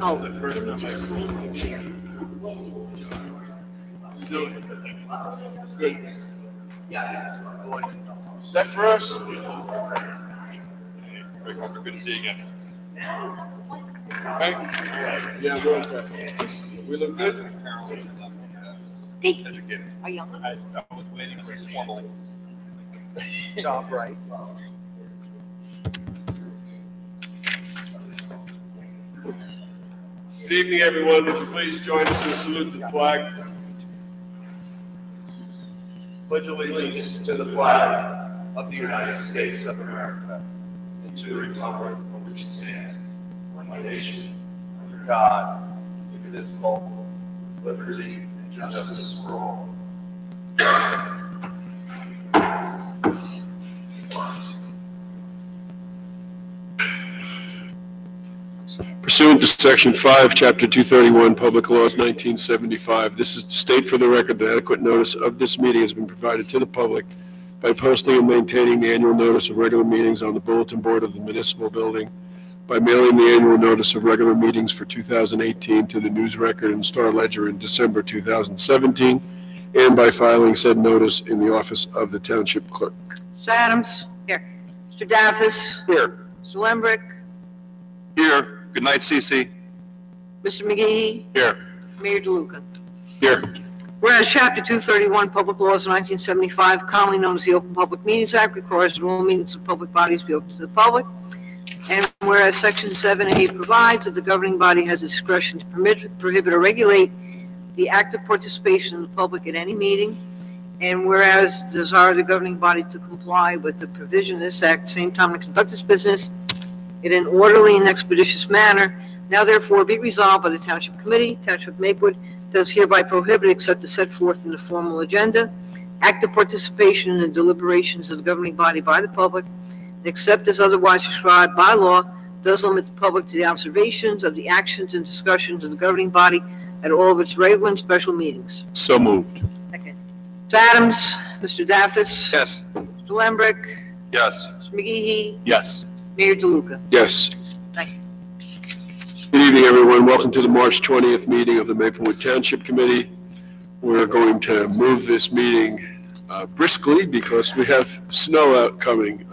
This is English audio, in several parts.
Oh, Timmy just cleaned it here. Set for us? Rick Walker, good to see you again. Hey? Yeah, we're okay. We look good? Hey, Educated. are you on? I was waiting for his formal. Job right. Good evening, everyone. Would you please join us in a salute to the flag? Pledge allegiance to the flag of the United States of America and to the republic for which it stands, one nation, under God, indivisible, with liberty and justice for all. Pursuant to Section 5, Chapter 231, Public Laws 1975, this is to state for the record that adequate notice of this meeting has been provided to the public by posting and maintaining the annual notice of regular meetings on the bulletin board of the municipal building, by mailing the annual notice of regular meetings for 2018 to the News Record and Star Ledger in December 2017, and by filing said notice in the office of the Township Clerk. Mr. Adams? Here. Mr. Daffis? Here. Mr. Lembrick? Here. Good night, Cece. Mr. McGee? Here. Mayor DeLuca? Here. Whereas Chapter 231, Public Laws of 1975, commonly known as the Open Public Meetings Act, requires that all meetings of public bodies be open to the public. And whereas Section 7A provides that the governing body has discretion to prohibit or regulate the active participation of the public at any meeting. And whereas desire the governing body to comply with the provision of this act, same time to conduct its business in an orderly and expeditious manner, now therefore be resolved by the Township Committee, Township of Maplewood, does hereby prohibit except as set forth in the formal agenda, active participation in the deliberations of the governing body by the public, and except as otherwise prescribed by law, does limit the public to the observations of the actions and discussions of the governing body at all of its regular and special meetings. So moved. Second. Mr. Adams, Mr. Daffis. Yes. Mr. Lembrick, Yes. Mr. McGee, Yes. Mayor DeLuca. Yes. Thank you. Good evening, everyone. Welcome to the March 20th meeting of the Maplewood Township Committee. We're going to move this meeting briskly because we have snow out coming.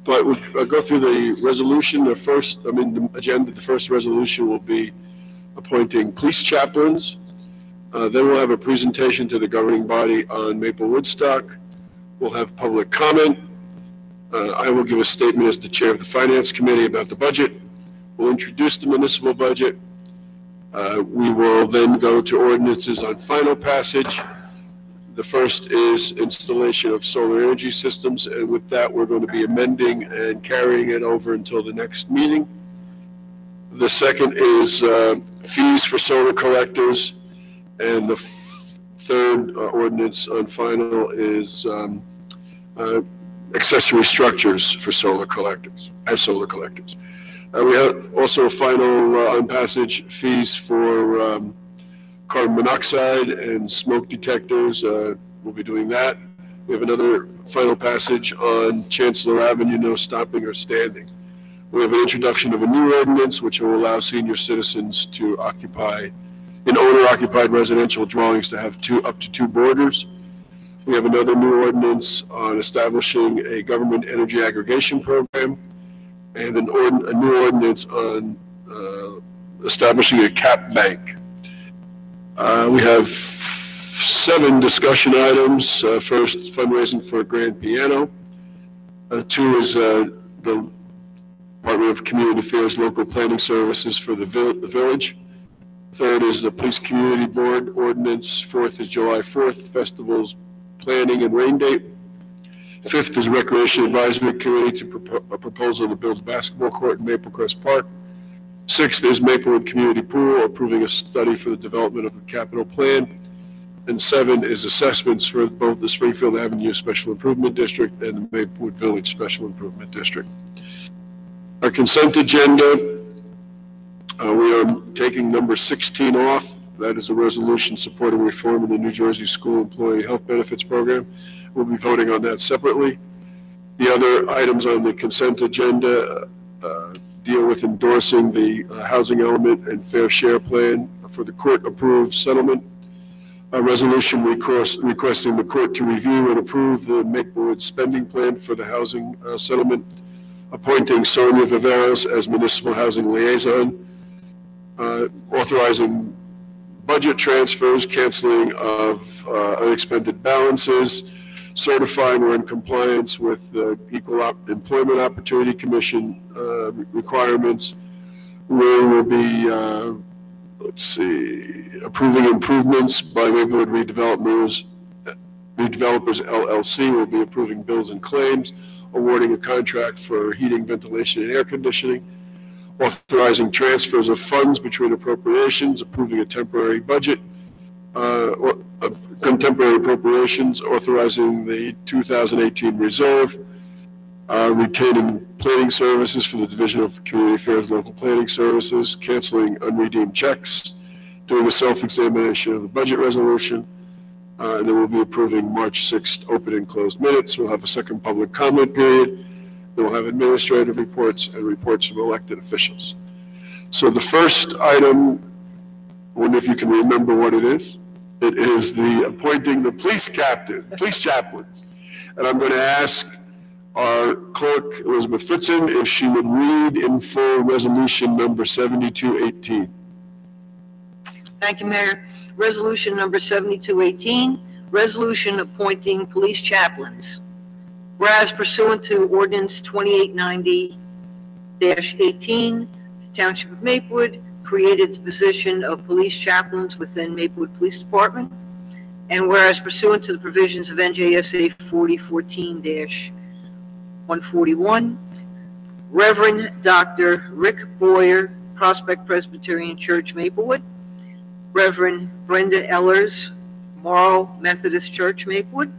But we'll go through the resolution. The agenda, the first resolution will be appointing police chaplains. Then we'll have a presentation to the governing body on Maple Woodstock. We'll have public comment. I will give a statement as the chair of the Finance Committee about the budget. We'll introduce the municipal budget. We will then go to ordinances on final passage. The first is installation of solar energy systems, and with that, we're going to be amending and carrying it over until the next meeting. The second is fees for solar collectors, and the third ordinance on final is accessory structures for solar collectors, as solar collectors. We have also a final on passage fees for carbon monoxide and smoke detectors. We'll be doing that. We have another final passage on Chancellor Avenue, no stopping or standing. We have an introduction of a new ordinance which will allow senior citizens to occupy in owner-occupied residential dwellings to have up to two boarders. We have another new ordinance on establishing a government energy aggregation program, and a new ordinance on establishing a cap bank. We have 7 discussion items. First, fundraising for a grand piano. 2 is the Department of Community Affairs local planning services for the village. 3rd is the Police Community Board ordinance. 4th is July 4th, festivals, planning and rain date. 5th is Recreation Advisory Committee to a proposal to build a basketball court in Maplecrest Park. 6th is Maplewood Community Pool, approving a study for the development of the capital plan. And 7 is assessments for both the Springfield Avenue Special Improvement District and the Maplewood Village Special Improvement District. Our consent agenda, we are taking number 16 off. That is a resolution supporting reform in the New Jersey School Employee Health Benefits Program. We'll be voting on that separately. The other items on the consent agenda deal with endorsing the housing element and fair share plan for the court-approved settlement. A resolution requesting the court to review and approve the Maplewood spending plan for the housing settlement, appointing Sonia Viveros as municipal housing liaison, authorizing budget transfers, canceling of unexpended balances, certifying we're in compliance with the Equal Employment Opportunity Commission requirements. We will be, approving improvements by Maplewood Redevelopers LLC. Will be approving bills and claims, awarding a contract for heating, ventilation, and air conditioning, authorizing transfers of funds between appropriations, approving a temporary budget, contemporary appropriations, authorizing the 2018 reserve, retaining planning services for the Division of Community Affairs Local Planning Services, canceling unredeemed checks, doing a self-examination of the budget resolution, and then we'll be approving March 6th open and closed minutes. We'll have a second public comment period. Then we'll have administrative reports and reports from elected officials. So the first item, I wonder if you can remember what it is. It is the appointing the police chaplains. And I'm going to ask our clerk, Elizabeth Fritzen, if she would read in full resolution number 7218. Thank you, Mayor. Resolution number 7218, resolution appointing police chaplains. Whereas pursuant to ordinance 2890-18, the Township of Maplewood created the position of police chaplains within Maplewood Police Department. And whereas pursuant to the provisions of NJSA 4014-141, Reverend Dr. Rick Boyer, Prospect Presbyterian Church, Maplewood, Reverend Brenda Ellers, Morrow Methodist Church, Maplewood,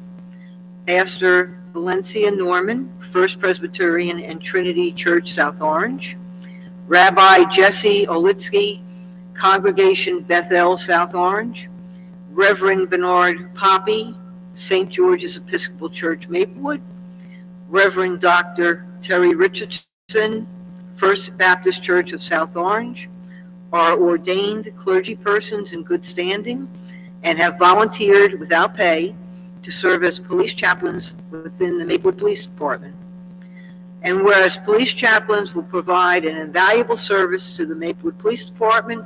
Pastor Valencia Norman, First Presbyterian and Trinity Church, South Orange, Rabbi Jesse Olitsky, Congregation Bethel, South Orange, Reverend Bernard Poppy, St. George's Episcopal Church, Maplewood, Reverend Dr. Terry Richardson, First Baptist Church of South Orange, are ordained clergy persons in good standing and have volunteered without pay to serve as police chaplains within the Maplewood Police Department. And whereas police chaplains will provide an invaluable service to the Maplewood Police Department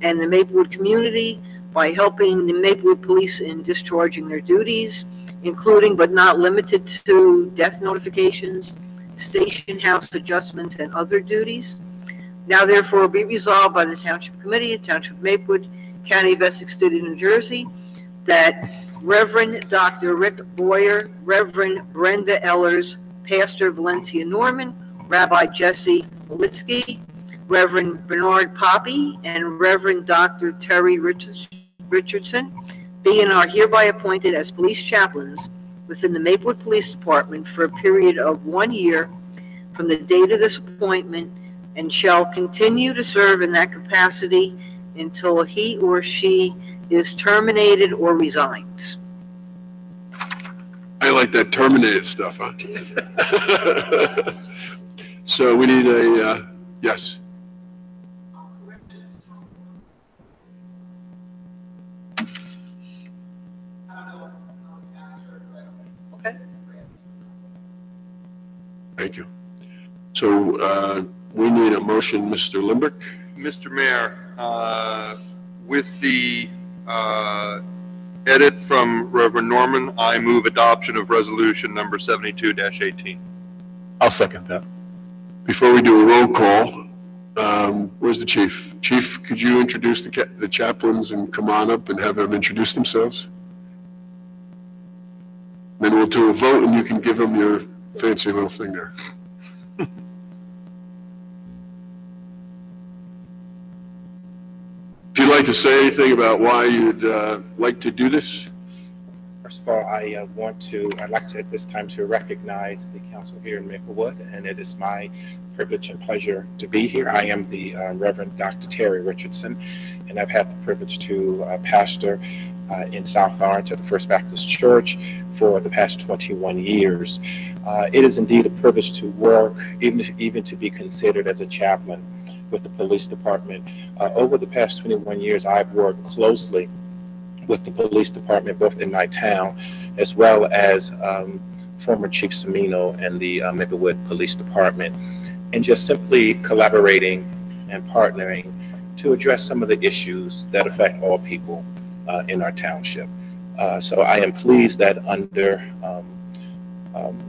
and the Maplewood community by helping the Maplewood Police in discharging their duties, including but not limited to death notifications, station house adjustments, and other duties. Now therefore be resolved by the Township Committee of Township of Maplewood, County of Essex, State of New Jersey, that Reverend Dr. Rick Boyer, Reverend Brenda Ellers, Pastor Valencia Norman, Rabbi Jesse Olitsky, Reverend Bernard Poppy, and Reverend Dr. Terry Richardson be and are hereby appointed as police chaplains within the Maplewood Police Department for a period of 1 year from the date of this appointment, and shall continue to serve in that capacity until he or she is terminated or resigns. I like that terminated stuff, huh? So we need a, yes. Okay. Thank you. So we need a motion, Mr. Limbrick. Mr. Mayor, with the edit from Reverend Norman, I move adoption of resolution number 72-18. I'll second that. Before we do a roll call, where's the chief? Chief, could you introduce the chaplains and come on up and have them introduce themselves? Then we'll do a vote and you can give them your fancy little thing there. If you'd like to say anything about why you'd like to do this? First of all, I'd like to at this time to recognize the council here in Maplewood, and it is my privilege and pleasure to be here. I am the Reverend Dr. Terry Richardson, and I've had the privilege to pastor in South Orange at the First Baptist Church for the past 21 years. It is indeed a privilege to work, even to be considered as a chaplain with the police department. Over the past 21 years, I've worked closely with the police department, both in my town, as well as former Chief Semino and the Maplewood Police Department, and just simply collaborating and partnering to address some of the issues that affect all people in our township. So I am pleased that under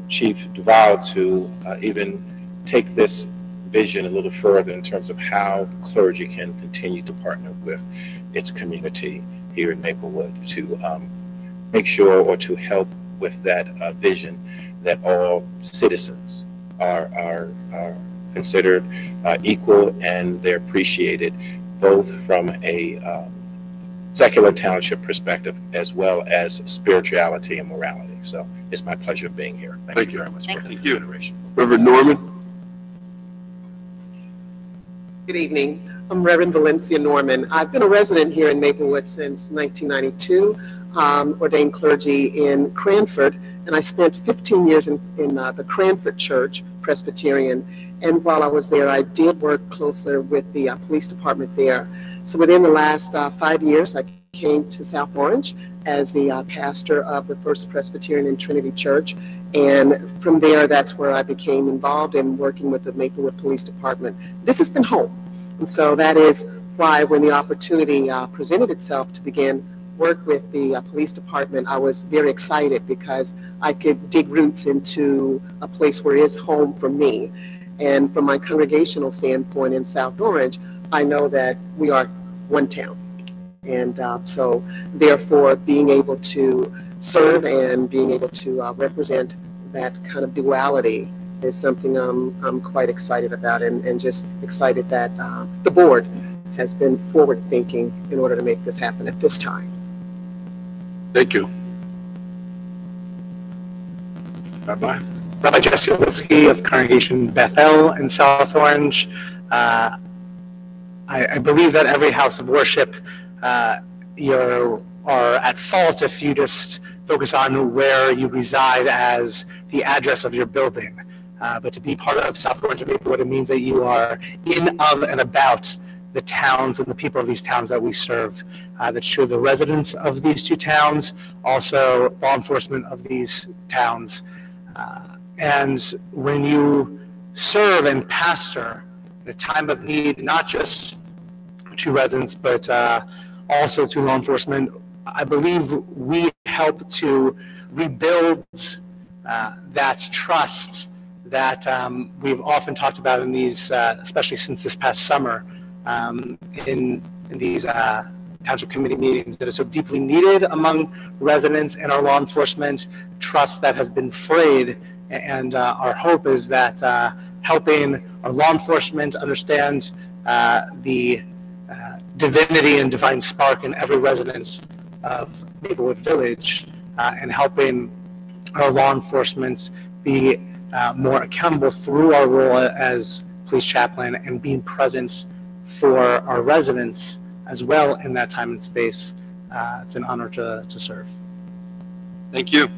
Chief Duval to even take this vision a little further in terms of how clergy can continue to partner with its community here in Maplewood to make sure or to help with that vision that all citizens are considered equal and they're appreciated, both from a secular township perspective as well as spirituality and morality. So it's my pleasure being here. Thank you very much for the consideration. Reverend Norman? Good evening. I'm Reverend Valencia Norman. I've been a resident here in Maplewood since 1992, ordained clergy in Cranford, and I spent 15 years in the Cranford Church, Presbyterian, and while I was there, I did work closer with the police department there. So within the last 5 years, I came to South Orange as the pastor of the First Presbyterian and Trinity Church, and from there, that's where I became involved in working with the Maplewood Police Department. This has been home. And so that is why when the opportunity presented itself to begin work with the police department, I was very excited because I could dig roots into a place where it is home for me. And from my congregational standpoint in South Orange, I know that we are one town. And so therefore being able to serve and being able to represent that kind of duality is something I'm quite excited about, and just excited that the board has been forward thinking in order to make this happen at this time. Thank you. Rabbi? Rabbi Jesse Olinsky of Congregation Bethel in South Orange. I believe that every house of worship, you are at fault if you just focus on where you reside as the address of your building. But to be part of South Orange and Maplewood, it means that you are in, of, and about the towns and the people of these towns that we serve. That's true of the residents of these two towns, also law enforcement of these towns. And when you serve and pastor in a time of need, not just to residents, but also to law enforcement, I believe we help to rebuild that trust that we've often talked about in these, especially since this past summer, in these township committee meetings that are so deeply needed among residents and our law enforcement, trust that has been frayed. And our hope is that helping our law enforcement understand the divinity and divine spark in every resident of Maplewood Village, and helping our law enforcement be more accountable through our role as police chaplain and being present for our residents as well in that time and space. It's an honor to serve. Thank you.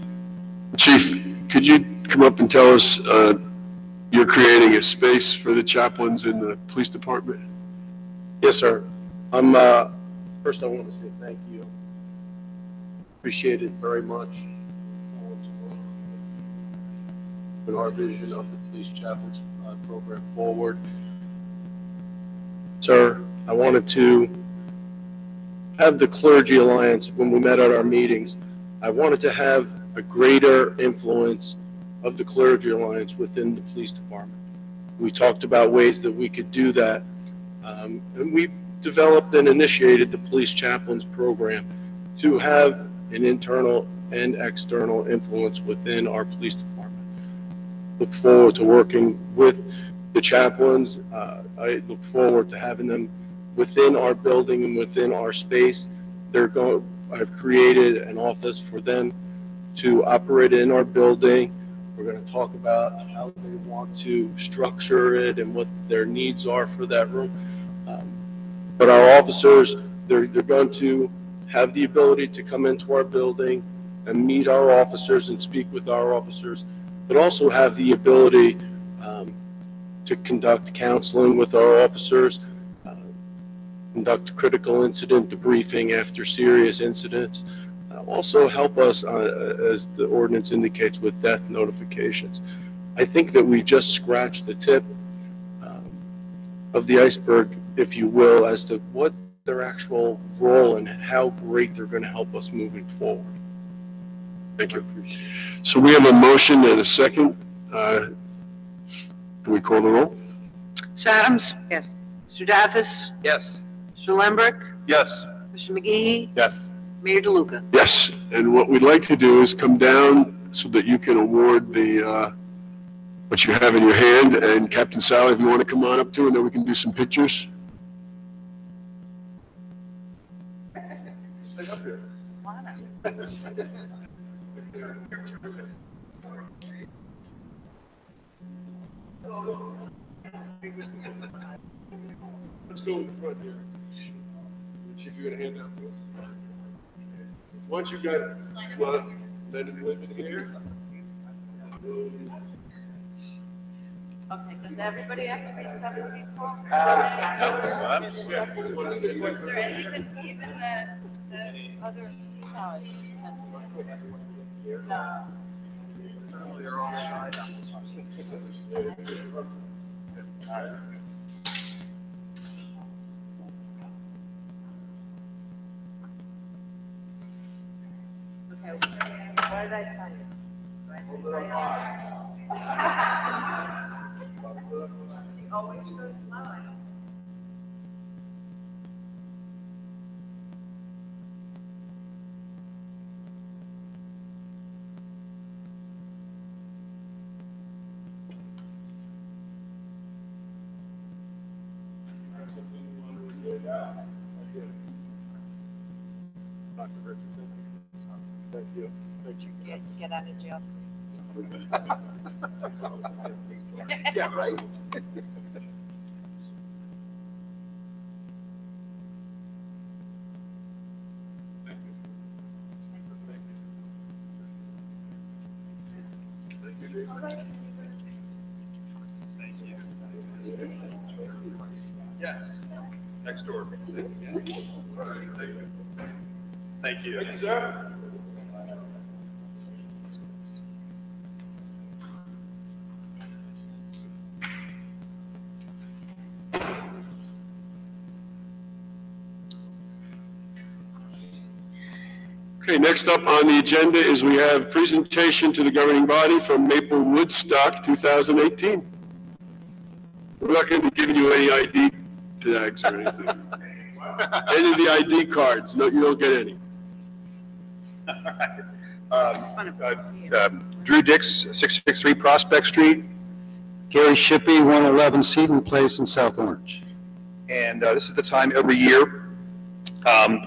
Chief, could you come up and tell us you're creating a space for the chaplains in the police department? Yes, sir. First I want to say thank you. Appreciate it very much. With our vision of the police chaplains program forward. Sir, I wanted to have the Clergy Alliance, when we met at our meetings, I wanted to have a greater influence of the Clergy Alliance within the police department. We talked about ways that we could do that. And we've developed and initiated the police chaplains program to have an internal and external influence within our police department. Look forward to working with the chaplains. I look forward to having them within our building and within our space. I've created an office for them to operate in our building. We're going to talk about how they want to structure it and what their needs are for that room. But our officers, they're going to have the ability to come into our building and meet our officers and speak with our officers, but also have the ability to conduct counseling with our officers, conduct critical incident debriefing after serious incidents, also help us, as the ordinance indicates, with death notifications. I think that we just scratched the tip of the iceberg, if you will, as to what their actual role and how great they're going to help us moving forward. Thank you. So we have a motion and a second. Can we call the roll? Ms. Adams? Yes. Mr. Daffis? Yes. Mr. Lambert? Yes. Mr. McGee? Yes. Mayor DeLuca? Yes, and what we'd like to do is come down so that you can award the, what you have in your hand, and Captain Sally, if you want to come on up too, and then we can do some pictures. Stay up here. Let's go in the front here. Chief, you gonna hand out this? Once you got one, let it live in here. Okay, does everybody have to be 7 feet tall? Is there even the other, no, it's 10 feet. No. Okay, what did I tell you? She always goes slow. Thank you. Thank you. Get out of jail. Yeah, right. Yes. Next door. Thank you. Thank you, sir. Okay, next up on the agenda is we have presentation to the governing body from Maple Woodstock 2018. We're not going to be giving you any ID tags or anything. Any of the ID cards, no, you don't get any. Drew Dix, 663 Prospect Street. Gary Shippey, 111 Seton Place in South Orange. And this is the time every year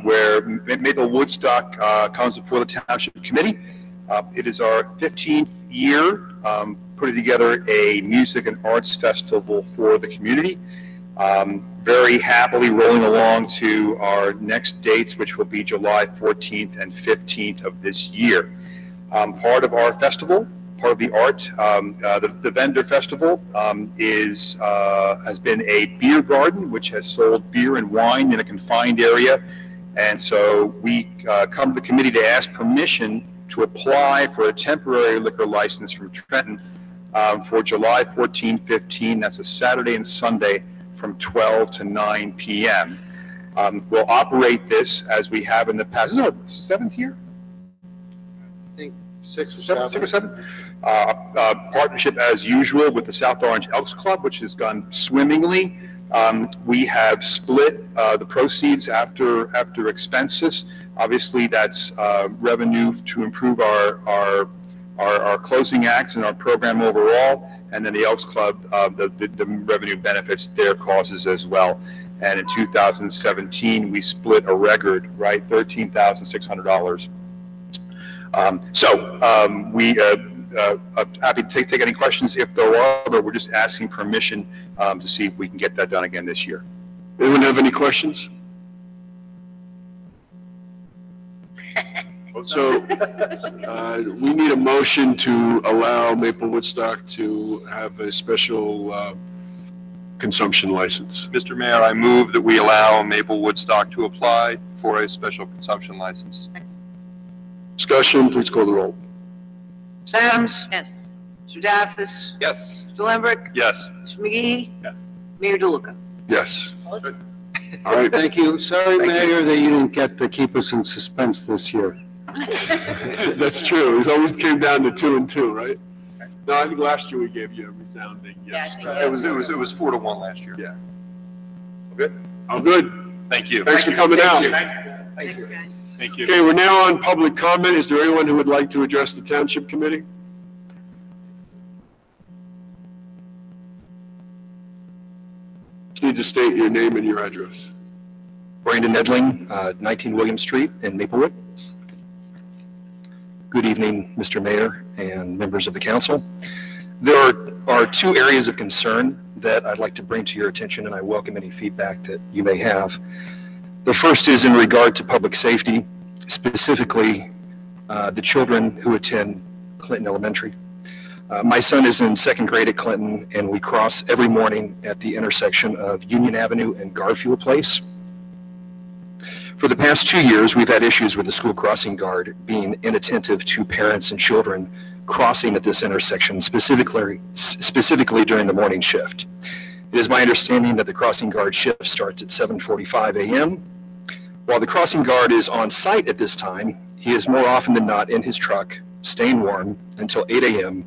where Maple Woodstock comes before the Township Committee. It is our 15th year putting together a music and arts festival for the community. Very happily rolling along to our next dates, which will be July 14th and 15th of this year. Part of our festival, part of the art, the vendor festival has been a beer garden, which has sold beer and wine in a confined area. And so we come to the committee to ask permission to apply for a temporary liquor license from Trenton for July 14, 15. That's a Saturday and Sunday from 12 to 9 p.m. We'll operate this as we have in the past. This is our 7th year? I think 6 or 7. Partnership as usual with the South Orange Elks Club, which has gone swimmingly. We have split the proceeds after expenses. Obviously, that's revenue to improve our closing acts and our program overall. And then the Elks Club, the revenue benefits their causes as well. And in 2017, we split a record, right, $13,600. Happy to take any questions if there are, but we're just asking permission to see if we can get that done again this year. Anyone have any questions? So we need a motion to allow Maple Woodstock to have a special consumption license. Mr. Mayor, I move that we allow Maple Woodstock to apply for a special consumption license. Discussion, please call the roll. Ms. Adams? Yes. Mr. Daffis? Yes. Mr. Lambert? Yes. Mr. McGee? Yes. Mayor DeLuca? Yes. All right. Thank you. Sorry, Mayor, that you didn't get to keep us in suspense this year. That's true. It always came down to 2 and 2, right? No, I think last year we gave you a resounding yes. It was 4-1 last year. Yeah. Good. Oh, good. Thank you. Thanks for coming out. Thanks, guys. Thank you. Okay, we're now on public comment. Is there anyone who would like to address the Township Committee? Just need to state your name and your address. Brandon Edling, 19 William Street in Maplewood. Good evening, Mr. Mayor and members of the council. There are 2 areas of concern that I'd like to bring to your attention, and I welcome any feedback that you may have. The first is in regard to public safety, specifically the children who attend Clinton Elementary. My son is in 2nd grade at Clinton, and we cross every morning at the intersection of Union Avenue and Garfield Place. For the past 2 years, we've had issues with the school crossing guard being inattentive to parents and children crossing at this intersection, specifically during the morning shift. It is my understanding that the crossing guard shift starts at 7:45 a.m. While the crossing guard is on site at this time, he is more often than not in his truck, staying warm until 8 a.m.,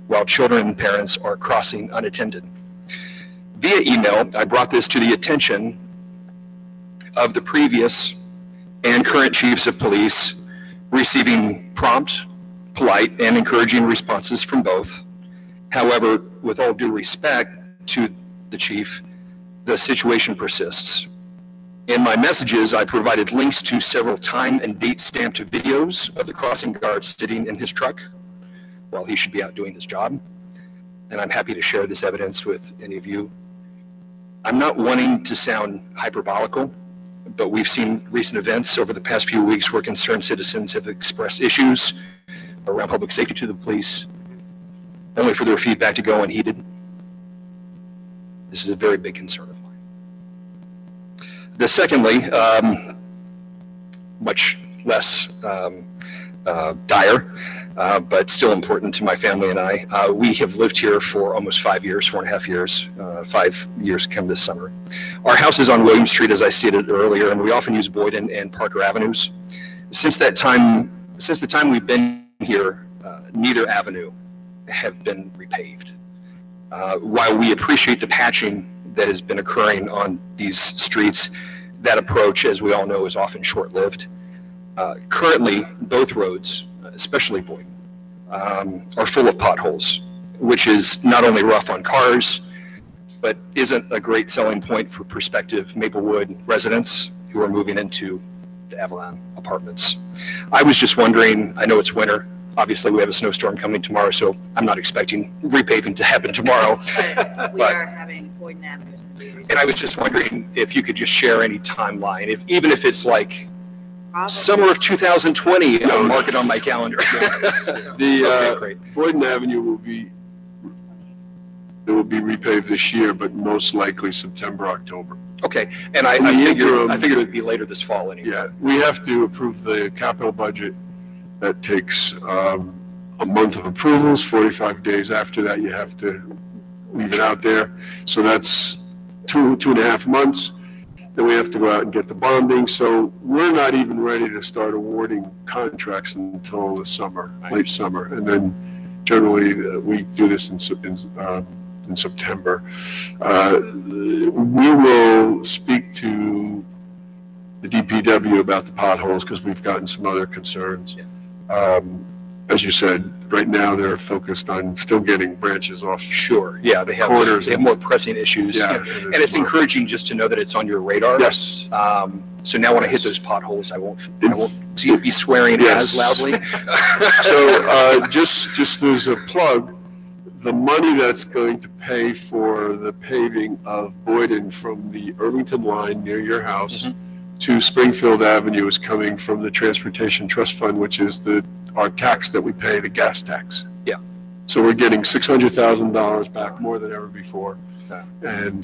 while children and parents are crossing unattended. Via email, I brought this to the attention of the previous and current chiefs of police, receiving prompt, polite, and encouraging responses from both. However, with all due respect to the chief, the situation persists. In my messages, I provided links to several time and date stamped videos of the crossing guard sitting in his truck while he should be out doing his job. And I'm happy to share this evidence with any of you. I'm not wanting to sound hyperbolical, but we've seen recent events over the past few weeks where concerned citizens have expressed issues around public safety to the police, only for their feedback to go unheeded. This is a very big concern of mine. Secondly, much less dire, but still important to my family and I. We have lived here for almost 5 years, 4.5 years, 5 years come this summer. Our house is on William Street, as I stated earlier, and we often use Boyden and Parker Avenues. Since the time we've been here, neither avenue have been repaved. While we appreciate the patching that has been occurring on these streets, that approach, as we all know, is often short-lived. Currently, both roads, especially Boyden, are full of potholes, which is not only rough on cars, but isn't a great selling point for prospective Maplewood residents who are moving into the Avalon apartments. I was just wondering, I know it's winter, obviously we have a snowstorm coming tomorrow, so I'm not expecting repaving to happen tomorrow. We are having Boyden Avenue. And I was just wondering if you could just share any timeline, even if it's like summer of 2020, I'll mark it on my calendar. The great. Boyden Avenue will be repaved this year, but most likely September, October. Okay, and I figured it would be later this fall anyway. Yeah, we have to approve the capital budget. That takes a month of approvals. 45 days after that, you have to leave it out there. So that's 2.5 months. Then we have to go out and get the bonding. So we're not even ready to start awarding contracts until the summer, late summer. And then generally we do this in September. We will speak to the DPW about the potholes because we've gotten some other concerns. Yeah. As you said, right now they're focused on still getting branches off. Sure, yeah, they have more pressing issues. Yeah, and it's encouraging just to know that it's on your radar. Yes. So now when I hit those potholes, I won't be swearing as loudly. So just as a plug, the money that's going to pay for the paving of Boyden from the Irvington line near your house to Springfield Avenue is coming from the Transportation Trust Fund, which is our tax that we pay, the gas tax. Yeah. So we're getting $600,000 back, more than ever before. And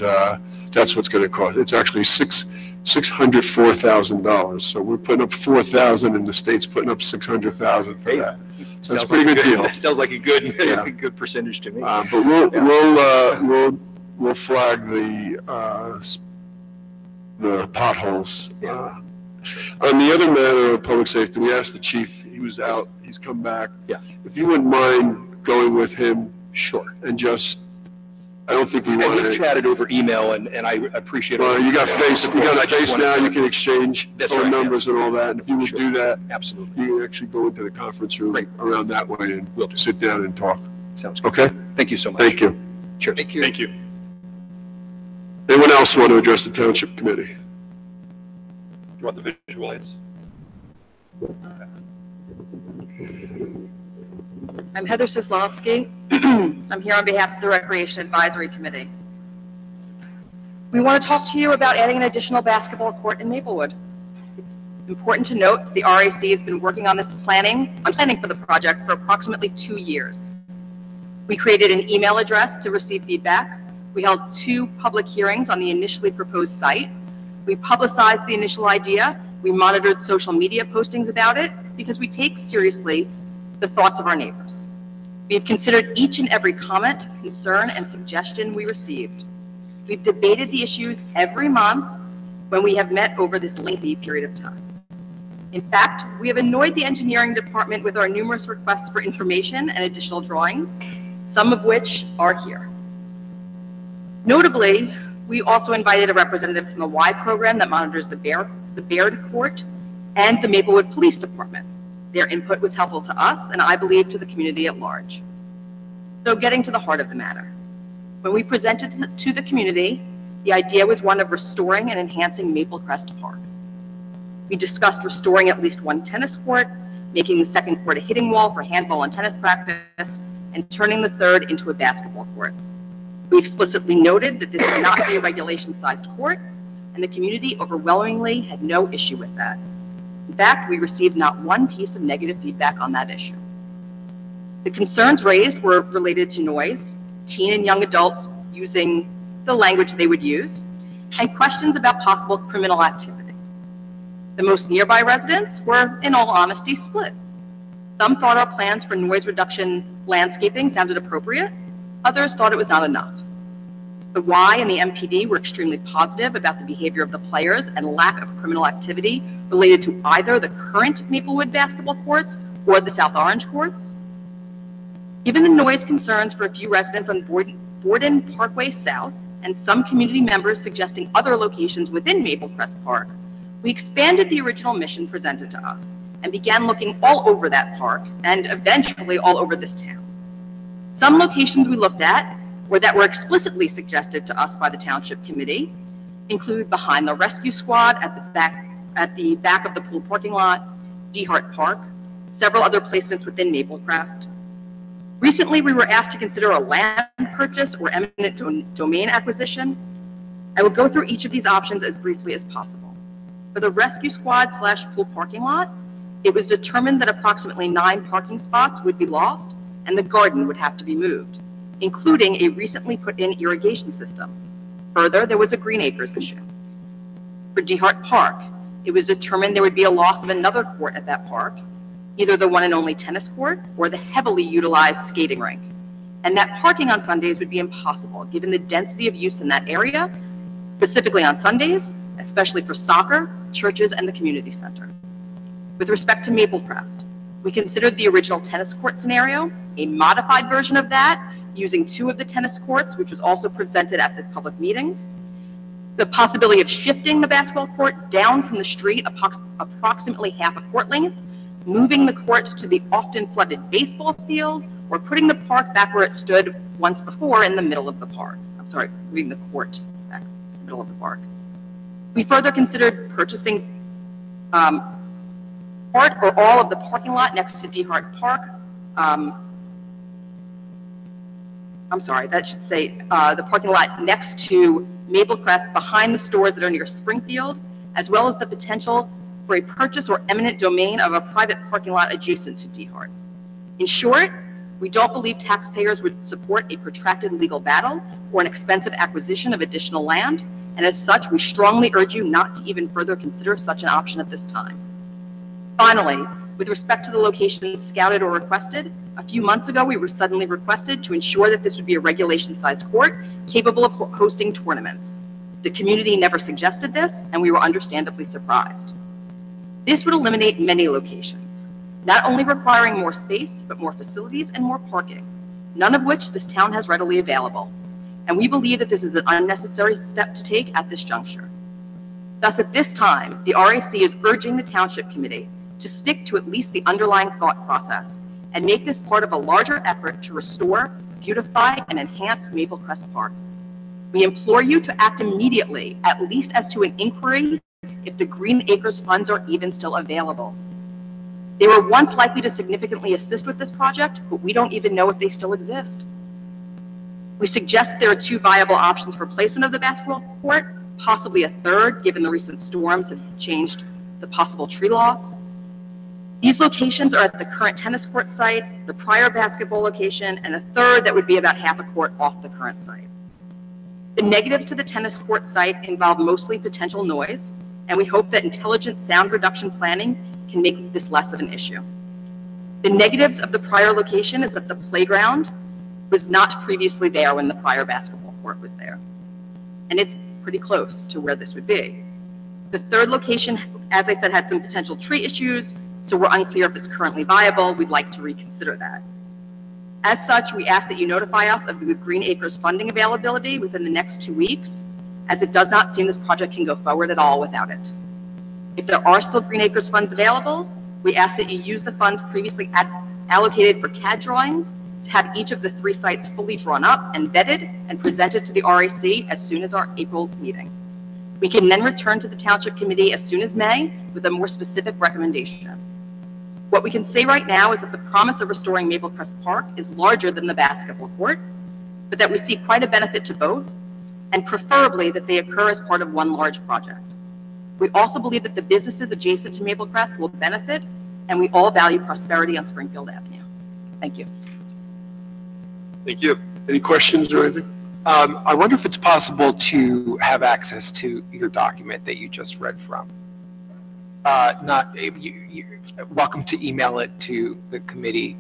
that's what's going to cost. It's actually $604,000. So we're putting up $4,000 and the state's putting up $600,000 for that. So that's a pretty good deal. That sounds like a good, Yeah. good percentage to me. But we'll flag the potholes. Yeah. On the other matter of public safety, we asked the chief, he was out, he's come back. Yeah. If you wouldn't mind going with him Sure. and just, I don't think we And want we've to. chatted over email, and I appreciate it. Well, you got face now, you can exchange That's phone right, numbers yes. and all that, and if you would Sure. do that, Absolutely. you can actually go into the conference room Great. around that way and Will do. sit down and talk. Sounds good. Okay? Thank you so much. Thank you. Sure. Thank you. Thank you. Anyone else want to address the township committee? You want the visual aids? I'm Heather Sislovsky. I'm here on behalf of the Recreation Advisory Committee. We want to talk to you about adding an additional basketball court in Maplewood. It's important to note that the RAC has been working on planning for the project for approximately 2 years. We created an email address to receive feedback. We held 2 public hearings on the initially proposed site. We publicized the initial idea. We monitored social media postings about it because we take seriously the thoughts of our neighbors. We've considered each and every comment, concern, and suggestion we received. We've debated the issues every month when we have met over this lengthy period of time. In fact, we have annoyed the engineering department with our numerous requests for information and additional drawings, some of which are here. Notably, we also invited a representative from the Y program that monitors the Baird Court and the Maplewood Police Department. Their input was helpful to us, and I believe to the community at large. So getting to the heart of the matter. When we presented to the community, the idea was one of restoring and enhancing Maple Crest Park. We discussed restoring at least 1 tennis court, making the 2nd court a hitting wall for handball and tennis practice, and turning the 3rd into a basketball court. We explicitly noted that this would not be a regulation-sized court, and the community overwhelmingly had no issue with that. In fact, we received not one piece of negative feedback on that issue. The concerns raised were related to noise, teen and young adults using the language they would use, and questions about possible criminal activity. The most nearby residents were, in all honesty, split. Some thought our plans for noise reduction landscaping sounded appropriate. Others thought it was not enough. The Y and the MPD were extremely positive about the behavior of the players and lack of criminal activity related to either the current Maplewood basketball courts or the South Orange courts. Given the noise concerns for a few residents on Borden Parkway South and some community members suggesting other locations within Maple Crest Park, we expanded the original mission presented to us and began looking all over that park and eventually all over this town. Some locations we looked at, or that were explicitly suggested to us by the Township Committee, include behind the rescue squad at the back of the pool parking lot, DeHart Park, several other placements within Maple Crest. Recently, we were asked to consider a land purchase or eminent domain acquisition. I will go through each of these options as briefly as possible. For the rescue squad / pool parking lot, it was determined that approximately 9 parking spots would be lost and the garden would have to be moved, including a recently put in irrigation system. Further, there was a green acres issue. For DeHart Park, it was determined there would be a loss of another court at that park, either the one and only tennis court or the heavily utilized skating rink. And that parking on Sundays would be impossible given the density of use in that area, specifically on Sundays, especially for soccer, churches, and the community center. With respect to Maple Crest, we considered the original tennis court scenario, a modified version of that, using 2 of the tennis courts, which was also presented at the public meetings, the possibility of shifting the basketball court down from the street approximately half a court length, moving the court to the often flooded baseball field, or putting the park back where it stood once before in the middle of the park. I'm sorry, moving the court back to the middle of the park. We further considered purchasing part or all of the parking lot next to DeHart Park. I'm sorry, that should say the parking lot next to Maple Crest behind the stores that are near Springfield, as well as the potential for a purchase or eminent domain of a private parking lot adjacent to DeHart. In short, we don't believe taxpayers would support a protracted legal battle or an expensive acquisition of additional land, and as such, we strongly urge you not to even further consider such an option at this time. Finally, with respect to the locations scouted or requested, a few months ago, we were suddenly requested to ensure that this would be a regulation-sized court capable of hosting tournaments. The community never suggested this, and we were understandably surprised. This would eliminate many locations, not only requiring more space, but more facilities and more parking, none of which this town has readily available. And we believe that this is an unnecessary step to take at this juncture. Thus, at this time, the RAC is urging the Township Committee to stick to at least the underlying thought process and make this part of a larger effort to restore, beautify, and enhance Maple Crest Park. We implore you to act immediately, at least as to an inquiry if the Green Acres funds are even still available. They were once likely to significantly assist with this project, but we don't even know if they still exist. We suggest there are two viable options for placement of the basketball court, possibly a third, given the recent storms have changed the possible tree loss. These locations are at the current tennis court site, the prior basketball location, and a third that would be about half a court off the current site. The negatives to the tennis court site involve mostly potential noise, and we hope that intelligent sound reduction planning can make this less of an issue. The negatives of the prior location is that the playground was not previously there when the prior basketball court was there. And it's pretty close to where this would be. The third location, as I said, had some potential tree issues, so we're unclear if it's currently viable. We'd like to reconsider that. As such, we ask that you notify us of the Green Acres funding availability within the next 2 weeks, as it does not seem this project can go forward at all without it. If there are still Green Acres funds available, we ask that you use the funds previously allocated for CAD drawings to have each of the 3 sites fully drawn up and vetted and presented to the RAC as soon as our April meeting. We can then return to the Township Committee as soon as May with a more specific recommendation. What we can say right now is that the promise of restoring Maple Crest Park is larger than the basketball court, but that we see quite a benefit to both, and preferably that they occur as part of one large project. We also believe that the businesses adjacent to Maple Crest will benefit, and we all value prosperity on Springfield Avenue. Thank you. Thank you. Any questions or anything? I wonder if it's possible to have access to your document that you just read from. You're welcome to email it to the committee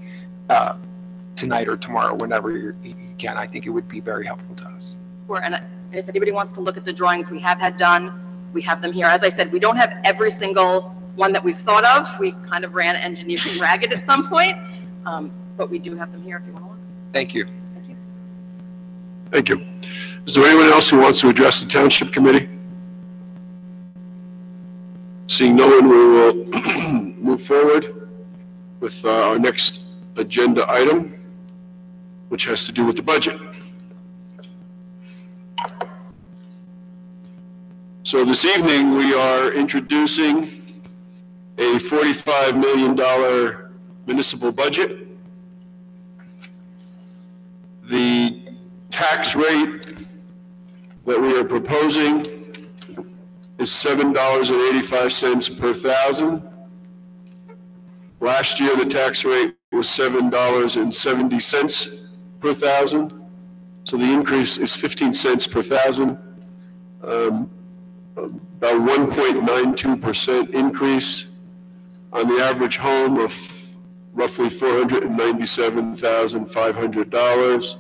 tonight or tomorrow, whenever you can. I think it would be very helpful to us. Sure, and if anybody wants to look at the drawings we have had done, we have them here. As I said, we don't have every single one that we've thought of. We kind of ran engineering ragged at some point, but we do have them here if you want to look. Thank you. Thank you. Thank you. Is there anyone else who wants to address the Township Committee? Seeing no one, we will move forward with our next agenda item, which has to do with the budget. So this evening, we are introducing a $45 million municipal budget. The tax rate that we are proposing is $7.85 per thousand. Last year, the tax rate was $7.70 per thousand. So the increase is 15 cents per thousand. About 1.92% increase on the average home of roughly $497,500.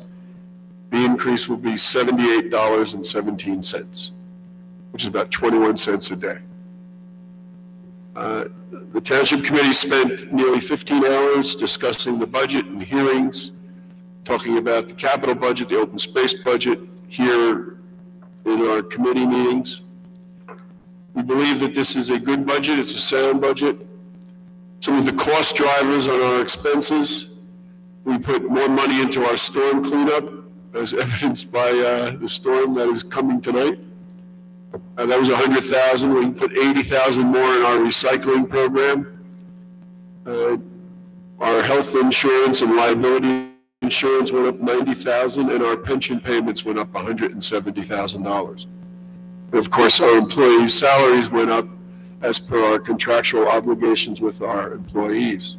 The increase will be $78.17, which is about 21 cents a day. The Township Committee spent nearly 15 hours discussing the budget and hearings, talking about the capital budget, the open space budget here in our committee meetings. We believe that this is a good budget, it's a sound budget. Some of the cost drivers on our expenses, we put more money into our storm cleanup, as evidenced by the storm that is coming tonight. That was $100,000. We put $80,000 more in our recycling program. Our health insurance and liability insurance went up $90,000, and our pension payments went up $170,000. And of course, our employees' salaries went up as per our contractual obligations with our employees.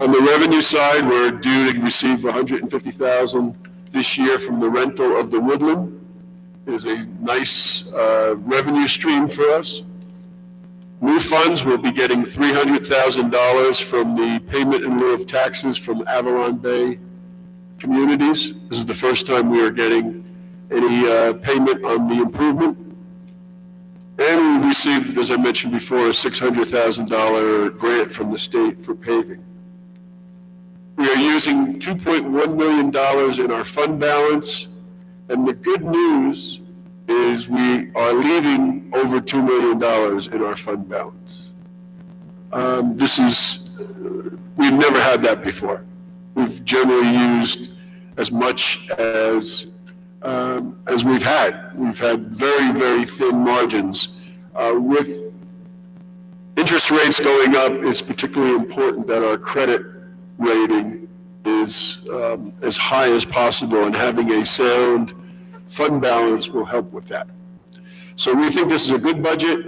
On the revenue side, we're due to receive $150,000 this year from the rental of the Woodland. It is a nice revenue stream for us. New funds, we'll be getting $300,000 from the payment in lieu of taxes from Avalon Bay communities. This is the first time we are getting any payment on the improvement. And we received, as I mentioned before, a $600,000 grant from the state for paving. We are using $2.1 million in our fund balance, and the good news is we are leaving over $2 million in our fund balance. We've never had that before. We've generally used as much as we've had. We've had very, very thin margins. With interest rates going up, it's particularly important that our credit rating is as high as possible, and having a sound fund balance will help with that. So we think this is a good budget.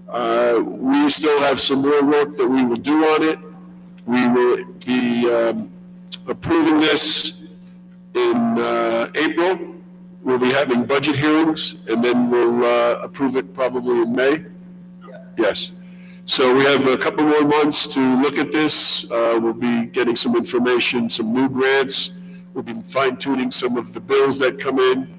We still have some more work that we will do on it. We will be approving this in April. We'll be having budget hearings, and then we'll approve it probably in May. Yes. So we have a couple more months to look at this. We'll be getting some information, some new grants. We'll be fine-tuning some of the bills that come in.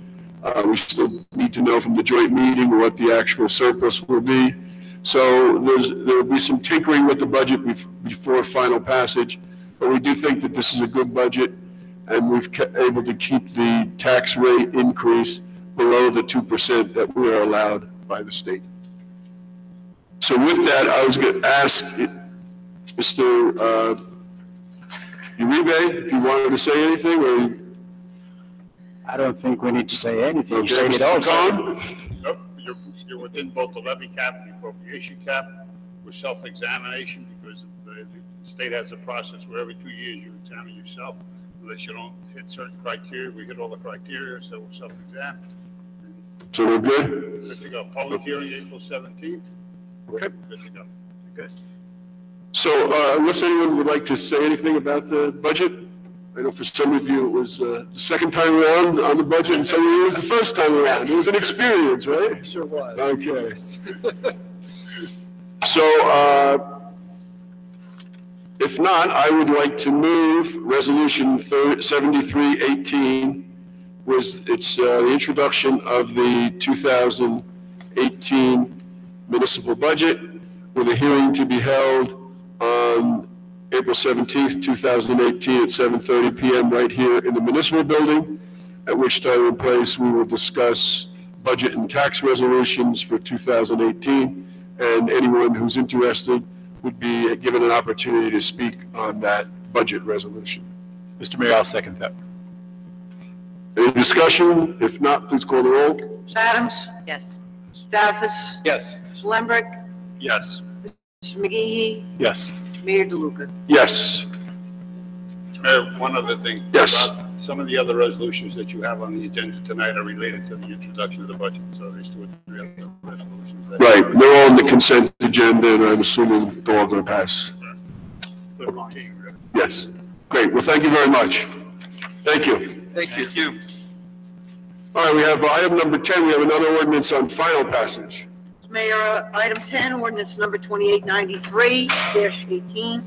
We still need to know from the joint meeting what the actual surplus will be. So there will be some tinkering with the budget before final passage, but we do think that this is a good budget, and we've able to keep the tax rate increase below the 2% that we are allowed by the state. So with that, I was going to ask Mr. Uribe if you wanted to say anything, or I don't think we need to say anything. You okay, said it all. Nope, you're within both the levy cap and the appropriation cap with self-examination, because the state has a process where every 2 years you examine yourself. Unless you don't hit certain criteria, we hit all the criteria, so we'll self-examine. So we're good? Good to go. Public hearing April 17th. Okay. Good to go. Good. So unless anyone would like to say anything about the budget, I know for some of you it was the second time around on the budget, and some of you it was the first time around. It was an experience, right? It sure was. Okay. So if not, I would like to move Resolution 7318. It's the introduction of the 2018 municipal budget, with a hearing to be held on April 17th, 2018 at 7:30 p.m. right here in the municipal building, at which time and place we will discuss budget and tax resolutions for 2018, and anyone who's interested would be given an opportunity to speak on that budget resolution. Mr. Mayor, I'll second that. Any discussion? If not, please call the roll. Ms. Adams? Yes. Mr. Daffis? Yes. Mr. Lembrick? Yes. Mr. McGee? Yes. Mayor DeLuca? Yes. Mayor, one other thing. Yes. About some of the other resolutions that you have on the agenda tonight are related to the introduction of the budget, so there's 2 or 3 other resolutions. Right, they're all on the consent agenda, and I'm assuming they're all going to pass. Yes. Great. Well, thank you very much. Thank you. Thank you. All right, we have item number 10. We have another ordinance on final passage. Mayor, item 10, ordinance number 2893-18.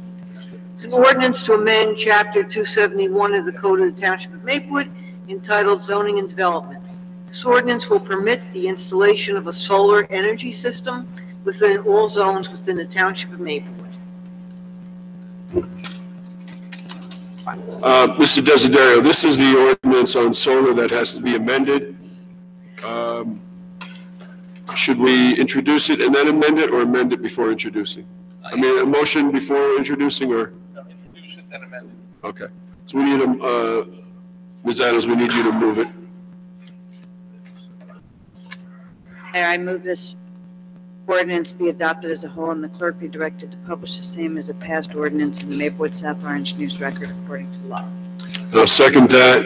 It's an ordinance to amend Chapter 271 of the Code of the Township of Maplewood entitled Zoning and Development. This ordinance will permit the installation of a solar energy system within all zones within the Township of Maplewood. Mr. Desiderio, this is the ordinance on solar that has to be amended. Should we introduce it and then amend it, or amend it before introducing? I mean, a motion before introducing, or? No, introduce it, then amend it. Okay. So we need Ms. Adams, we need you to move it. Mayor, I move this ordinance be adopted as a whole, and the clerk be directed to publish the same as a passed ordinance in the Maplewood South Orange News Record according to law. And I'll second that.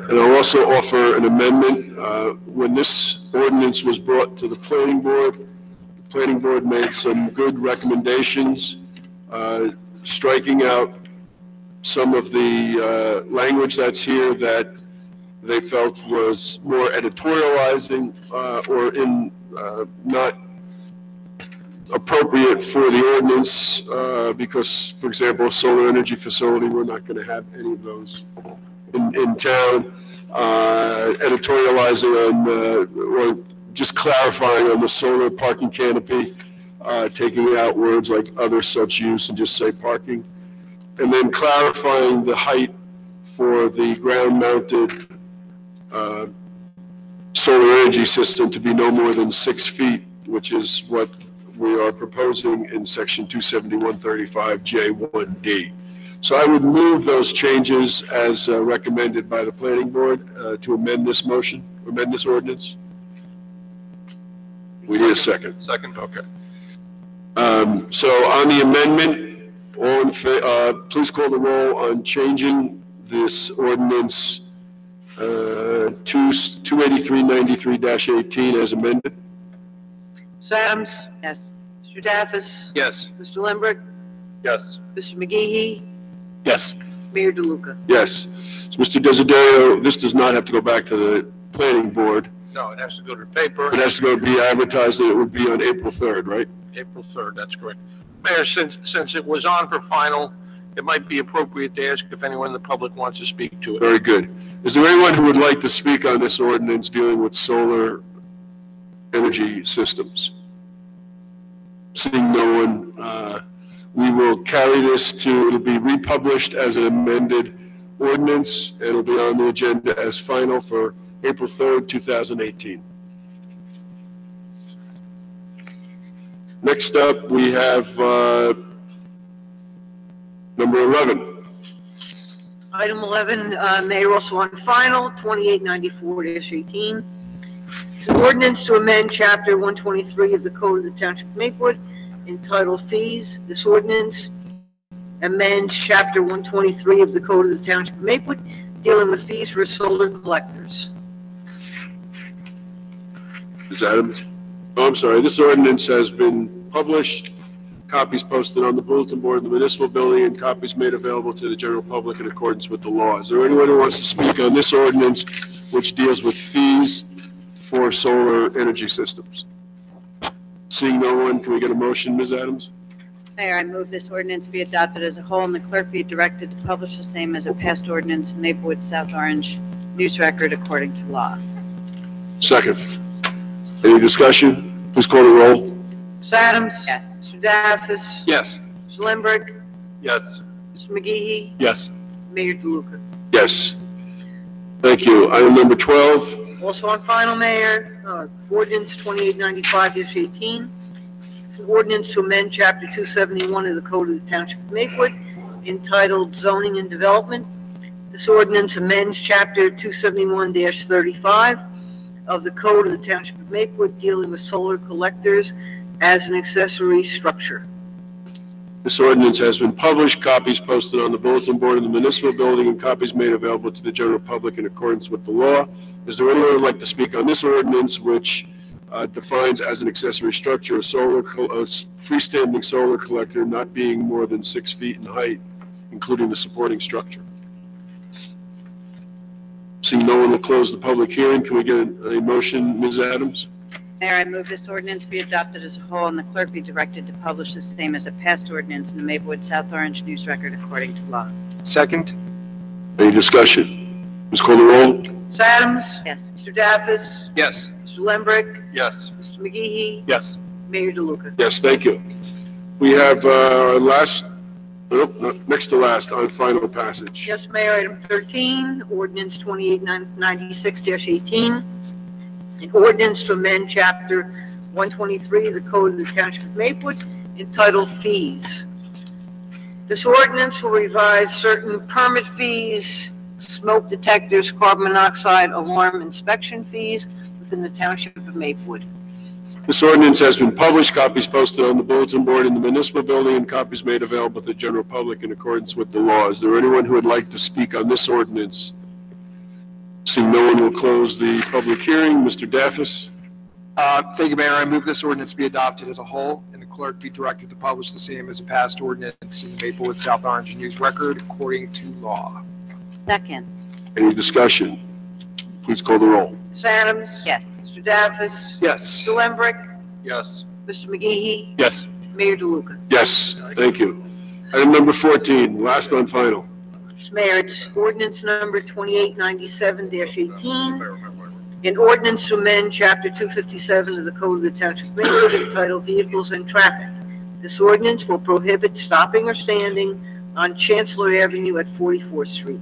And I'll also offer an amendment. When this ordinance was brought to the planning board made some good recommendations, striking out some of the language that's here that they felt was more editorializing or not appropriate for the ordinance because, for example, a solar energy facility, we're not going to have any of those in town. Editorializing on or just clarifying on the solar parking canopy, taking out words like other such use and just say parking. And then clarifying the height for the ground-mounted solar energy system to be no more than 6 feet, which is what we are proposing in section 27135J1D. So I would move those changes as recommended by the planning board to amend this motion, amend this ordinance. We need a second. Second. Okay. So on the amendment, please call the roll on changing this ordinance 28393-18 as amended. Ms. Adams? Yes. Mr. Daffis? Yes. Mr. Lambert? Yes. Mr. McGee? Yes. Mayor DeLuca? Yes. So Mr. Desiderio, this does not have to go back to the planning board. No, it has to go to the paper. It has to go be advertised, and it would be on April 3rd, right? April 3rd, that's correct. Mayor, since it was on for final, it might be appropriate to ask if anyone in the public wants to speak to it. Very good. Is there anyone who would like to speak on this ordinance dealing with solar energy systems? Seeing no one, we will carry this to, it'll be republished as an amended ordinance, and it'll be on the agenda as final for April 3rd, 2018. Next up, we have number 11. Item 11, Mayor, also on final, 2894-18. It's an ordinance to amend Chapter 123 of the Code of the Township of Maplewood entitled Fees. This ordinance amends Chapter 123 of the Code of the Township of Maplewood dealing with fees for solar collectors. Ms. Adams? Oh, I'm sorry. This ordinance has been published, copies posted on the bulletin board in the municipal building, and copies made available to the general public in accordance with the law. Is there anyone who wants to speak on this ordinance, which deals with fees for solar energy systems? Seeing no one, can we get a motion, Ms. Adams? Mayor, I move this ordinance be adopted as a whole and the clerk be directed to publish the same as a past ordinance in Maplewood, South Orange News Record according to law. Second. Any discussion? Please call the roll. Ms. Adams? Yes. Mr. Daffis? Yes. Mr. Lambert? Yes. Mr. McGee? Yes. Mayor DeLuca? Yes. Thank you. Item number 12. Also on final, Mayor, ordinance 2895-18. It's an ordinance to amend Chapter 271 of the Code of the Township of Maplewood entitled Zoning and Development. This ordinance amends Chapter 271-35 of the Code of the Township of Maplewood dealing with solar collectors as an accessory structure. This ordinance has been published, copies posted on the bulletin board in the municipal building, and copies made available to the general public in accordance with the law. Is there anyone who would like to speak on this ordinance, which defines as an accessory structure a freestanding solar collector not being more than 6 feet in height, including the supporting structure? Seeing no one will close the public hearing, can we get a motion, Ms. Adams? Mayor, I move this ordinance be adopted as a whole and the clerk be directed to publish the same as a past ordinance in the Maplewood South Orange News Record according to law. Second? Any discussion? Please call the roll. Ms. Adams? Yes. Mr. Daffis? Yes. Mr. Lambert? Yes. Mr. McGee? Yes. Mayor DeLuca? Yes, thank you. We have next to last on final passage. Yes, Mayor, item 13, ordinance 2896-18. An ordinance to amend Chapter 123 of the Code of the Township of Maplewood entitled Fees. This ordinance will revise certain permit fees, smoke detectors, carbon monoxide alarm inspection fees within the Township of Maplewood. This ordinance has been published, copies posted on the bulletin board in the municipal building, and copies made available to the general public in accordance with the law. Is there anyone who would like to speak on this ordinance? Seeing no one will close the public hearing. Mr. Daffis? Thank you, Mayor. I move this ordinance be adopted as a whole and the clerk be directed to publish the same as a passed ordinance in the Maplewood South Orange News Record according to law. Second. Any discussion? Please call the roll. Ms. Adams? Yes. Mr. Daffis? Yes. Mr. Lembrick? Yes. Mr. McGee? Yes. Mayor DeLuca? Yes, thank you. Item number 14, last on final. Mr. Mayor, it's ordinance number 2897-18. An ordinance to amend Chapter 257 of the Code of the Township of Maplewood entitled Vehicles and Traffic. This ordinance will prohibit stopping or standing on Chancellor Avenue at 44th Street.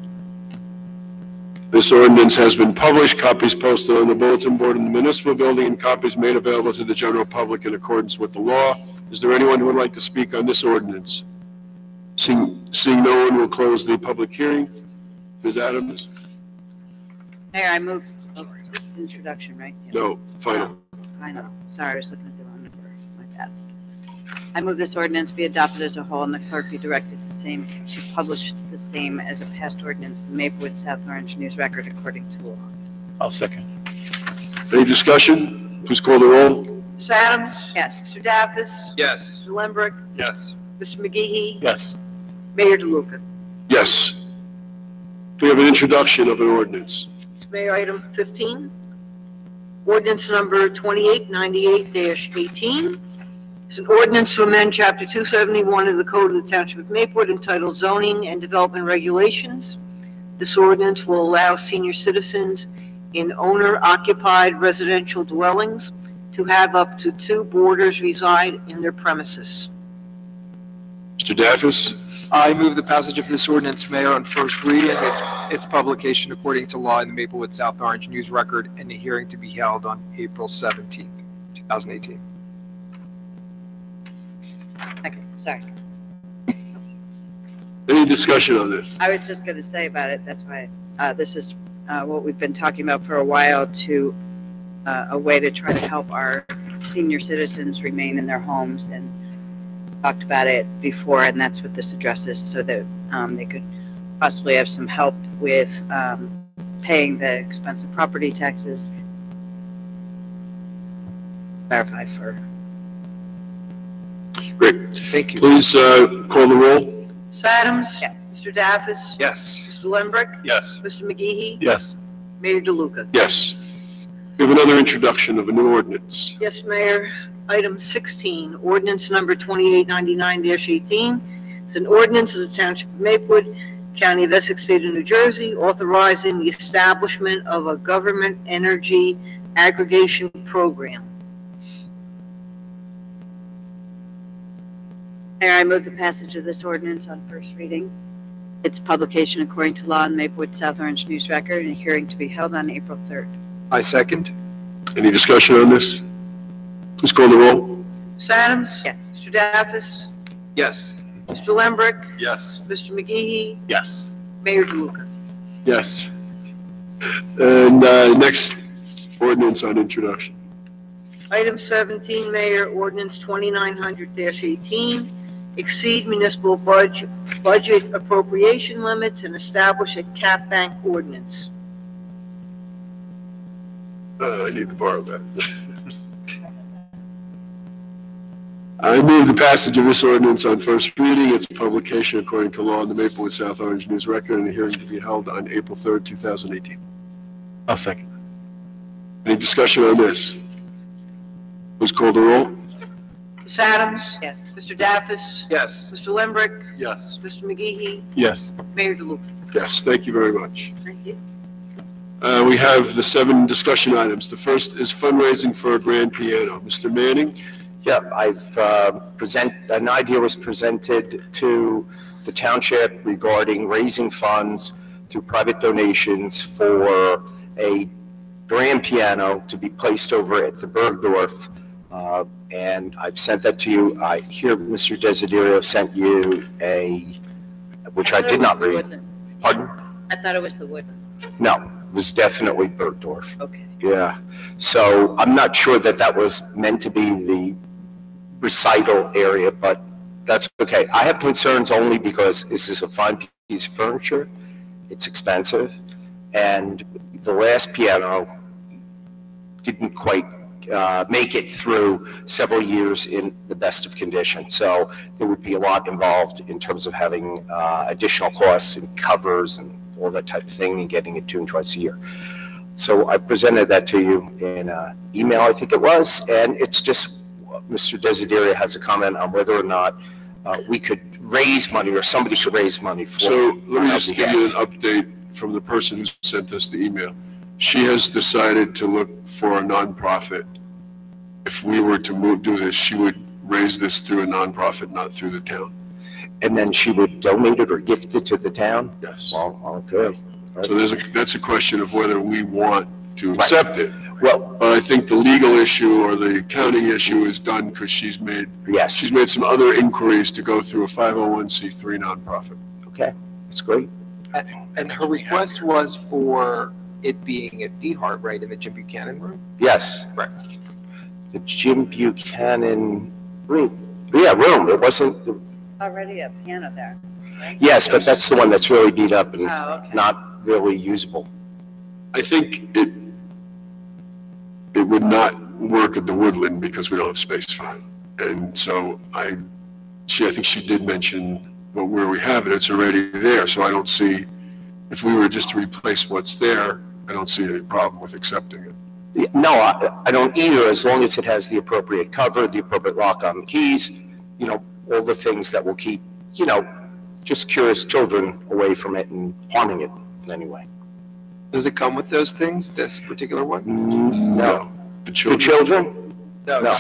This ordinance has been published, copies posted on the bulletin board in the municipal building, and copies made available to the general public in accordance with the law. Is there anyone who would like to speak on this ordinance? Seeing no one, will close the public hearing. Ms. Adams? Mayor, I move, is this introduction, right? No, final. I know. Sorry, I was looking at the wrong number. My bad. I move this ordinance be adopted as a whole and the clerk be directed to publish the same as a passed ordinance in the Maplewood South Orange News Record according to law. I'll second. Any discussion? Please call the roll. Ms. Adams? Yes. Mr. Daffis? Yes. Mr. Lembrick? Yes. Mr. McGee? Yes. Mayor DeLuca? Yes. We have an introduction of an ordinance. Mayor, item 15, ordinance number 2898-18. It's an ordinance to amend Chapter 271 of the Code of the Township of Maplewood entitled Zoning and Development Regulations. This ordinance will allow senior citizens in owner-occupied residential dwellings to have up to 2 boarders reside in their premises. Mr. Daffis? I move the passage of this ordinance, Mayor, on first reading, its publication according to law in the Maplewood South Orange News Record, and the hearing to be held on April 17th, 2018. Okay, sorry. Any discussion on this? I was just going to say about it, that's why, this is what we've been talking about for a while, to a way to try to help our senior citizens remain in their homes, and talked about it before, and that's what this addresses, so that they could possibly have some help with paying the expensive property taxes. Clarify for. Great. Thank you. Please call the roll. Ms. Adams? Yes. Mr. Daffis? Yes. Mr. Lembrick? Yes. Mr. McGee? Yes. Mayor DeLuca? Yes. We have another introduction of a new ordinance. Yes, Mayor. Item 16, ordinance number 2899-18. It's an ordinance of the Township of Maplewood, County of Essex, State of New Jersey, authorizing the establishment of a government energy aggregation program. Mayor, I move the passage of this ordinance on first reading. Its publication according to law in the Maplewood South Orange News Record, and a hearing to be held on April 3rd. I second. Any discussion on this? Please call the roll. Ms. Adams? Yes. Mr. Daffis? Yes. Mr. Lembrick? Yes. Mr. McGee? Yes. Mayor DeLuca? Yes. And next ordinance on introduction. Item 17, Mayor, ordinance 2900-18, exceed municipal budget appropriation limits and establish a cap bank ordinance. I need to borrow that. I move the passage of this ordinance on first reading, its publication according to law in the Maplewood South Orange News Record, and a hearing to be held on April 3rd, 2018. I'll second. Any discussion on this? Please call the roll. Ms. Adams? Yes. Mr. Daffis? Yes. Mr. Lembrick? Yes. Mr. McGee? Yes. Mayor DeLuca? Yes, thank you very much. Thank you. We have the 7 discussion items. The first is fundraising for a grand piano. Mr. Manning? Yeah, an idea was presented to the township regarding raising funds through private donations for a grand piano to be placed over at the Bergdorf. And I've sent that to you. I hear Mr. Desiderio sent you which I did not read. Pardon? I thought it was the Woodland. No, it was definitely Bergdorf. Okay. Yeah, so I'm not sure that was meant to be the recital area, but that's okay. I have concerns only because this is a fine piece of furniture. It's expensive, and the last piano didn't quite make it through several years in the best of condition. So there would be a lot involved in terms of having additional costs and covers and all that type of thing, and getting it tuned twice a year. So I presented that to you in an email, I think it was, and it's just Mr. Desiderio has a comment on whether or not we could raise money, or somebody should raise money for. So let me just give you an update from the person who sent us the email. She has decided to look for a nonprofit. If we were to do this, she would raise this through a nonprofit, not through the town. And then she would donate it or gift it to the town? Yes. Well, okay. So that's a question of whether we want to accept it. Well, But I think the legal issue or the accounting issue is done because she's made some other inquiries to go through a 501c3 nonprofit. Okay, that's great. And her request was for it being at D-Hart, right, in the Jim Buchanan room? Yes. Right. The Jim Buchanan room. Yeah, room. It wasn't. Already a piano there. Right? Yes, but that's the one that's really beat up and okay. not really usable. I think it would not work at the Woodland because we don't have space for it. And so I think she did mention, well, where we have it, it's already there. So I don't see, if we were just to replace what's there, I don't see any problem with accepting it. No, I don't either, as long as it has the appropriate cover, the appropriate lock on the keys, you know, all the things that will keep, you know, just curious children away from it and harming it in any way. Does it come with those things, this particular one? No. The children? No. No.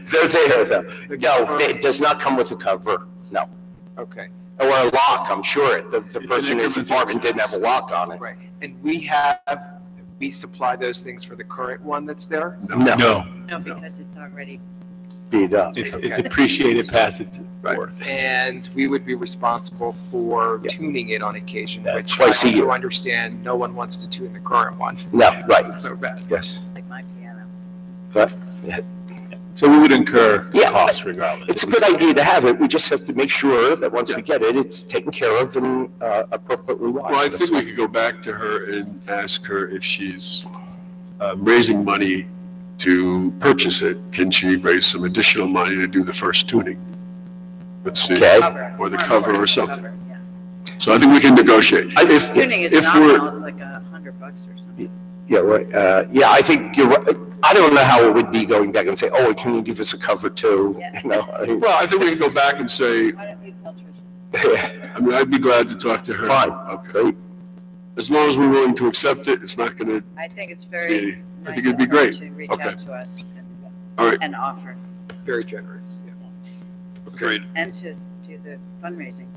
They're there, though. No, it does not come with a cover, no. Okay. Or a lock, I'm sure. The person in his apartment didn't have a lock on it. Right. And we supply those things for the current one that's there? No. No, because it's already. Beat up. It's appreciated past its worth. And we would be responsible for tuning it on occasion, which I twice a also year. understand no one wants to tune the current one. No, right. It's so bad. Yes. It's like my piano. But, yeah. So we would incur Yeah, costs regardless. It's a good idea to have it. We just have to make sure that once we get it, it's taken care of and appropriately watched. Well, I think we could go back to her and ask her if she's raising money to purchase it. Can she raise some additional money to do the first tuning? Let's see. Okay. Or the cover or something. So I think we can negotiate. Tuning is nominal, it's like $100 or something. Yeah, right. Yeah, I think you're right. I don't know how it would be going back and say, oh, can you give us a cover too? Yeah. You know, I mean, Well, I think we can go back and say, Why don't you tell Tricia? I mean, I'd be glad to talk to her. Fine. Okay. Great. As long as we're willing to accept it, it's not going to, I think it's very I nice think it'd be of her great. to reach Okay. out to us all right. and offer, Very generous. Yeah. Okay. and to do the fundraising.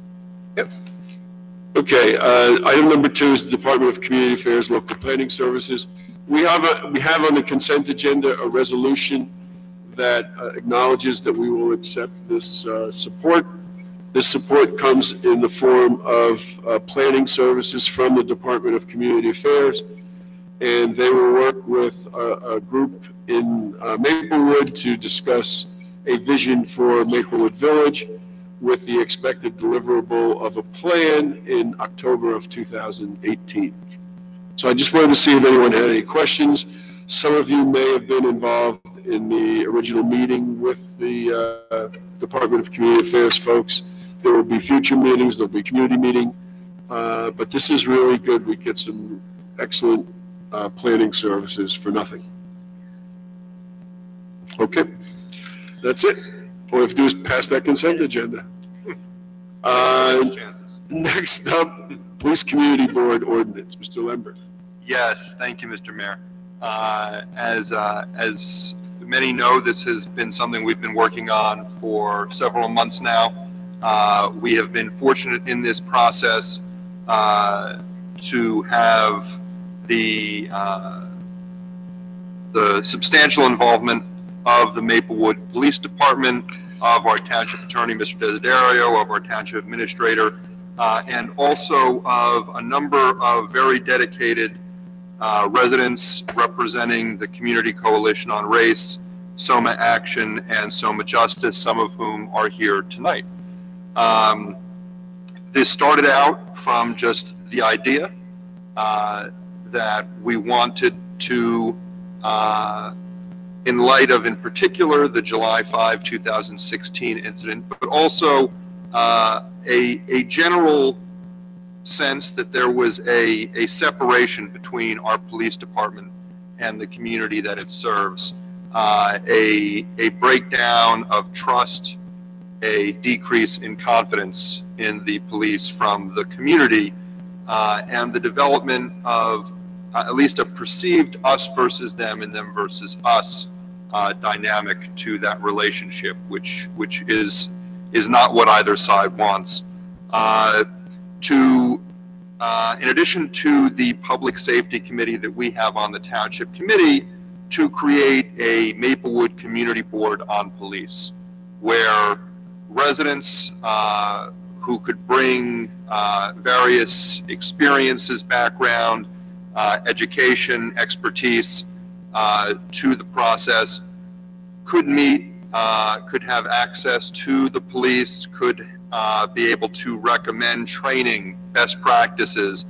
Okay, item number 2 is the Department of Community Affairs, Local Planning Services. We have on the consent agenda a resolution that acknowledges that we will accept this support. This support comes in the form of planning services from the Department of Community Affairs, and they will work with a group in Maplewood to discuss a vision for Maplewood Village, with the expected deliverable of a plan in October of 2018. So I just wanted to see if anyone had any questions. Some of you may have been involved in the original meeting with the Department of Community Affairs folks. There will be future meetings, there'll be community meeting, but this is really good. We get some excellent planning services for nothing. Okay, that's it. All we have to do is pass that consent agenda. Next up, Police Community Board Ordinance, Mr. Lambert. Yes, thank you, Mr. Mayor. As many know, this has been something we've been working on for several months now. We have been fortunate in this process to have the substantial involvement of the Maplewood Police Department, of our Township Attorney, Mr. Desiderio, of our Township Administrator, and also of a number of very dedicated residents representing the Community Coalition on Race, Soma Action, and Soma Justice, some of whom are here tonight. This started out from just the idea that we wanted to, in light of, in particular, the July 5, 2016 incident, but also a general sense that there was a separation between our police department and the community that it serves, a breakdown of trust, a decrease in confidence in the police from the community, and the development of at least a perceived us versus them and them versus us dynamic to that relationship, which is not what either side wants. In addition to the Public Safety Committee that we have on the Township Committee, to create a Maplewood Community Board on Police, where residents who could bring various experiences, background, education, expertise to the process could meet, could have access to the police, could be able to recommend training, best practices,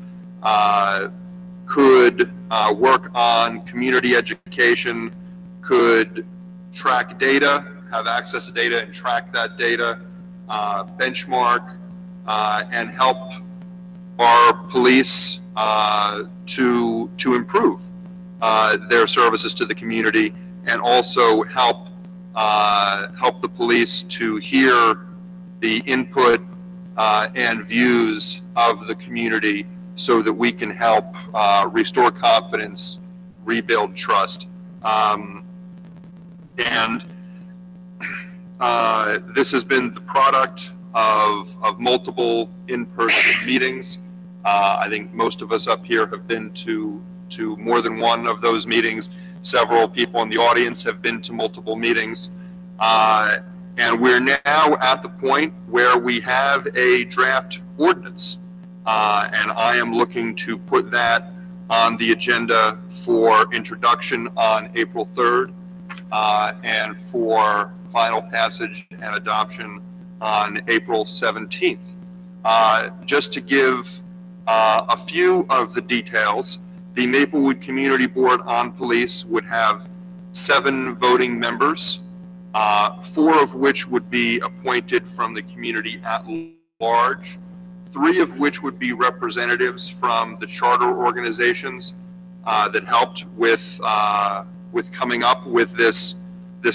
could work on community education, could track data, have access to data and track that data, benchmark, and help our police to improve their services to the community, and also help the police to hear the input and views of the community, so that we can help restore confidence, rebuild trust. And this has been the product of multiple in-person meetings. I think most of us up here have been to more than one of those meetings. Several people in the audience have been to multiple meetings. And we're now at the point where we have a draft ordinance. And I am looking to put that on the agenda for introduction on April 3rd, and for final passage and adoption on April 17th. Just to give a few of the details, the Maplewood Community Board on Police would have 7 voting members, 4 of which would be appointed from the community at large, 3 of which would be representatives from the charter organizations that helped with coming up with this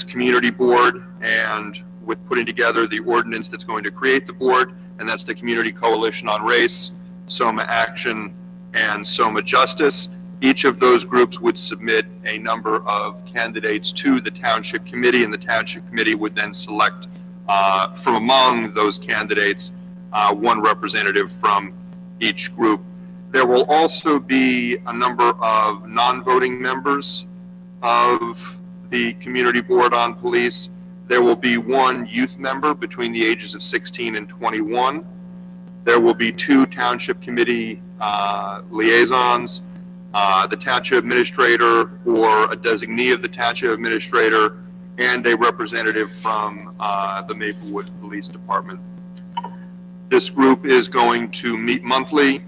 community board and with putting together the ordinance that's going to create the board, and that's the Community Coalition on Race, Soma Action, and Soma Justice. Each of those groups would submit a number of candidates to the Township Committee, and the Township Committee would then select from among those candidates one representative from each group. There will also be a number of non-voting members of the Community Board on Police. There will be 1 youth member between the ages of 16 and 21. There will be 2 Township Committee liaisons, the Township Administrator or a designee of the Township Administrator, and a representative from the Maplewood Police Department. This group is going to meet monthly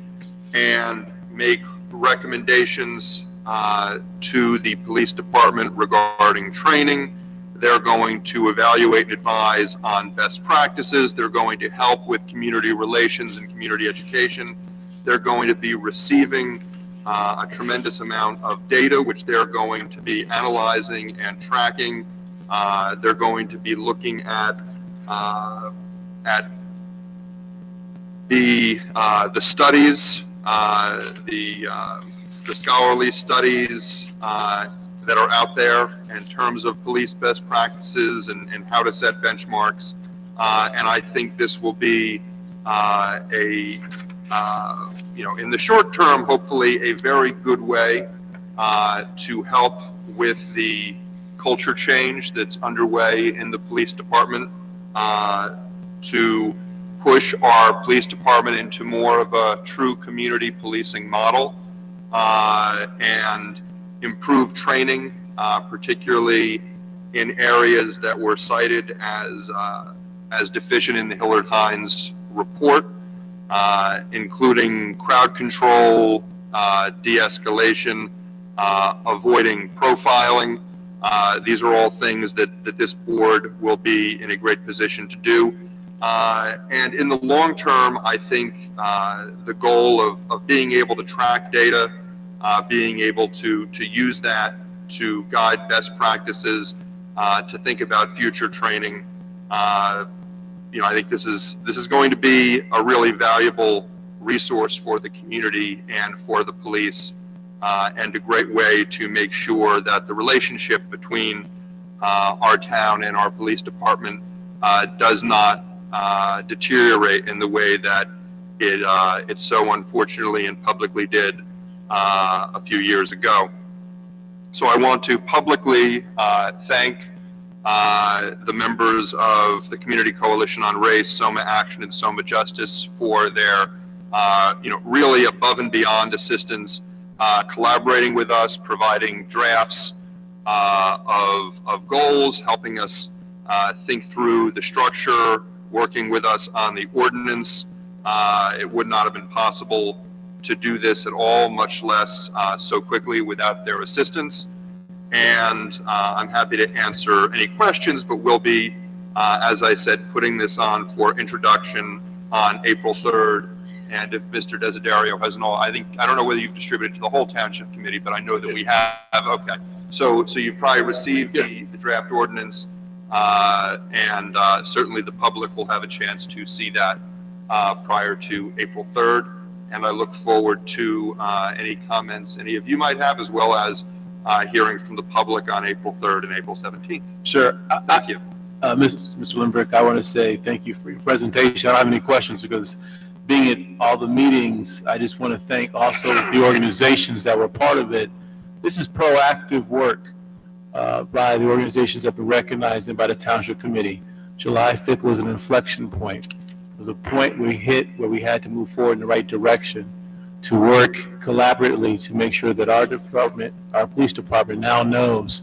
and make recommendations to the police department regarding training. They're going to evaluate and advise on best practices. They're going to help with community relations and community education. They're going to be receiving a tremendous amount of data, which they're going to be analyzing and tracking. They're going to be looking at the studies, the scholarly studies that are out there in terms of police best practices and how to set benchmarks. And I think this will be in the short term, hopefully a very good way to help with the culture change that's underway in the police department, to push our police department into more of a true community policing model, and improve training, particularly in areas that were cited as deficient in the Hillard Hines report, including crowd control, de-escalation, avoiding profiling. These are all things that this board will be in a great position to do. And in the long term, I think the goal of being able to track data, being able to use that to guide best practices, to think about future training, I think this is going to be a really valuable resource for the community and for the police, and a great way to make sure that the relationship between our town and our police department does not deteriorate in the way that it so unfortunately and publicly did a few years ago. So I want to publicly thank the members of the Community Coalition on Race, Soma Action, and Soma Justice for their really above and beyond assistance, collaborating with us, providing drafts of goals, helping us think through the structure, working with us on the ordinance. It would not have been possible to do this at all, much less so quickly without their assistance. And I'm happy to answer any questions, but we'll be, as I said, putting this on for introduction on April 3rd. And if Mr. Desiderio has I don't know whether you've distributed to the whole Township Committee, but I know that we have. Okay. So you've probably received the draft ordinance, and certainly the public will have a chance to see that prior to April 3rd. And I look forward to any comments any of you might have, as well as hearing from the public on April 3rd and April 17th. Sure. Thank you. Mr. Lindbergh, I want to say thank you for your presentation. I don't have any questions because being at all the meetings, I just want to thank also the organizations that were part of it. This is proactive work by the organizations that have been recognized and by the Township Committee. July 5th was an inflection point. It was a point we hit where we had to move forward in the right direction to work collaboratively to make sure that our department, our police department, now knows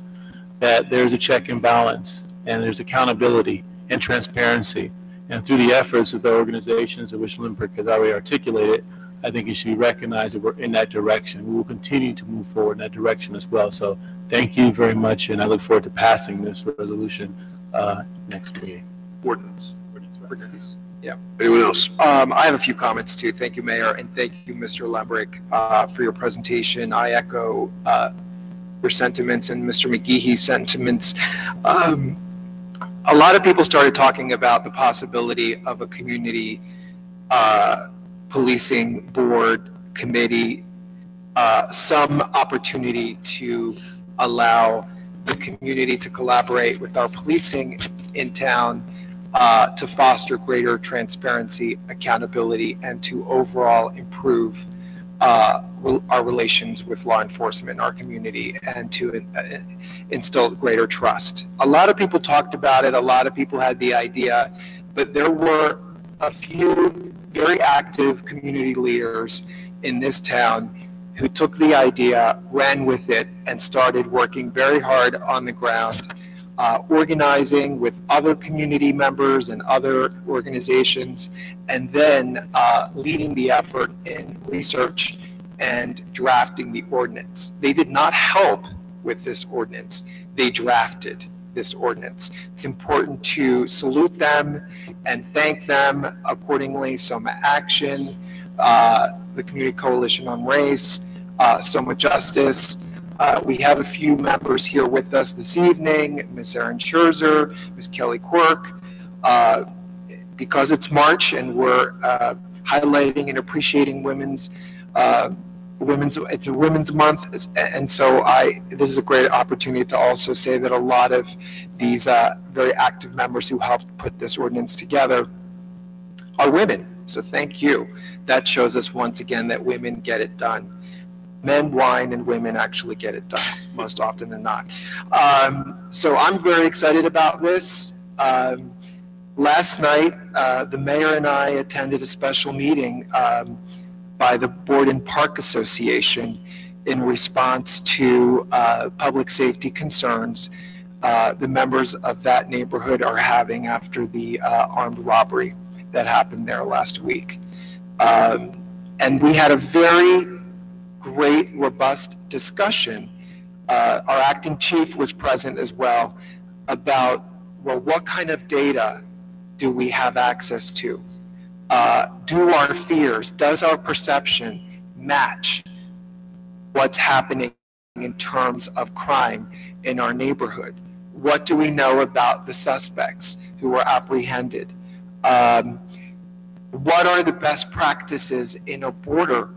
that there's a check and balance and there's accountability and transparency. And through the efforts of the organizations of which Lindbergh has already articulated, I think it should be recognized that we're in that direction. We will continue to move forward in that direction as well. So thank you very much, and I look forward to passing this resolution next meeting. Ordinance. Yeah. Anyone else? I have a few comments too. Thank you, Mayor, and thank you, Mr. Lembrick, for your presentation. I echo your sentiments and Mr. McGee's sentiments. A lot of people started talking about the possibility of a community policing board, committee, some opportunity to allow the community to collaborate with our policing in town to foster greater transparency, accountability, and to overall improve our relations with law enforcement in our community and to instill greater trust. A lot of people talked about it, a lot of people had the idea, but there were a few very active community leaders in this town who took the idea, ran with it, and started working very hard on the ground, organizing with other community members and other organizations, and then leading the effort in research and drafting the ordinance. They did not help with this ordinance. They drafted this ordinance. It's important to salute them and thank them accordingly. Soma Action, the Community Coalition on Race, Soma Justice. We have a few members here with us this evening, Ms. Erin Scherzer, Ms. Kelly Quirk. Because it's March and we're highlighting and appreciating it's a Women's Month, and so this is a great opportunity to also say that a lot of these very active members who helped put this ordinance together are women. So thank you. That shows us once again that women get it done. Men whine and women actually get it done most often than not. So I'm very excited about this. Last night, the mayor and I attended a special meeting by the Board and Park Association in response to public safety concerns the members of that neighborhood are having after the armed robbery that happened there last week. And we had a very great, robust discussion. Our acting chief was present as well about, well, what kind of data do we have access to? Do our fears, does our perception match what's happening in terms of crime in our neighborhood? What do we know about the suspects who were apprehended? What are the best practices in a border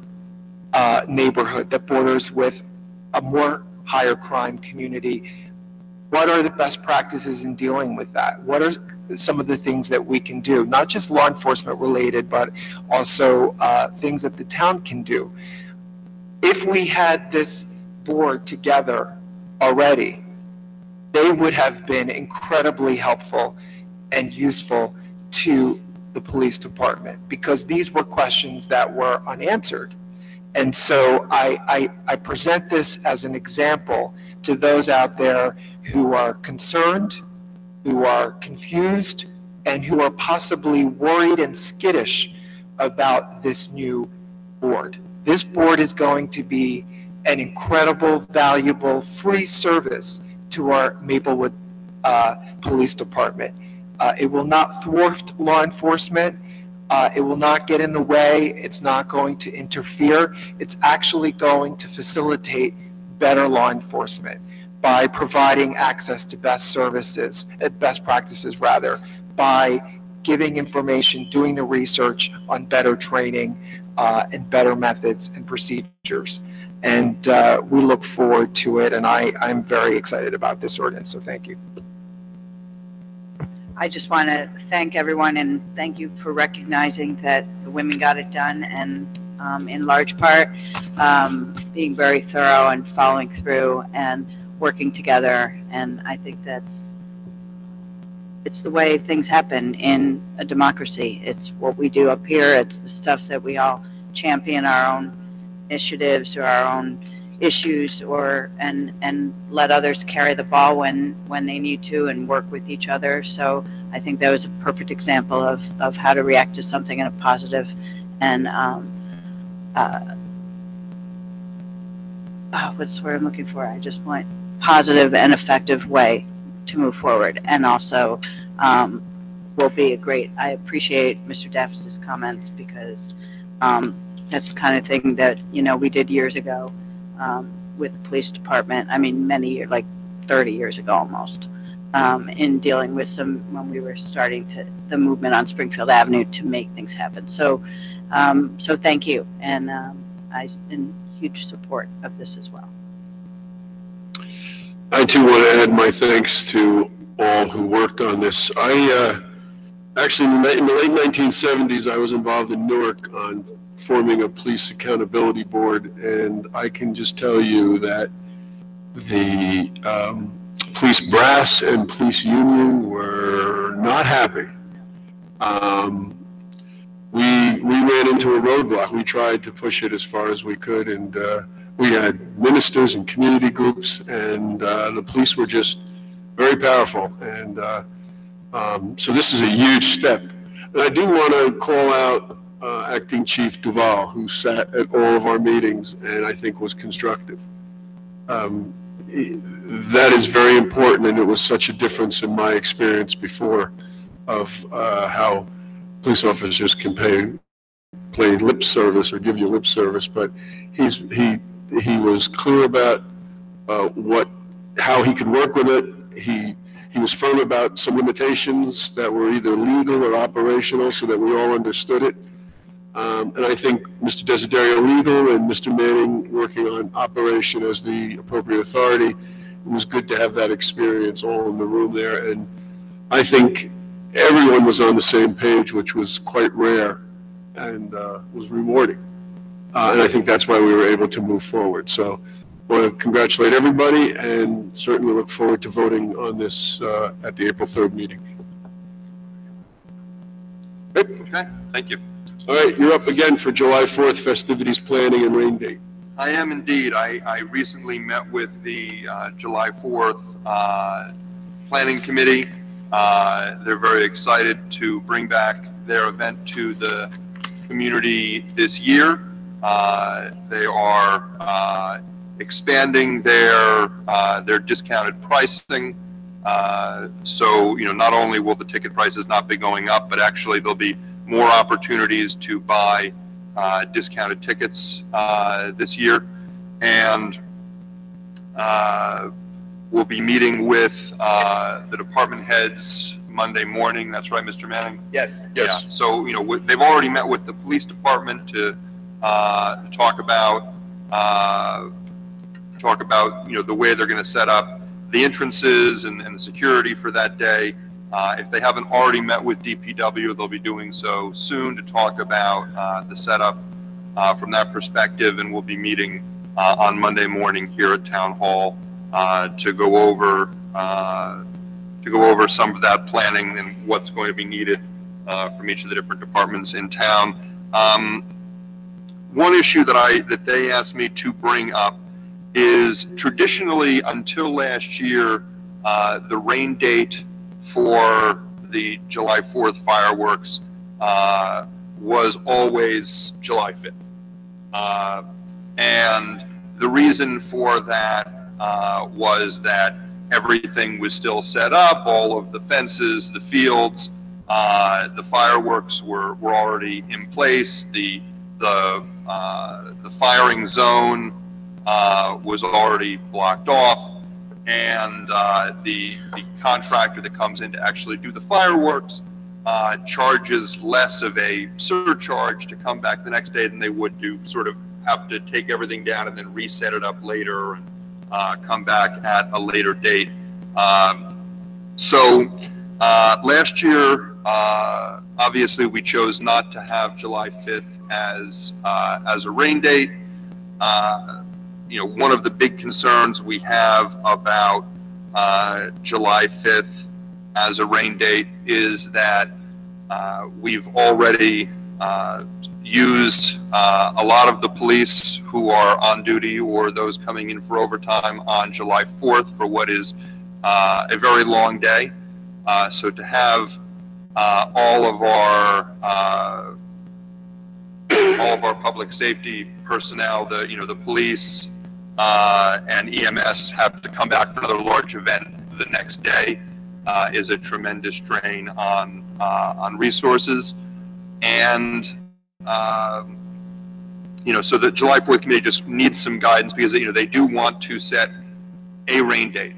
neighborhood that borders with a more higher crime community? What are the best practices in dealing with that? What are some of the things that we can do, not just law enforcement related, but also things that the town can do? If we had this board together already, they would have been incredibly helpful and useful to the police department, because these were questions that were unanswered. And so I present this as an example to those out there who are concerned, who are confused, and who are possibly worried and skittish about this new board. This board is going to be an incredible, valuable, free service to our Maplewood Police Department. It will not thwart law enforcement. It will not get in the way. It's not going to interfere. It's actually going to facilitate better law enforcement by providing access to best services, best practices rather, by giving information, doing the research on better training and better methods and procedures. And we look forward to it, and I'm very excited about this ordinance, so thank you. I just want to thank everyone and thank you for recognizing that the women got it done, and in large part being very thorough and following through and working together. And I think it's the way things happen in a democracy. It's what we do up here. It's the stuff that we all champion our own initiatives or our own issues, and let others carry the ball when they need to, and work with each other. So I think that was a perfect example of how to react to something in a positive and what's the word I'm looking for? I just want positive and effective way to move forward. And also will be a great, I appreciate Mr. Davis's comments, because that's the kind of thing that, you know, we did years ago with the police department. I mean, many years, like 30 years ago almost, in dealing with when we were starting the movement on Springfield Avenue to make things happen. So, so thank you. And I'm in huge support of this as well. I too want to add my thanks to all who worked on this. Actually, in the late 1970s, I was involved in Newark on forming a police accountability board, and I can just tell you that the police brass and police union were not happy. We ran into a roadblock. We tried to push it as far as we could, and we had ministers and community groups, and the police were just very powerful. And so this is a huge step. And I do want to call out Acting Chief Duval, who sat at all of our meetings and I think was constructive. That is very important, and it was such a difference in my experience before of how police officers can play lip service or give you lip service, but he was clear about how he could work with it. He was firm about some limitations that were either legal or operational, so that we all understood it. And I think Mr. Desiderio legal and Mr. Manning working on operation as the appropriate authority, it was good to have that experience all in the room there. And I think everyone was on the same page, which was quite rare and was rewarding. And I think that's why we were able to move forward. So I want to congratulate everybody, and certainly look forward to voting on this at the April 3rd meeting. Okay, thank you. All right, you're up again for July 4th festivities planning and rain date. I am indeed. I recently met with the July 4th Planning Committee. They're very excited to bring back their event to the community this year. They are expanding their discounted pricing. So, not only will the ticket prices not be going up, but actually there'll be more opportunities to buy discounted tickets this year. And we'll be meeting with the department heads Monday morning. That's right, Mr. Manning? Yes. Yeah. So, they've already met with the police department to talk about the way they're going to set up the entrances and the security for that day. If they haven't already met with DPW, they'll be doing so soon to talk about the setup from that perspective, and we'll be meeting on Monday morning here at Town Hall to go over some of that planning and what's going to be needed from each of the different departments in town. One issue that they asked me to bring up is traditionally until last year, the rain date for the July 4th fireworks was always July 5th. And the reason for that was that everything was still set up, all of the fences, the fields, the fireworks were already in place, the firing zone was already blocked off, and the contractor that comes in to actually do the fireworks charges less of a surcharge to come back the next day than they would to sort of have to take everything down and then reset it up later and come back at a later date. So last year, obviously we chose not to have July 5th as a rain date. One of the big concerns we have about July 5th as a rain date is that we've already used a lot of the police who are on duty or those coming in for overtime on July 4th for what is a very long day. So to have all of our public safety personnel, the police and EMS have to come back for another large event the next day is a tremendous drain on resources. And so the July 4th committee just needs some guidance because they do want to set a rain date.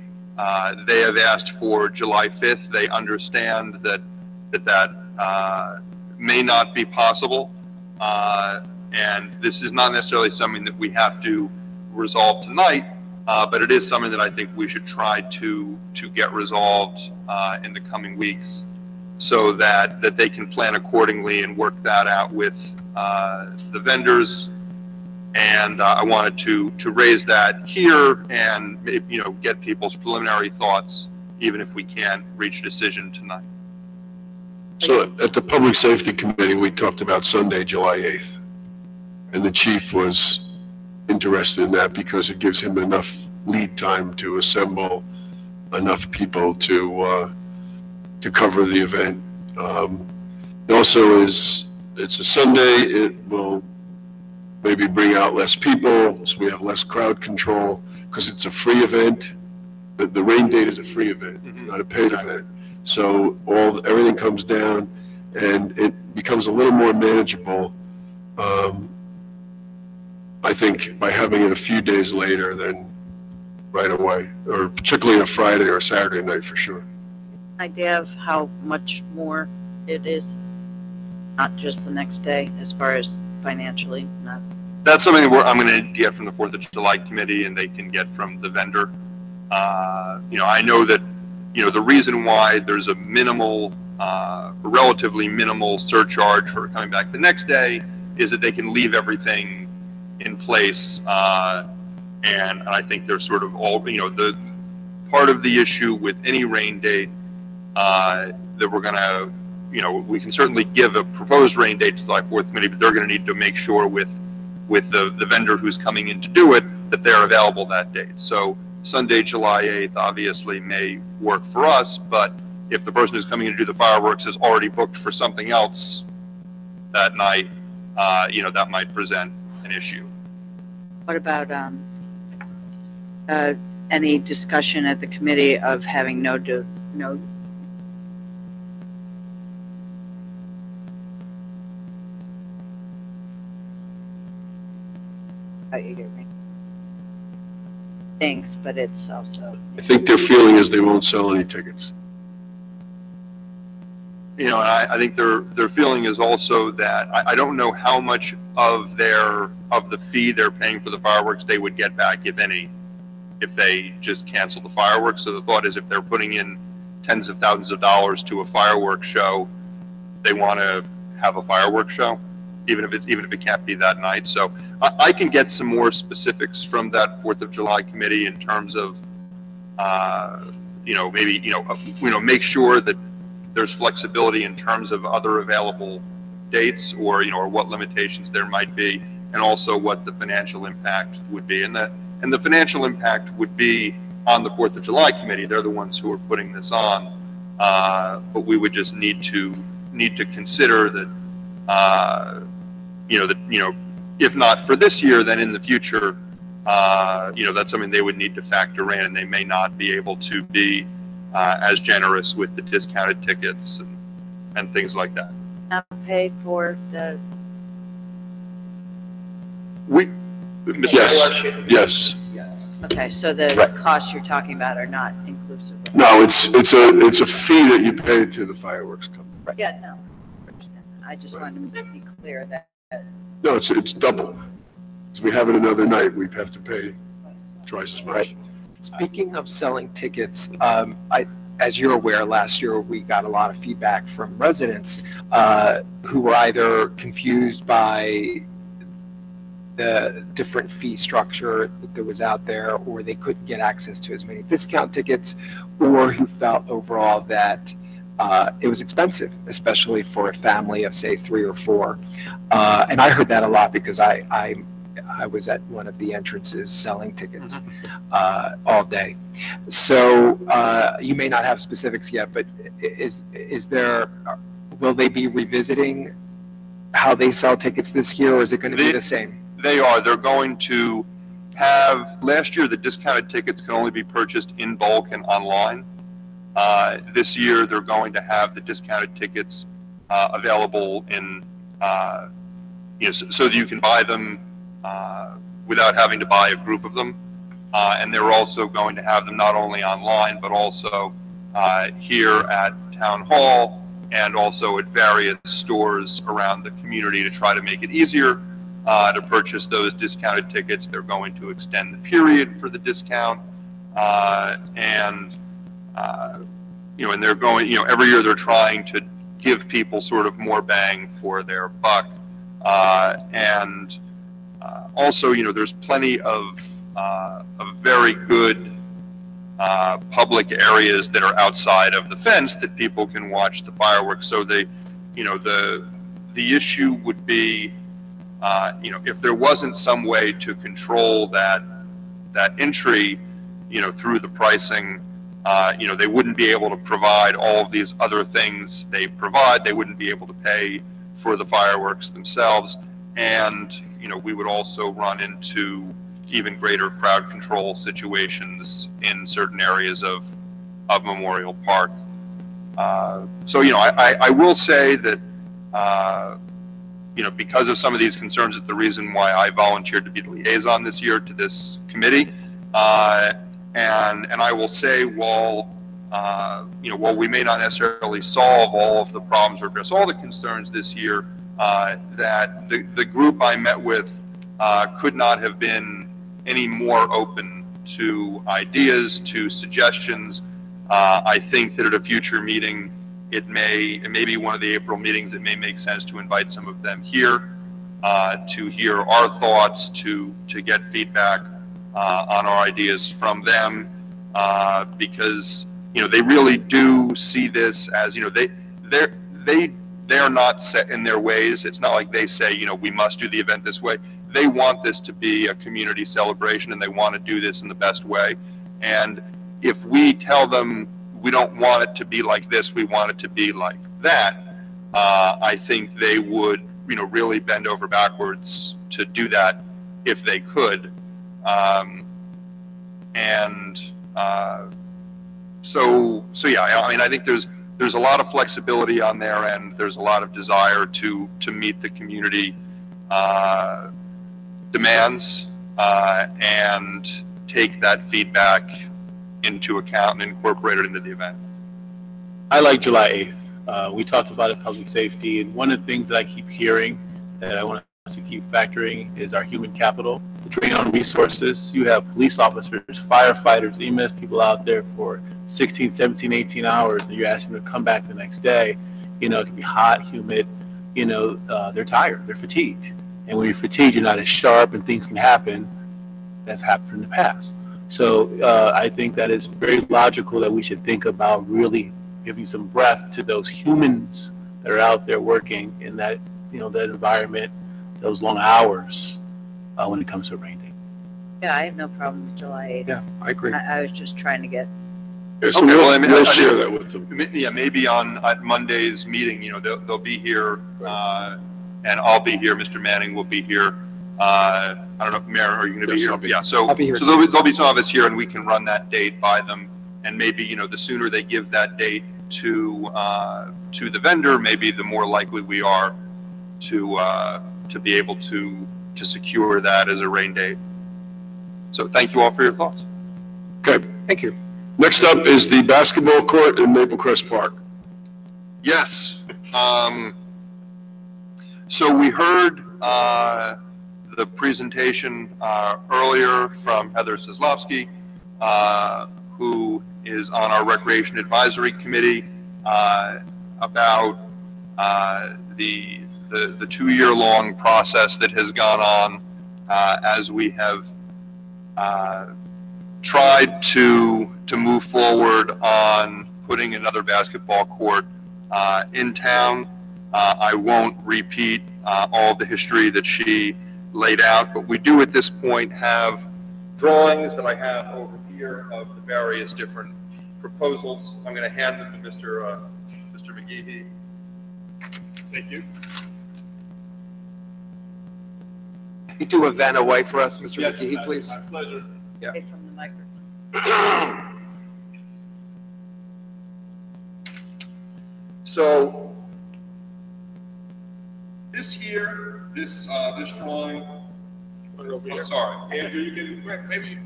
They have asked for July 5th. They understand that may not be possible, and this is not necessarily something that we have to resolve tonight, but it is something that I think we should try to get resolved in the coming weeks, so that they can plan accordingly and work that out with the vendors. And I wanted to raise that here and get people's preliminary thoughts, even if we can't reach a decision tonight. So at the Public Safety Committee, we talked about Sunday, July 8th. And the chief was interested in that because it gives him enough lead time to assemble enough people to cover the event. It also it's a Sunday. It will maybe bring out less people, so we have less crowd control, because it's a free event. The rain date is a free event, it's not a paid event. So everything comes down, and it becomes a little more manageable, I think, by having it a few days later than right away, or particularly a Friday or Saturday night for sure. Idea of how much more it is, not just the next day, as far as financially, not. That's something that I'm going to get from the 4th of July committee, and they can get from the vendor. I know that, the reason why there's a relatively minimal surcharge for coming back the next day is that they can leave everything in place. And I think they're sort of all, the part of the issue with any rain date that we're going to, we can certainly give a proposed rain date to the July 4th committee, but they're going to need to make sure with the vendor who's coming in to do it that they're available that date. So Sunday, July 8th obviously may work for us, but if the person who's coming in to do the fireworks is already booked for something else that night, that might present an issue. What about, any discussion at the committee of having no. Oh, you hear me? Thanks, but it's also. I think their feeling is they won't sell any tickets. And I think their feeling is also that I don't know how much of the fee they're paying for the fireworks they would get back, if any, if they just cancel the fireworks. So the thought is, if they're putting in tens of thousands of dollars to a fireworks show, they want to have a fireworks show, even if it can't be that night. So I can get some more specifics from that 4th of July committee in terms of, maybe, make sure that there's flexibility in terms of other available dates, or what limitations there might be, and also what the financial impact would be. And the financial impact would be on the 4th of July committee. They're the ones who are putting this on, but we would just need to consider that, if not for this year, then in the future, that's something they would need to factor in, and they may not be able to be as generous with the discounted tickets and things like that. Not pay for the. Yes. Okay, so the costs you're talking about are not inclusive of. No, it's a fee that you pay to the fireworks company. Yeah, no. I just wanted to be clear that. No, it's double. So we have it another night, we have to pay twice as much. Right. Speaking of selling tickets, as you're aware, last year we got a lot of feedback from residents who were either confused by the different fee structure that was out there, or they couldn't get access to as many discount tickets, or who felt overall that it was expensive, especially for a family of, say, 3 or 4. And I heard that a lot because I was at one of the entrances selling tickets all day. So you may not have specifics yet, but will they be revisiting how they sell tickets this year, or is it going to be the same? They are. They're going to have, last year the discounted tickets could only be purchased in bulk and online. This year they're going to have the discounted tickets available in, so that you can buy them without having to buy a group of them. And they're also going to have them not only online, but also here at Town Hall, and also at various stores around the community to try to make it easier to purchase those discounted tickets. They're going to extend the period for the discount, and they're going, every year they're trying to give people sort of more bang for their buck. Also, there's plenty of very good public areas that are outside of the fence that people can watch the fireworks. So the issue would be, if there wasn't some way to control that entry, through the pricing, they wouldn't be able to provide all of these other things they provide. They wouldn't be able to pay for the fireworks themselves. And, we would also run into even greater crowd control situations in certain areas of Memorial Park. So, I will say that, because of some of these concerns, it's the reason why I volunteered to be the liaison this year to this committee. And I will say, while we may not necessarily solve all of the problems or address all the concerns this year, that the group I met with could not have been any more open to ideas, to suggestions. I think that at a future meeting, it may be one of the April meetings, it may make sense to invite some of them here to hear our thoughts, to get feedback on our ideas from them, because they really do see this as, they're not set in their ways. It's not like they say, we must do the event this way. They want this to be a community celebration, and they want to do this in the best way. And if we tell them we don't want it to be like this, we want it to be like that, I think they would really bend over backwards to do that if they could. So yeah, I mean, I think there's a lot of flexibility on their end. There's a lot of desire to meet the community demands and take that feedback into account and incorporate it into the event. I like July 8th. We talked about it, public safety, and one of the things that I keep hearing that I want us to keep factoring is our human capital, the drain on resources. You have police officers, firefighters, EMS people out there for 16, 17, 18 hours, and you're asking them to come back the next day. You know, it can be hot, humid, you know, they're tired, they're fatigued. And when you're fatigued, you're not as sharp, and things can happen that have happened in the past. So I think that is very logical that we should think about really giving some breath to those humans that are out there working in that, you know, that environment, those long hours when it comes to a rain day. Yeah, I have no problem with July 8th. Yeah, I agree. I was just trying to get, Yeah, so Okay, well, I mean, we'll I share think- that with them. Yeah, maybe at Monday's meeting, you know, they'll be here, and I'll be here, Mr. Manning will be here. I don't know, Mayor, are you gonna be Yes, here? I'll be. Yeah, so I'll be here there'll be some of us here, and we can run that date by them. And maybe, you know, the sooner they give that date to the vendor, maybe the more likely we are to be able to secure that as a rain date. So thank you all for your thoughts. Okay, Thank you. next up is the basketball court in Maple Crest Park. Yes. So we heard the presentation earlier from Heather Soslovsky, who is on our Recreation Advisory Committee, about the 2-year-long process that has gone on as we have tried to move forward on putting another basketball court in town. I won't repeat all the history that she laid out, but we do at this point have drawings that I have over here of the various different proposals. I'm going to hand them to Mr. McGehee. Thank you. You do a Vanna White for us, Mr. McGehee, please. My pleasure. Yeah. away from the microphone. So this here, this drawing. I'm sorry. Andrew, you can, maybe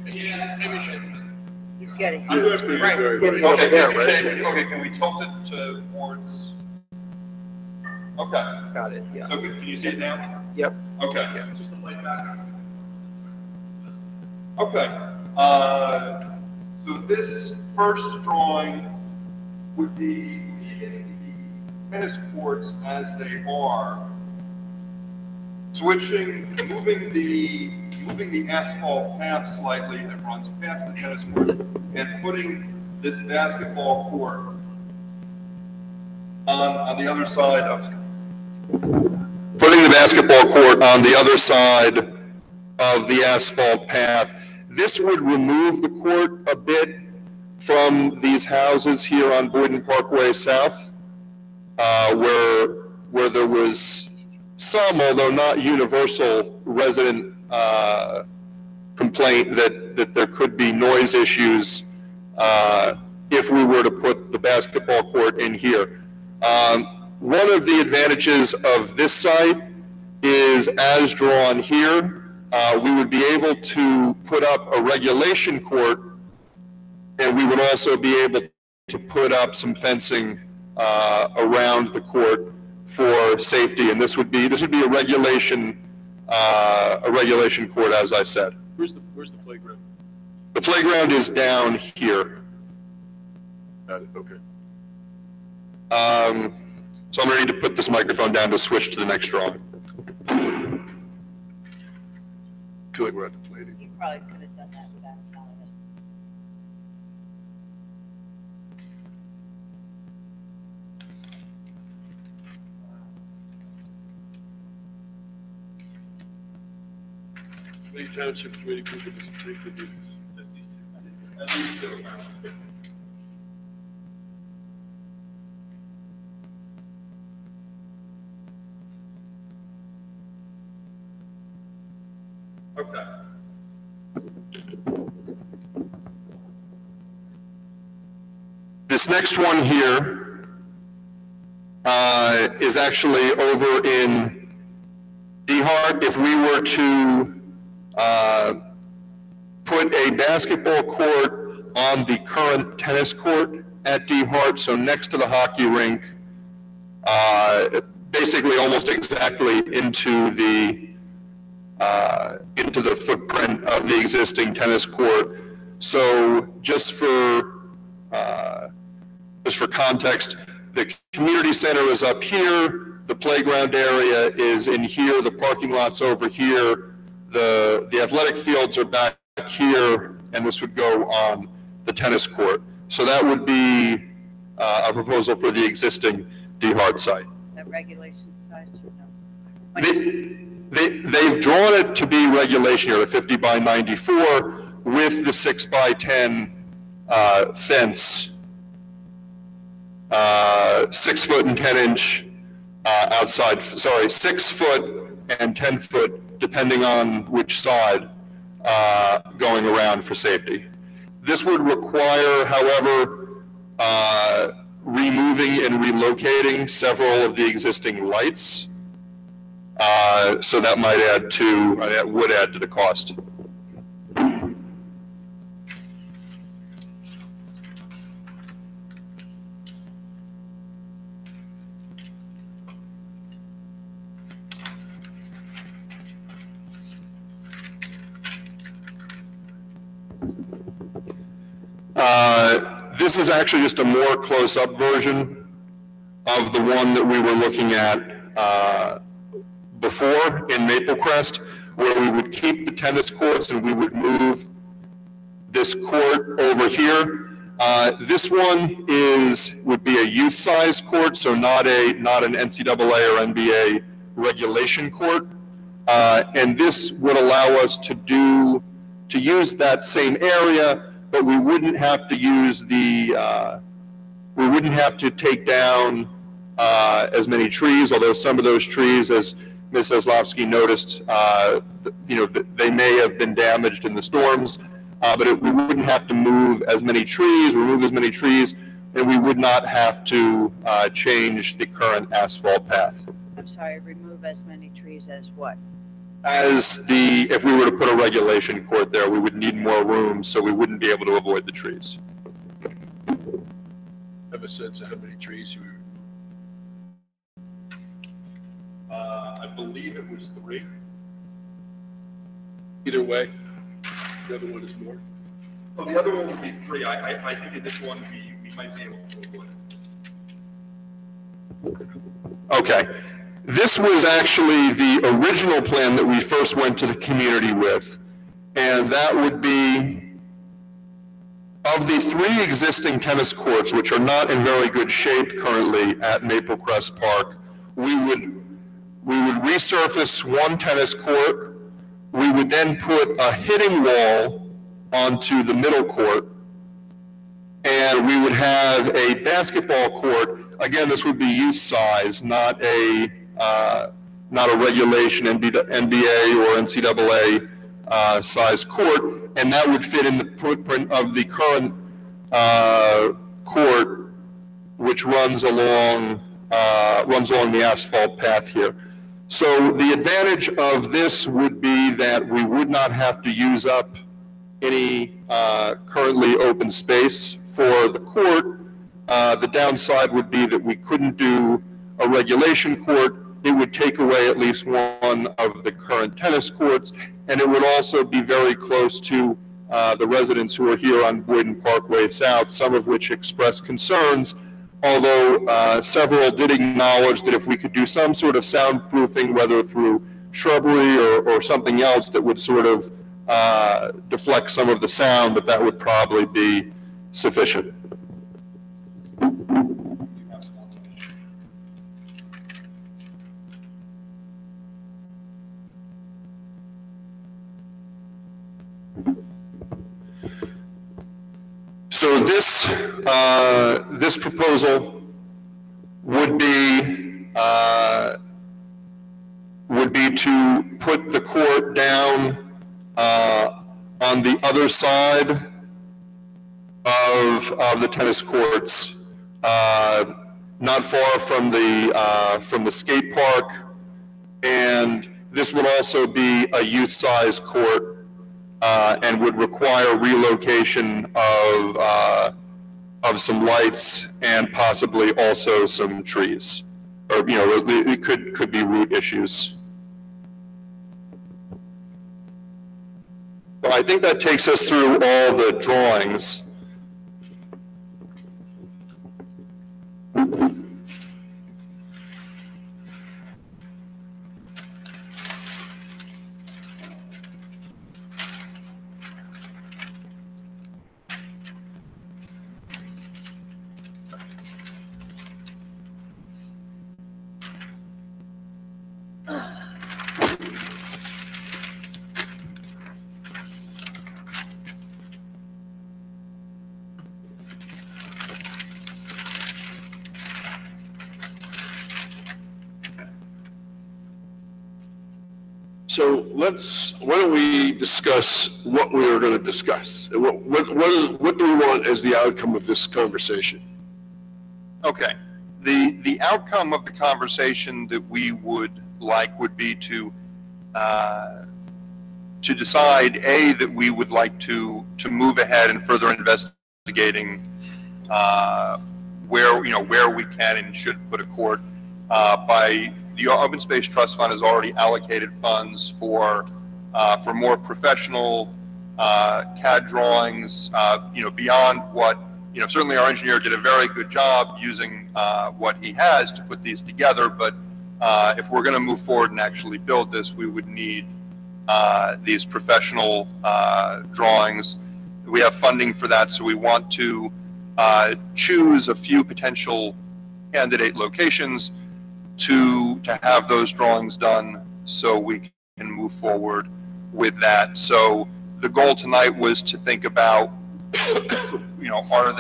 He's getting. I'm good for you. Right. Very Getting good. over there, right? Okay, can we tilt it towards? Okay. Got it, yeah. So can you see it now? Yep. Okay. Yeah. Okay. So this first drawing would be the tennis courts as they are, moving the asphalt path slightly that runs past the tennis court, and putting this basketball court on the other side of. Putting the basketball court on the other side of the asphalt path. This would remove the court a bit from these houses here on Boyden Parkway South, where there was some, although not universal, resident complaint that there could be noise issues if we were to put the basketball court in here. One of the advantages of this site is, as drawn here, we would be able to put up a regulation court, and we would also be able to put up some fencing around the court for safety. And this would be a regulation court, as I said. Where's the playground? The playground is down here. Got it, okay. So I'm ready to put this microphone down to switch to the next drawing. I feel like we're at the plating. You probably could have done that without telling us. Any township committee people just take the duties? That's these two. That's these two. Okay. This next one here is actually over in DeHart. If we were to put a basketball court on the current tennis court at DeHart, so next to the hockey rink, basically almost exactly into the footprint of the existing tennis court. So just for context, the community center is up here, the playground area is in here, the parking lot's over here, the athletic fields are back here, and this would go on the tennis court. So that would be a proposal for the existing DeHart site. That regulation size, or no? They've drawn it to be regulation here, the 50 by 94, with the 6 by 10 fence, 6 foot and 10 inch outside, sorry, 6 foot and 10 foot, depending on which side, going around for safety. This would require, however, removing and relocating several of the existing lights. So that might add to, that would add to the cost. This is actually just a more close-up version of the one that we were looking at before in Maple Crest, where we would keep the tennis courts and we would move this court over here. This one would be a youth-size court, so not an NCAA or NBA regulation court. And this would allow us to use that same area, but we wouldn't have to use we wouldn't have to take down as many trees, although some of those trees, as Ms. Zaslavsky noticed, they may have been damaged in the storms, but we wouldn't have to remove as many trees, and we would not have to change the current asphalt path. I'm sorry, remove as many trees as what? If we were to put a regulation court there, we would need more room, so we wouldn't be able to avoid the trees. Have a sense of how many trees you I believe it was 3. either way? The other one is more. Well, the other one would be 3. I think in this one we might be able to avoid it. Okay. This was actually the original plan that we first went to the community with, and that would be, of the 3 existing tennis courts, which are not in very good shape currently at Maple Crest Park, we would resurface 1 tennis court. We would then put a hitting wall onto the middle court, and we would have a basketball court. Again, this would be youth size, not a regulation NBA or NCAA size court, and that would fit in the footprint of the current court, which runs along the asphalt path here. So the advantage of this would be that we would not have to use up any currently open space for the court. The downside would be that we couldn't do a regulation court. It would take away at least one of the current tennis courts, and it would also be very close to the residents who are here on Boyden Parkway South, some of which expressed concerns, although several did acknowledge that if we could do some sort of soundproofing, whether through shrubbery or something else that would sort of deflect some of the sound, that would probably be sufficient. So this proposal would be to put the court down On the other side of the tennis courts, not far from the skate park, and this would also be a youth-size court and would require relocation of some lights and possibly also some trees, or it could be root issues. So I think that takes us through all the drawings. So why don't we discuss what we are going to discuss? And what do we want as the outcome of this conversation? Okay. The outcome of the conversation that we would like would be to decide, A, that we would like to move ahead and further investigating where we can and should put a court. By the Open Space Trust Fund has already allocated funds for more professional CAD drawings, beyond what, certainly our engineer did a very good job using what he has to put these together, but if we're going to move forward and actually build this, we would need these professional drawings. We have funding for that, so we want to choose a few potential candidate locations to have those drawings done so we can move forward with that. So the goal tonight was to think about, are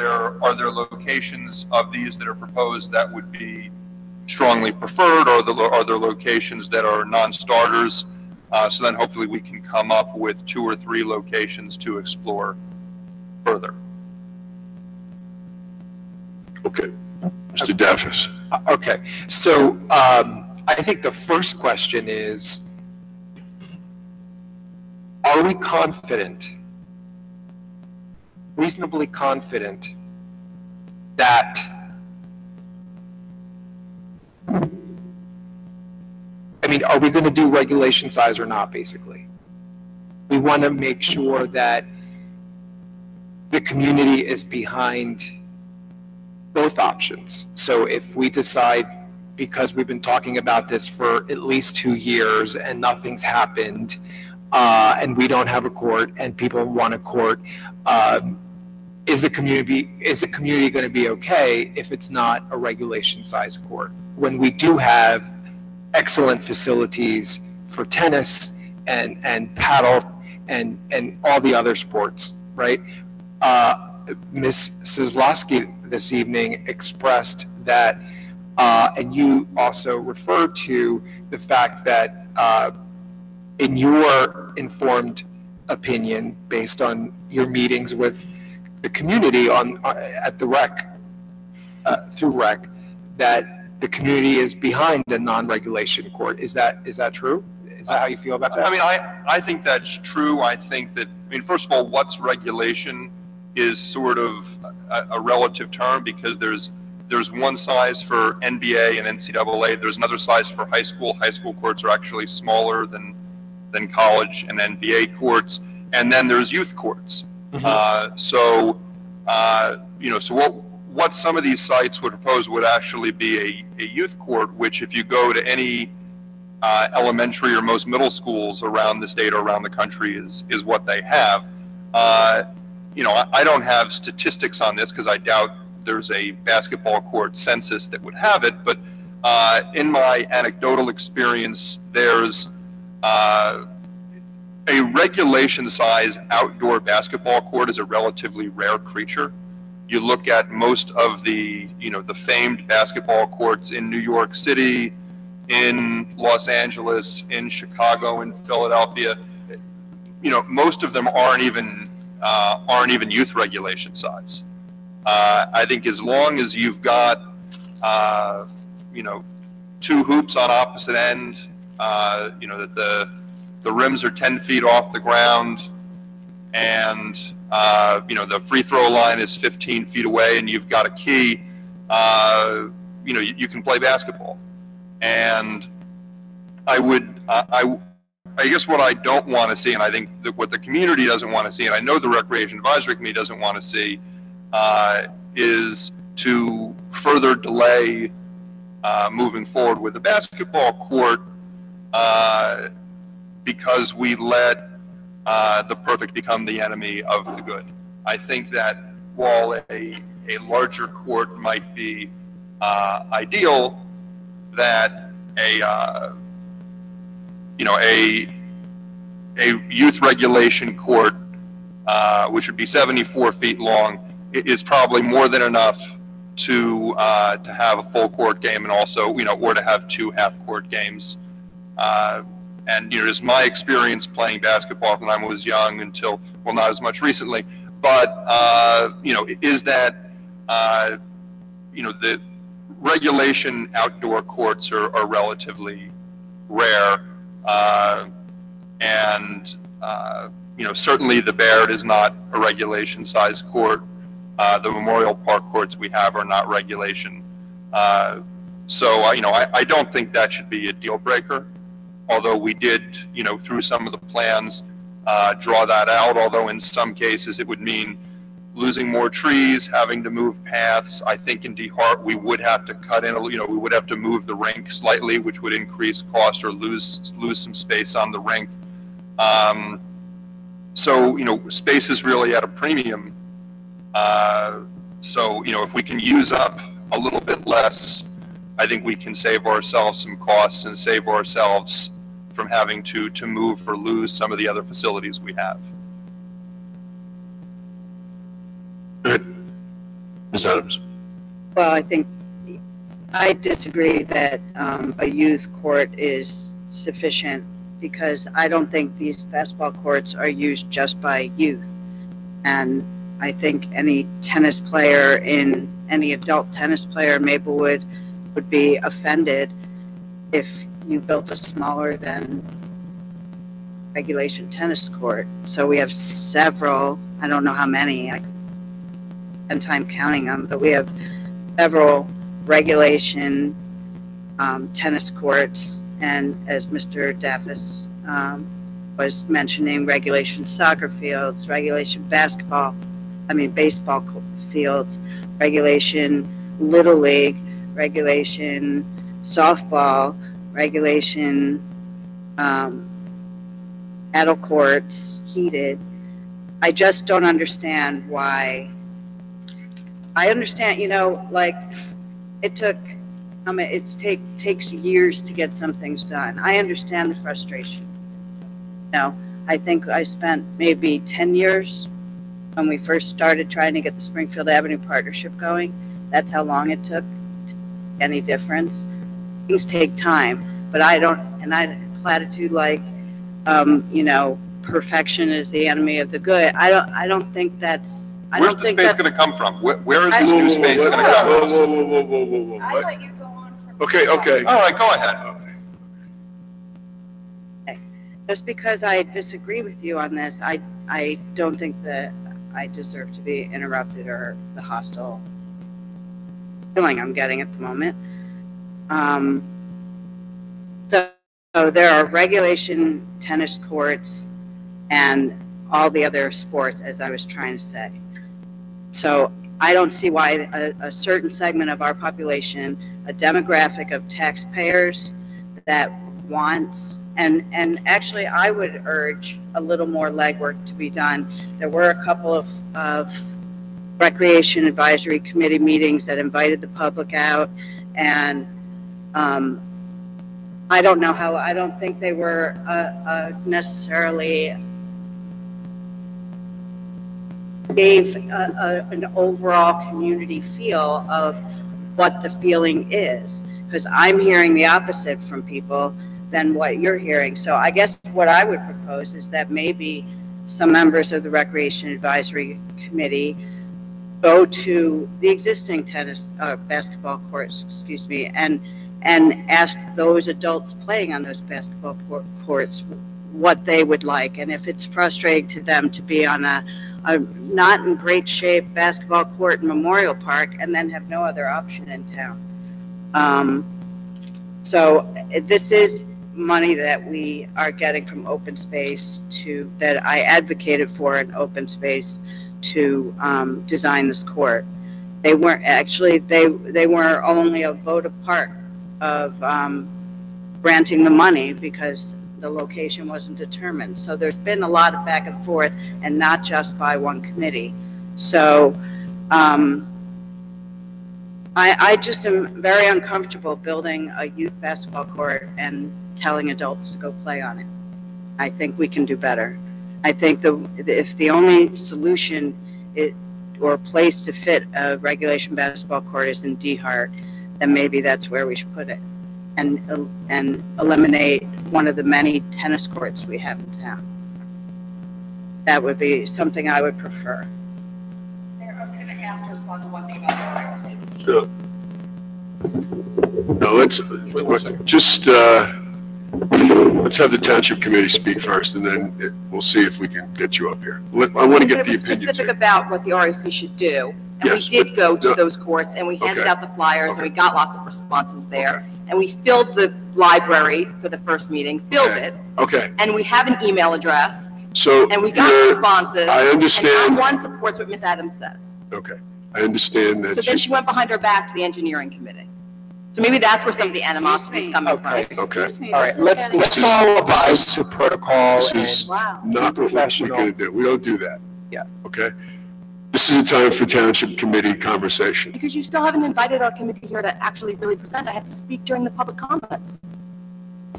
there locations of these that are proposed that would be strongly preferred, or are there locations that are non-starters? So then hopefully we can come up with 2 or 3 locations to explore further. Okay, Mr. Daffis. Okay, so I think the first question is, are we confident, reasonably confident, that are we going to do regulation size or not, basically? We want to make sure that the community is behind both options. So if we decide, because we've been talking about this for at least 2 years and nothing's happened, and we don't have a court and people want a court, is the community going to be okay if it's not a regulation size court? When we do have excellent facilities for tennis and paddle and all the other sports, right? Ms. Szlowski this evening expressed that, and you also referred to the fact that in your informed opinion, based on your meetings with the community at the rec, through rec, that the community is behind the non-regulation court. Is that true? Is that how you feel about that? I think that's true. I think that, first of all, what's regulation is sort of a relative term, because there's one size for NBA and NCAA. There's another size for high school. High school courts are actually smaller than college and NBA courts. And then there's youth courts. Mm-hmm. So what some of these sites would propose would actually be a youth court, which if you go to any elementary or most middle schools around the state or around the country is what they have. I don't have statistics on this because I doubt there's a basketball court census that would have it, but in my anecdotal experience, there's a regulation size outdoor basketball court is a relatively rare creature. You look at most of the famed basketball courts in New York City, in Los Angeles, in Chicago, in Philadelphia. most of them aren't even youth regulation size. I think as long as you've got, two hoops on opposite end, that the rims are 10 feet off the ground, and the free throw line is 15 feet away, and you've got a key, you can play basketball. And I guess what I don't want to see, and I think that what the community doesn't want to see, and I know the Recreation Advisory Committee doesn't want to see, is to further delay moving forward with the basketball court because we let the perfect become the enemy of the good. I think that while a larger court might be ideal, that a youth regulation court, which would be 74 feet long, is probably more than enough to have a full court game, and also, or to have 2 half-court games. And just my experience playing basketball when I was young until, well, not as much recently, but is that the regulation outdoor courts are relatively rare, and certainly the Baird is not a regulation size court. The Memorial Park courts we have are not regulation. So I don't think that should be a deal breaker, although we did, through some of the plans, draw that out, although in some cases it would mean losing more trees, having to move paths. I think in DeHart we would have to cut in, we would have to move the rink slightly, which would increase cost or lose some space on the rink. So, space is really at a premium. So, if we can use up a little bit less, I think we can save ourselves some costs and save ourselves from having to move or lose some of the other facilities we have. Ms. Adams. Well, I disagree that a youth court is sufficient, because I don't think these basketball courts are used just by youth. And I think any tennis player any adult tennis player in Maplewood would be offended if you built a smaller than regulation tennis court. So we have several, I don't know how many, I spend time counting them, but we have several regulation tennis courts, and as Mr. Daffis was mentioning, regulation soccer fields, regulation baseball fields, regulation Little League, regulation softball, regulation paddle courts, heated. I just don't understand why. I understand, like it takes years to get some things done. I understand the frustration. I think I spent maybe 10 years when we first started trying to get the Springfield Avenue Partnership going. That's how long it took to make any difference. Things take time, but platitude like, perfection is the enemy of the good. I don't think that's. Where's the space going to come from? Where is this new space going to come from? Whoa. I let you go on. Okay. All right, go ahead. Okay. Just because I disagree with you on this, I don't think that I deserve to be interrupted or the hostile feeling I'm getting at the moment. So there are regulation tennis courts and all the other sports, as I was trying to say. So I don't see why a certain segment of our population, a demographic of taxpayers that wants, and actually I would urge a little more legwork to be done. There were a couple of Recreation Advisory Committee meetings that invited the public out, and I don't think they were necessarily gave an overall community feel of what the feeling is, because I'm hearing the opposite from people. than what you're hearing. So I guess what I would propose is that maybe some members of the Recreation Advisory Committee go to the existing basketball courts, excuse me, and ask those adults playing on those basketball courts what they would like, and if it's frustrating to them to be on a not in great shape basketball court in Memorial Park and then have no other option in town. So this is money that we are getting from open space that I advocated for in open space to design this court. They weren't actually, they were only a vote apart of granting the money because the location wasn't determined. So there's been a lot of back and forth, and not just by one committee. So I just am very uncomfortable building a youth basketball court and telling adults to go play on it. I think we can do better. I think if the only solution or place to fit a regulation basketball court is in D-Hart, then maybe that's where we should put it, and eliminate one of the many tennis courts we have in town. That would be something I would prefer. Mayor, I'm going to ask to respond to one thing about the No, let's have the township committee speak first, and then we'll see if we can get you up here. I want to get the opinions. Specific about what the RAC should do, and we did go to those courts, and we handed out the flyers, and we got lots of responses there, and we filled the library for the first meeting, filled it, and we have an email address, so and we got responses. I understand. And one supports what Ms. Adams says. Okay, I understand that. So then she went behind her back to the engineering committee. So maybe that's where some of the animosity is coming from. Okay. All right, let's all abide to protocol This is and not what we're professional. going to do. We don't do that. Yeah. Okay? This is a time for township committee conversation. Because you still haven't invited our committee here to actually really present. I have to speak during the public comments.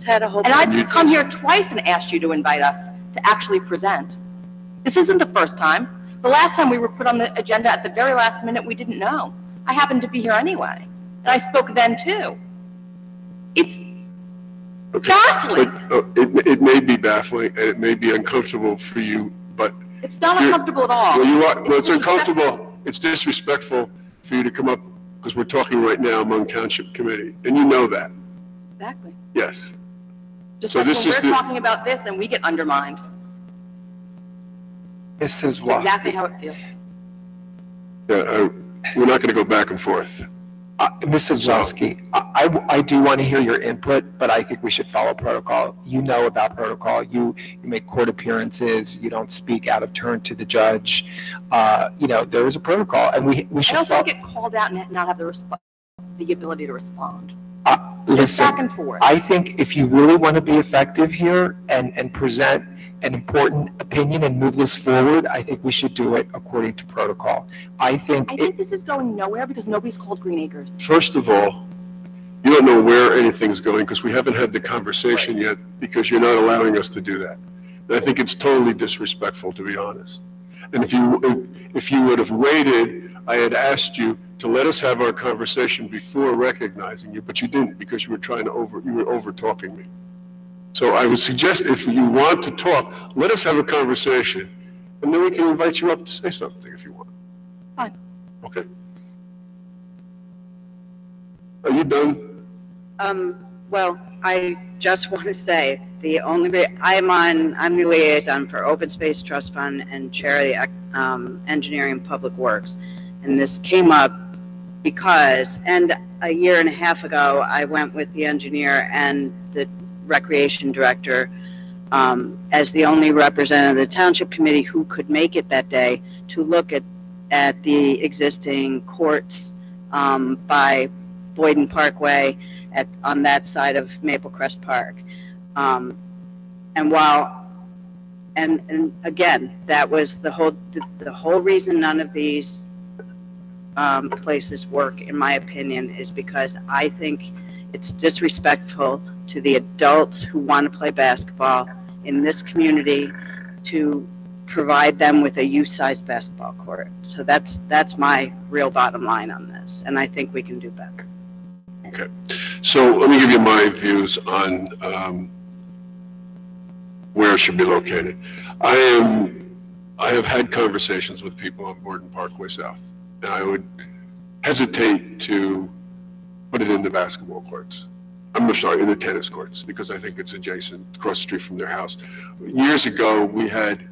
Had a whole and I've come here twice and asked you to invite us to actually present. This isn't the first time. The last time we were put on the agenda at the very last minute, we didn't know. I happened to be here anyway. And I spoke then too. It's baffling. But, it may be baffling, and it may be uncomfortable for you, but It's not uncomfortable at all. well, you are. Well, it's uncomfortable. It's disrespectful for you to come up because we're talking right now among township committee, and you know that. Exactly. Yes. Just So like this when is we're talking about this and we get undermined. Mrs. Exactly how it feels. Yeah, we're not going to go back and forth. Mrs. Zalski, I do want to hear your input, but I think we should follow protocol. You know about protocol. You make court appearances. You don't speak out of turn to the judge. There is a protocol, and we should I also follow. get called out and not have the ability to respond. Listen, Just back and forth. I think if you really want to be effective here and present an important opinion and move this forward, I think we should do it according to protocol. I think this is going nowhere because nobody's called Green Acres. First of all, you don't know where anything's going because we haven't had the conversation yet because you're not allowing us to do that. And I think it's totally disrespectful, to be honest. And if you would have waited, I had asked you to let us have our conversation before recognizing you, but you didn't because you were over talking me. So I would suggest if you want to talk, let us have a conversation, and then we can invite you up to say something if you want. Fine. Okay. Are you done? Well, I just want to say I'm the liaison for Open Space Trust Fund and chair of the Engineering and Public Works. And this came up because, and a year and a half ago, I went with the engineer and the recreation director as the only representative of the township committee who could make it that day to look at the existing courts by Boyden Parkway on that side of Maple Crest Park. And again, that was the whole reason none of these places work, in my opinion, is because I think it's disrespectful to the adults who want to play basketball in this community to provide them with a youth-sized basketball court. So that's my real bottom line on this, and I think we can do better. Okay, so let me give you my views on where it should be located. I have had conversations with people on Borden Parkway South, and I would hesitate to put it in the basketball courts. I'm sorry, in the tennis courts, because I think it's adjacent, across the street from their house. Years ago, we had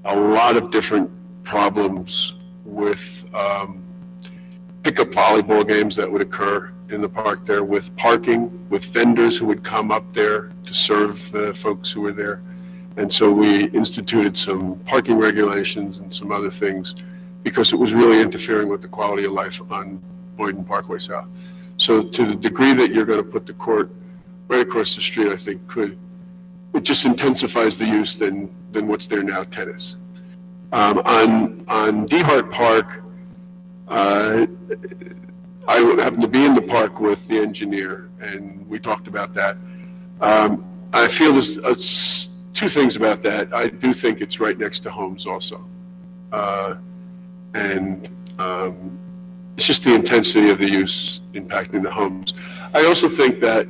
a lot of different problems with pickup volleyball games that would occur in the park there, with parking, with vendors who would come up there to serve the folks who were there. And so we instituted some parking regulations and some other things because it was really interfering with the quality of life on Boyden Parkway South. So to the degree that you're going to put the court right across the street, I think it just intensifies the use than what's there now, tennis. On DeHart Park, I happened to be in the park with the engineer, and we talked about that. I feel there's two things about that. I do think it's right next to homes also. It's just the intensity of the use impacting the homes. I also think that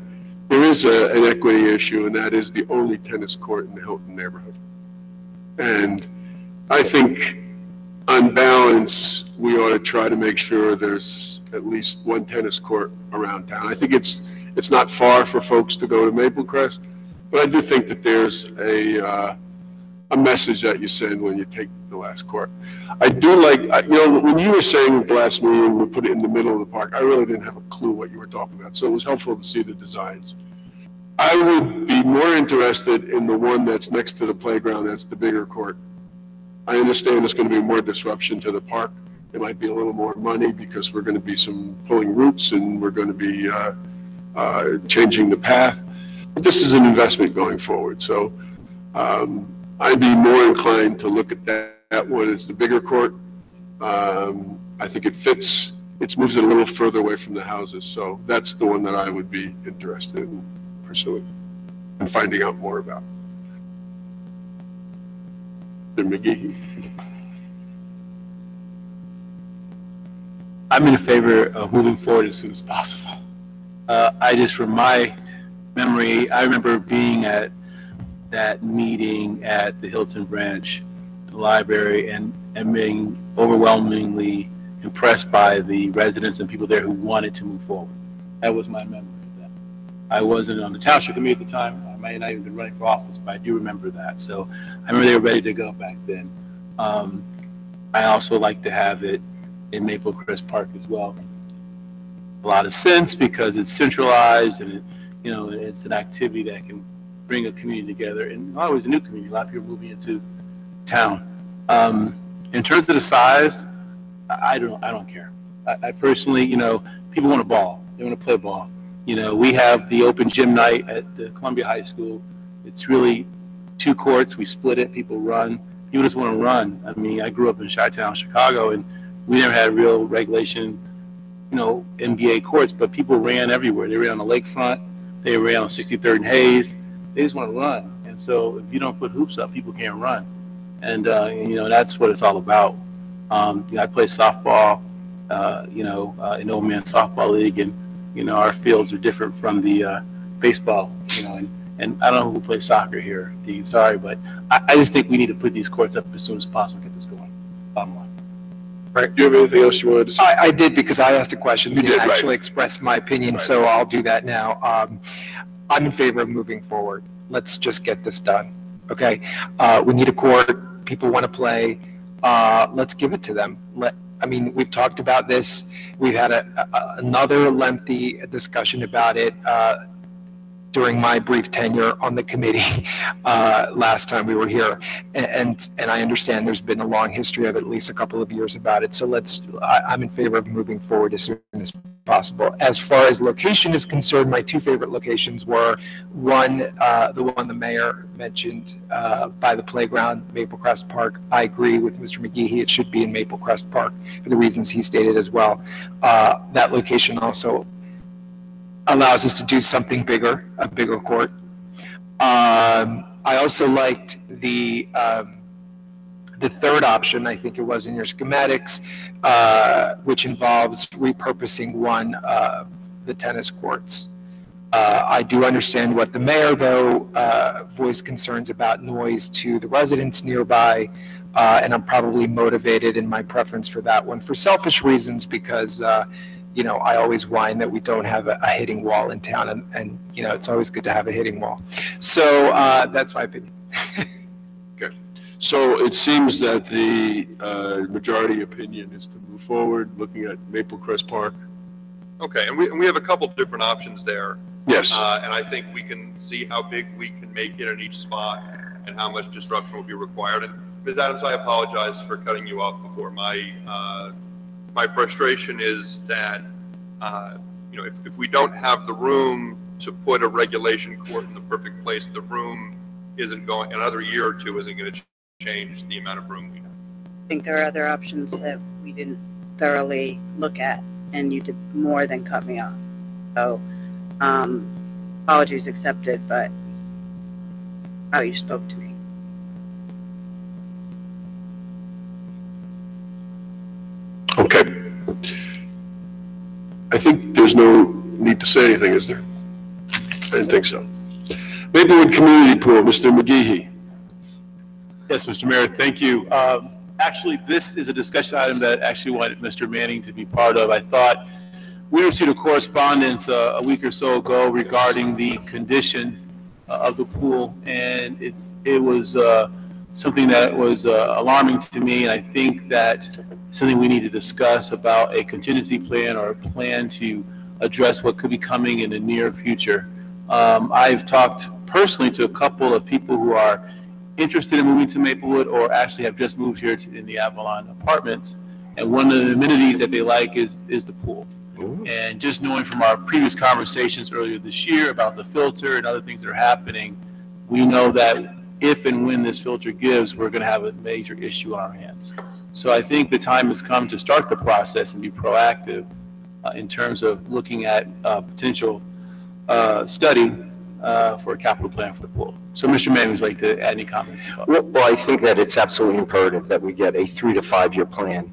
there is an equity issue, and that is the only tennis court in the Hilton neighborhood. And I think, on balance, we ought to try to make sure there's at least one tennis court around town. I think it's not far for folks to go to Maple Crest, but I do think that there's a message that you send when you take the last court. I do like, when you were saying at the last meeting, we put it in the middle of the park, I really didn't have a clue what you were talking about, so it was helpful to see the designs. I would be more interested in the one that's next to the playground, that's the bigger court. I understand there's going to be more disruption to the park. It might be a little more money because we're going to be some pulling routes and we're going to be changing the path. But this is an investment going forward, so I'd be more inclined to look at that one as the bigger court. I think it fits, it moves it a little further away from the houses, so that's the one that I would be interested in pursuing and finding out more about. Mr. McGee. I'm in favor of moving forward as soon as possible. From my memory, I remember being at that meeting at the Hilton branch, the library, and being overwhelmingly impressed by the residents and people there who wanted to move forward. That was my memory of that. I wasn't on the Township committee at the time. I might not even been running for office, but I do remember that. So I remember they were ready to go back then. I also like to have it in Maple Crest Park as well. A lot of sense because it's centralized and it's an activity that can bring a community together, and not always a new community. A lot of people moving into town. In terms of the size, I don't care. I personally, people want to ball. They want to play ball. We have the open gym night at the Columbia High School. It's really 2 courts. We split it. People run. People just want to run. I mean, I grew up in Chi-Town, Chicago, and we never had real regulation, NBA courts, but people ran everywhere. They ran on the lakefront. They ran on 63rd and Hayes. They just want to run. And so if you don't put hoops up, people can't run. And, that's what it's all about. I play softball, in Old Man Softball League, and, our fields are different from the baseball, and I don't know who plays soccer here, Steve, sorry, but I just think we need to put these courts up as soon as possible to get this going. Bottom line. Right. Do you have anything else you wanted to say? I did because I asked a question. You did, actually right. expressed my opinion, Right. so I'll do that now. I'm in favor of moving forward. Let's just get this done, okay? We need a court. People want to play. Let's give it to them. We've talked about this. We've had another lengthy discussion about it during my brief tenure on the committee last time we were here. And I understand there's been a long history of at least a couple of years about it. So I'm in favor of moving forward as soon as possible. As far as location is concerned, my 2 favorite locations were the one the mayor mentioned by the playground, Maple Crest Park. I agree with Mr. McGee. It should be in Maple Crest Park for the reasons he stated as well. That location also allows us to do something bigger, a bigger court. I also liked the third option, I think it was in your schematics, which involves repurposing one the tennis courts. I do understand what the mayor, though, voiced concerns about noise to the residents nearby, and I'm probably motivated in my preference for that one for selfish reasons because, you know, I always whine that we don't have a hitting wall in town, and you know, it's always good to have a hitting wall. So that's my opinion. Okay. So it seems that the majority opinion is to move forward, looking at Maple Crest Park. Okay, and we have a couple different options there. Yes. And I think we can see how big we can make it in each spot and how much disruption will be required. And Ms. Adams, I apologize for cutting you off before. My frustration is that, you know, if we don't have the room to put a regulation court in the perfect place, the room isn't going, another year or two isn't going to change the amount of room we have. I think there are other options that we didn't thoroughly look at, and you did more than cut me off. So, apologies accepted, but how you spoke to me. Okay. I think there's no need to say anything, is there? I didn't think so. Maplewood Community Pool, Mr. McGehee. Yes, Mr. Mayor, thank you. Actually, this is a discussion item that actually wanted Mr. Manning to be part of. I thought we received a correspondence a week or so ago regarding the condition of the pool, and it was something that was alarming to me, and I think that something we need to discuss about a contingency plan or a plan to address what could be coming in the near future. I've talked personally to a couple of people who are interested in moving to Maplewood or actually have just moved here in the Avalon Apartments, and one of the amenities that they like is the pool. Ooh. And just knowing from our previous conversations earlier this year about the filter and other things that are happening, we know that if and when this filter gives, we're going to have a major issue on our hands. So I think the time has come to start the process and be proactive in terms of looking at potential study for a capital plan for the pool. So Mr. Manning would like to add any comments? Well, I think that it's absolutely imperative that we get a 3 to 5 year plan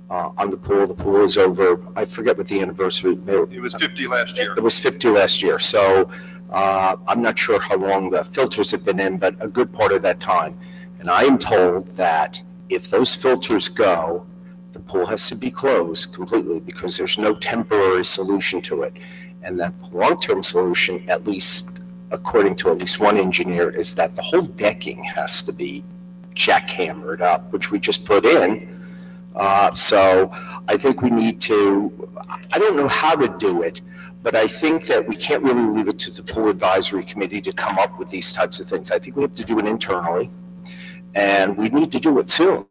on the pool. The pool is over, I forget what the anniversary. It was 50 last year. It was 50 last year. So I'm not sure how long the filters have been in, but a good part of that time. And I am told that if those filters go, the pool has to be closed completely because there's no temporary solution to it. And that the long-term solution, at least according to at least one engineer, is that the whole decking has to be jackhammered up, which we just put in. So I think we need to, I don't know how to do it, but I think that we can't really leave it to the pool advisory committee to come up with these types of things. I think we have to do it internally, and we need to do it soon.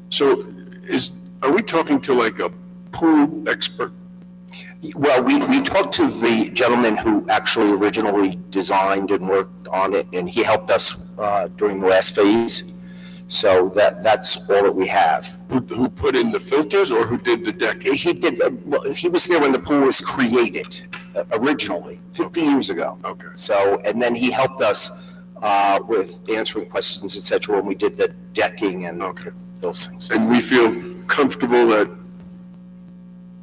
So are we talking to like a pool expert? Well, we talked to the gentleman who actually originally designed and worked on it, and he helped us during the last phase. So that's all that we have. Who put in the filters or who did the deck? He did. Well, he was there when the pool was created originally, 50 years ago. Okay. So, and then he helped us with answering questions, etc., when we did the decking and those things. And we feel comfortable that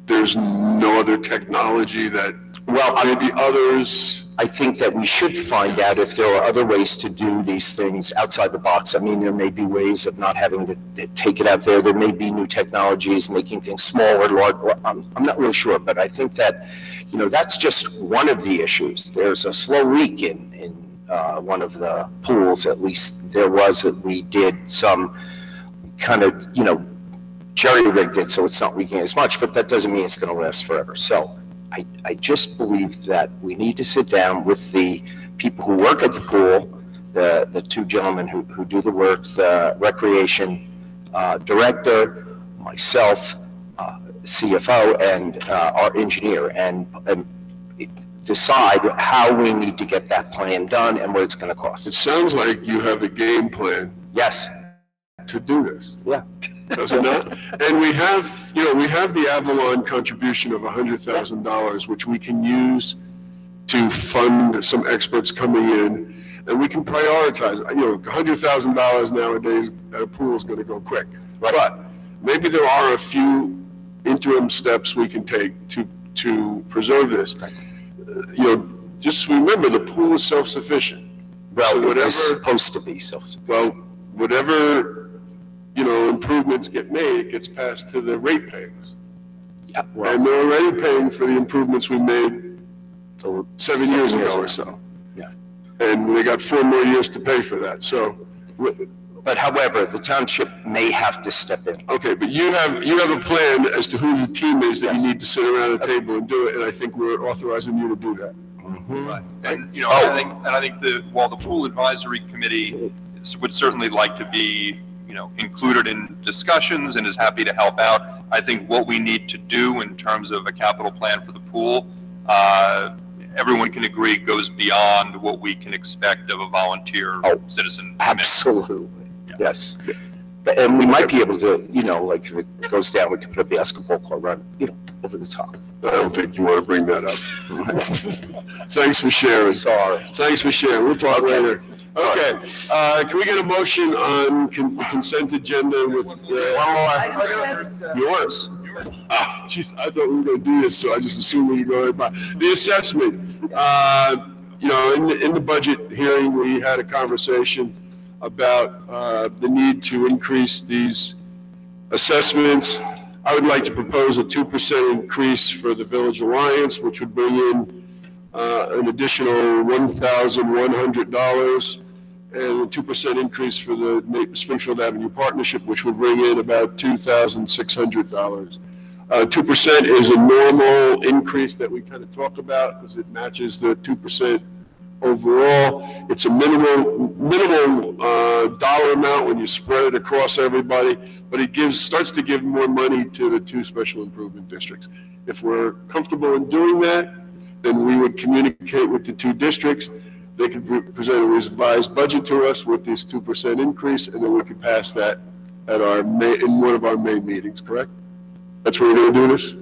there's no other technology that, well, maybe others. I think that we should find out if there are other ways to do these things outside the box. I mean, there may be ways of not having to take it out there. There may be new technologies making things smaller, larger. I'm not really sure, but I think that, you know, that's just one of the issues. There's a slow leak in one of the pools, at least there was. We did some kind of, you know, jerry-rigged it so it's not leaking as much, but that doesn't mean it's going to last forever. So I just believe that we need to sit down with the people who work at the pool, the two gentlemen who do the work, the recreation director, myself, CFO, and our engineer, and decide how we need to get that plan done and what it's going to cost. It sounds like you have a game plan. Yes. To do this. Yeah. Does it not? And we have, you know, we have the Avalon contribution of $100,000, which we can use to fund some experts coming in, and we can prioritize. You know, $100,000 nowadays at a pool is going to go quick. Right. But maybe there are a few interim steps we can take to to preserve this. Just remember, the pool is self-sufficient. Well, it's supposed to be self-sufficient. Well, whatever, improvements get made, it gets passed to the ratepayers. Yeah, well, And they're already paying for the improvements we made 7 years ago or so. Yeah. And they got 4 more years to pay for that, so. But however, the township may have to step in. Okay, but you have a plan as to who the team is that you need to sit around the table and do it, and I think we're authorizing you to do that. Right. And, I think while the pool advisory committee would certainly like to be, included in discussions and is happy to help out, I think what we need to do in terms of a capital plan for the pool, everyone can agree goes beyond what we can expect of a volunteer citizen. Absolutely. Yeah. Yes. And we might be able to, like if it goes down, we can put a basketball court run, over the top. I don't think you want to bring that up. Thanks for sharing. Sorry. Thanks for sharing. We'll talk later. Okay. Can we get a motion on consent agenda with yours? Ah, jeez, I thought we were going to do this, so I just assumed we could go ahead by. The assessment, in the budget hearing, we had a conversation about the need to increase these assessments. I would like to propose a 2% increase for the Village Alliance, which would bring in an additional $1,100, and a 2% increase for the Springfield Avenue Partnership, which would bring in about $2,600. 2% is a normal increase that we kind of talk about because it matches the 2% overall. It's a minimal dollar amount when you spread it across everybody, but it starts to give more money to the 2 special improvement districts. If we're comfortable in doing that, then we would communicate with the 2 districts. They could present a revised budget to us with this 2% increase, and then we could pass that at in one of our May meetings, correct? That's where we're going to do this?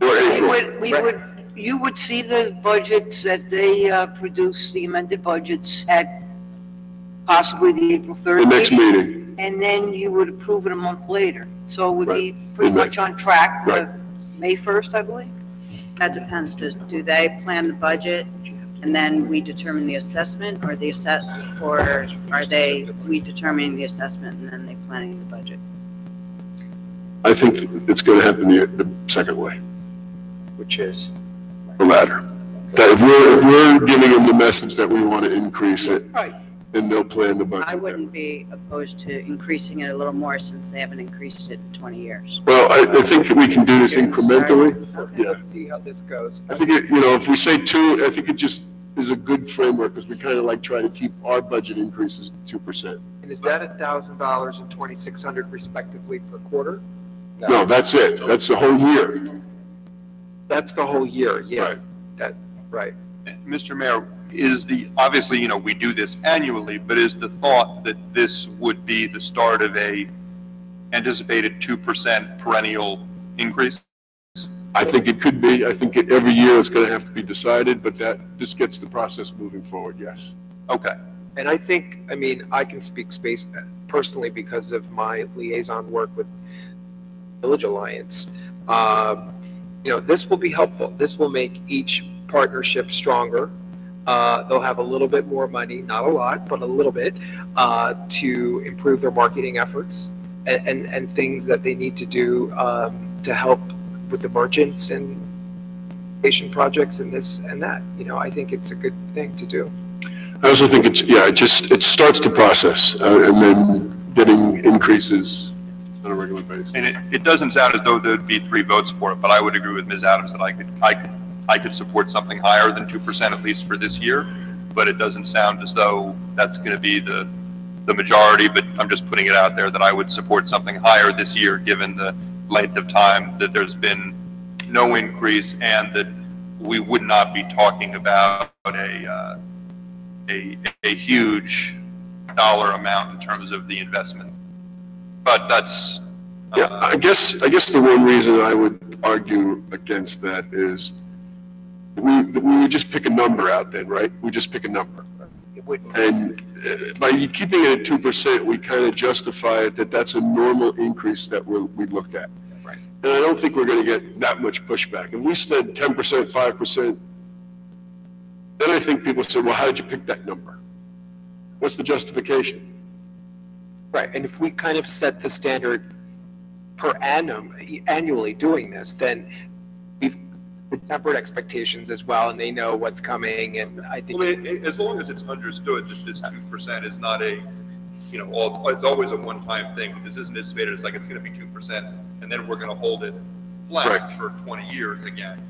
Or April? You would see the budgets that they produce, the amended budgets at possibly the April 3rd The next meeting. And then you would approve it a month later. So it would be pretty much on track for May 1st, I believe? That depends. Do they plan the budget and then we determine the assessment, or or are we determining the assessment and then they planning the budget? I think it's going to happen the second way. Which is? The latter. That if we're giving them the message that we want to increase it, then they'll plan the budget. I wouldn't be opposed to increasing it a little more since they haven't increased it in 20 years. Well, I think that we can do this incrementally. Okay, let's see how this goes. I think, if we say 2, I think it just is a good framework because we kind of like try to keep our budget increases to 2%. And is that $1,000 and $2,600 respectively per quarter? No, that's it. That's the whole year. That's the whole year, yeah. Right. Mr. Mayor, obviously, we do this annually, but is the thought that this would be the start of a anticipated 2% perennial increase? I think it could be. I think every year it's going to have to be decided, but this gets the process moving forward, yes. Okay. And I think, I can speak personally because of my liaison work with Village Alliance. This will be helpful. This will make each partnership stronger. They'll have a little bit more money, not a lot, but a little bit, to improve their marketing efforts and things that they need to do to help with the merchants and patient projects and this and that. I think it's a good thing to do. I also think it starts the process and then getting increases on a regular basis. And it doesn't sound as though there'd be 3 votes for it, but I would agree with Ms. Adams that I could support something higher than 2% at least for this year, but it doesn't sound as though that's going to be the majority, but I'm just putting it out there that I would support something higher this year given the length of time that there's been no increase and that we would not be talking about a huge dollar amount in terms of the investment. But that's... I guess the one reason I would argue against that is we would just pick a number out then, right? We just pick a number. And by keeping it at 2%, we kind of justify it that's a normal increase that we look at. Right. And I don't think we're going to get that much pushback. If we said 10%, 5%, then I think people say, well, how did you pick that number? What's the justification? Right, and if we kind of set the standard per annum, annually doing this, then we've tempered expectations as well, and they know what's coming, and I think. Well, as long as it's understood that this 2% is not a, you know, it's always a one-time thing. This isn't estimated as like it's going to be 2%, and then we're going to hold it flat Right. for 20 years again.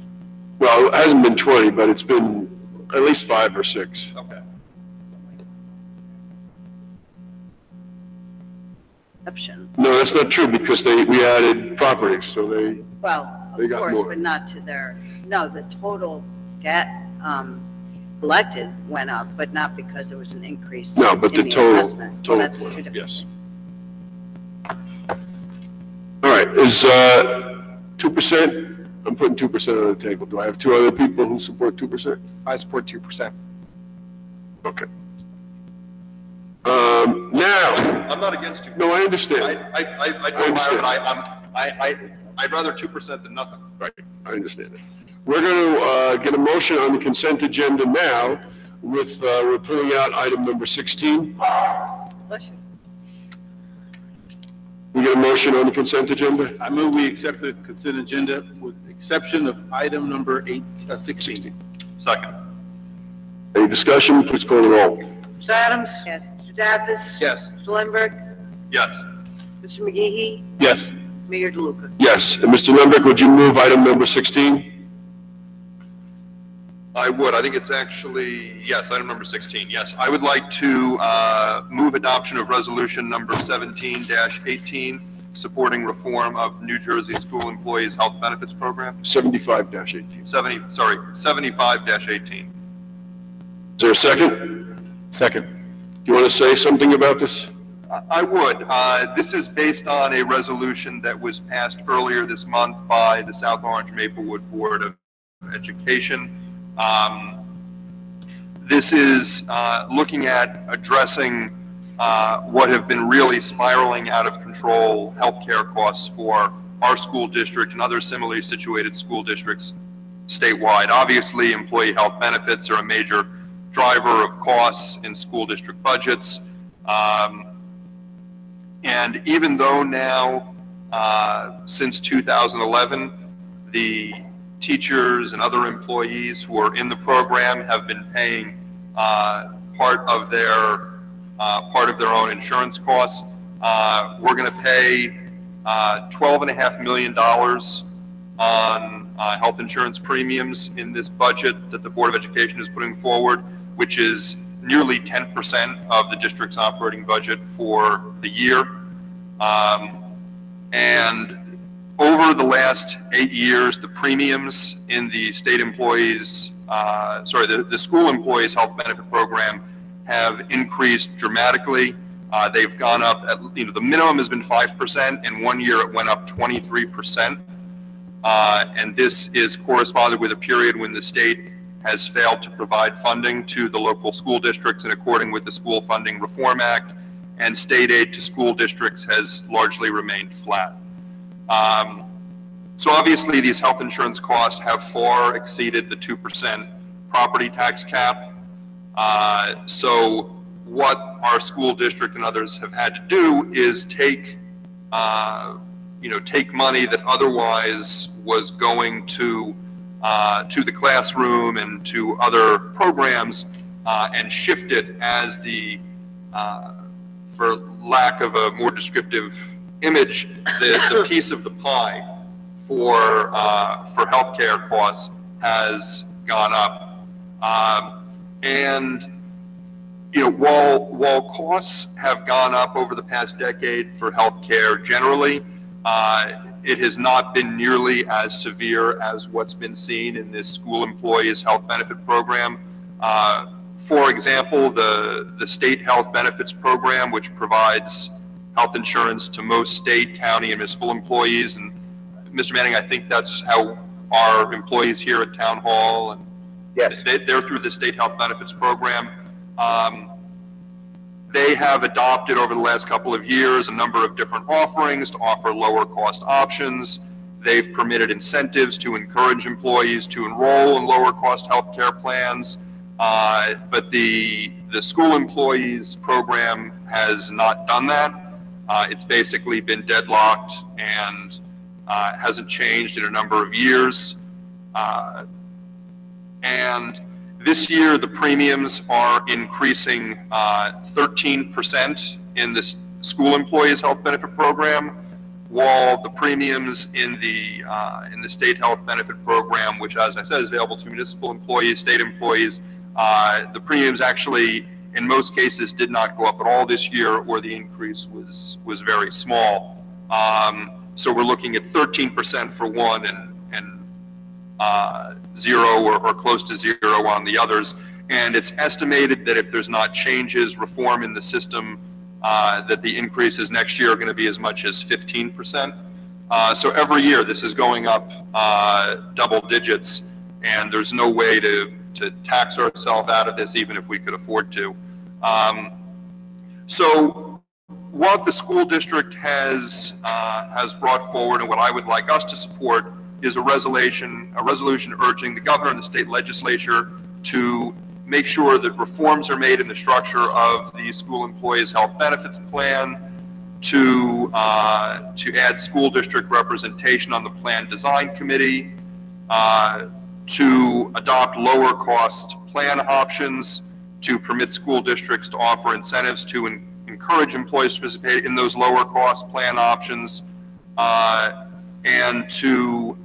Well, it hasn't been 20, but it's been at least 5 or 6. Okay. Option. No, that's not true because we added properties, so they Well, They of got course, more. but not to their, no, the total collected went up, but not because there was an increase No, but in the the total- assessment. Well, total that's two collected, different yes. things. All right, is 2%? I'm putting 2% on the table. Do I have 2 other people who support 2%? I support 2%. Okay. Now, I'm not against 2%. no, I understand. I do understand. higher, but I'd rather 2% than nothing. Right, I understand it. We're going to get a motion on the consent agenda now with, we're pulling out item number 16. Bless you. We get a motion on the consent agenda? I move we accept the consent agenda with the exception of item number 16. Second. Any discussion? Please call the roll. Ms. Adams? Yes. Mr. Daffis? Yes. Mr. Lindberg? Yes. Mr. McGee? Yes. Mayor DeLuca? Yes, and Mr. Lindberg, would you move item number 16? I would. I think it's actually, yes, item number 16. Yes, I would like to move adoption of resolution number 17-18, supporting reform of New Jersey School Employees Health Benefits Program. 75-18. 75-18. Is there a second? Second. Do you want to say something about this? I would. This is based on a resolution that was passed earlier this month by the South Orange Maplewood Board of Education. This is looking at addressing what have been really spiraling out of control healthcare costs for our school district and other similarly situated school districts statewide. Obviously, employee health benefits are a major driver of costs in school district budgets. And even though now, since 2011, the teachers and other employees who are in the program have been paying part of their own insurance costs, we're going to pay $12.5 million on health insurance premiums in this budget that the Board of Education is putting forward, which is nearly 10% of the district's operating budget for the year. And over the last 8 years, the premiums in the state employees, the school employees health benefit program have increased dramatically. They've gone up, the minimum has been 5%, and 1 year it went up 23%. And this is corresponded with a period when the state has failed to provide funding to the local school districts in accordance with the School Funding Reform Act, and state aid to school districts has largely remained flat. So obviously these health insurance costs have far exceeded the 2% property tax cap. So what our school district and others have had to do is take money that otherwise was going to the classroom and to other programs and shift it as the, for lack of a more descriptive image, the piece of the pie for healthcare costs has gone up. And while costs have gone up over the past decade for healthcare generally, it has not been nearly as severe as what's been seen in this school employees health benefit program. For example, the state health benefits program, which provides health insurance to most state, county, and municipal employees. And Mr. Manning, I think that's how our employees here at Town Hall, and yes, they're through the state health benefits program. They have adopted over the last couple of years a number of different offerings to offer lower cost options. They've permitted incentives to encourage employees to enroll in lower cost healthcare plans. But the school employees program has not done that. It's basically been deadlocked and hasn't changed in a number of years. And this year, the premiums are increasing 13% in the school employees health benefit program, while the premiums in the state health benefit program, which, as I said, is available to municipal employees, state employees, the premiums actually, in most cases, did not go up at all this year, or the increase was very small. So we're looking at 13% for one and 0 or close to 0 on the others. And it's estimated that if there's not changes, reform in the system, that the increases next year are going to be as much as 15%. So every year this is going up double digits, and there's no way to tax ourselves out of this, even if we could afford to. So what the school district has brought forward, and what I would like us to support, is a resolution urging the governor and the state legislature to make sure that reforms are made in the structure of the school employees health benefits plan, to add school district representation on the plan design committee, to adopt lower cost plan options, to permit school districts to offer incentives to encourage employees to participate in those lower cost plan options, and to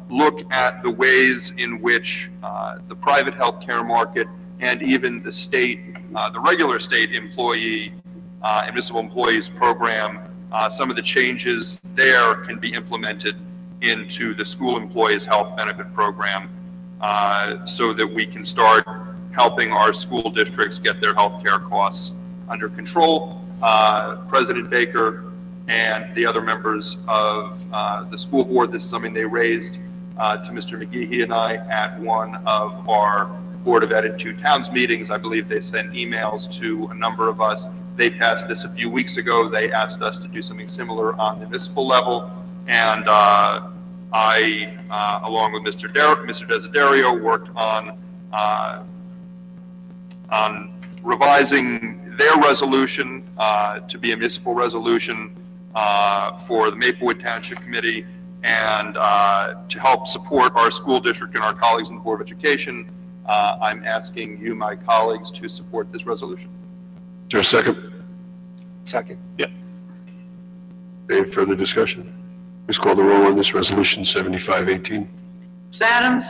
look at the ways in which the private healthcare market and even the state, the regular state employee and municipal employees program, some of the changes there can be implemented into the school employees health benefit program, so that we can start helping our school districts get their healthcare costs under control. President Baker and the other members of the school board, this is something they raised to Mr. McGehee and I at one of our Board of Ed in 2 towns meetings. I believe they sent emails to a number of us. They passed this a few weeks ago. They asked us to do something similar on the municipal level, and I, along with Mr. Desiderio, worked on revising their resolution to be a municipal resolution for the Maplewood Township Committee, and to help support our school district and our colleagues in the Board of Education. I'm asking you, my colleagues, to support this resolution. Is there a second? Second. Yeah. Any further discussion? Please call the roll on this resolution 7518. Mr. Adams?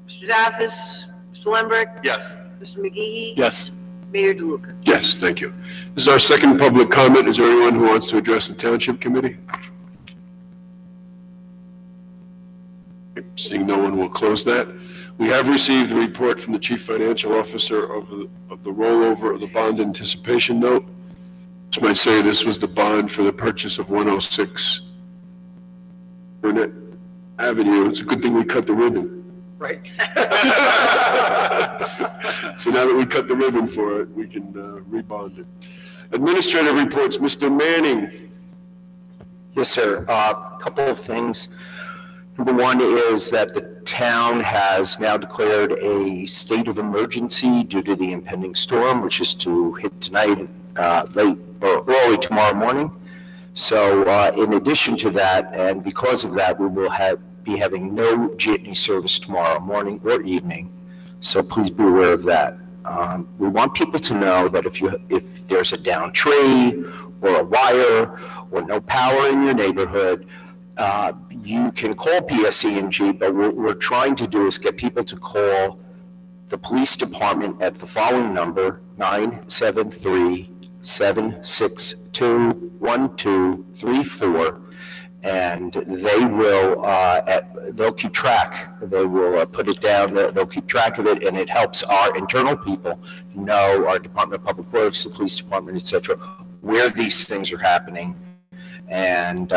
Mr. Daffis? Mr. Lembrecht? Yes. Mr. McGehee? Yes. Mayor DeLuca? Yes, thank you. This is our second public comment. Is there anyone who wants to address the Township Committee? Seeing no one, will close that. We have received a report from the Chief Financial Officer of the rollover of the bond anticipation note. This might say this was the bond for the purchase of 106 Burnett Avenue. It's a good thing we cut the ribbon. Right. So now that we cut the ribbon for it, we can rebond it. Administrative reports, Mr. Manning. Yes, sir. A couple of things. Number one is that the town has now declared a state of emergency due to the impending storm, which is to hit tonight, late or early tomorrow morning. So in addition to that, and because of that, we will be having no jitney service tomorrow morning or evening. So please be aware of that. We want people to know that if there's a downed tree or a wire or no power in your neighborhood, you can call PSE&G, but what we're trying to do is get people to call the police department at the following number, 973-762-1234, and they will, they'll keep track. They will put it down, they'll keep track of it, and it helps our internal people know, our Department of Public Works, the police department, et cetera, where these things are happening. And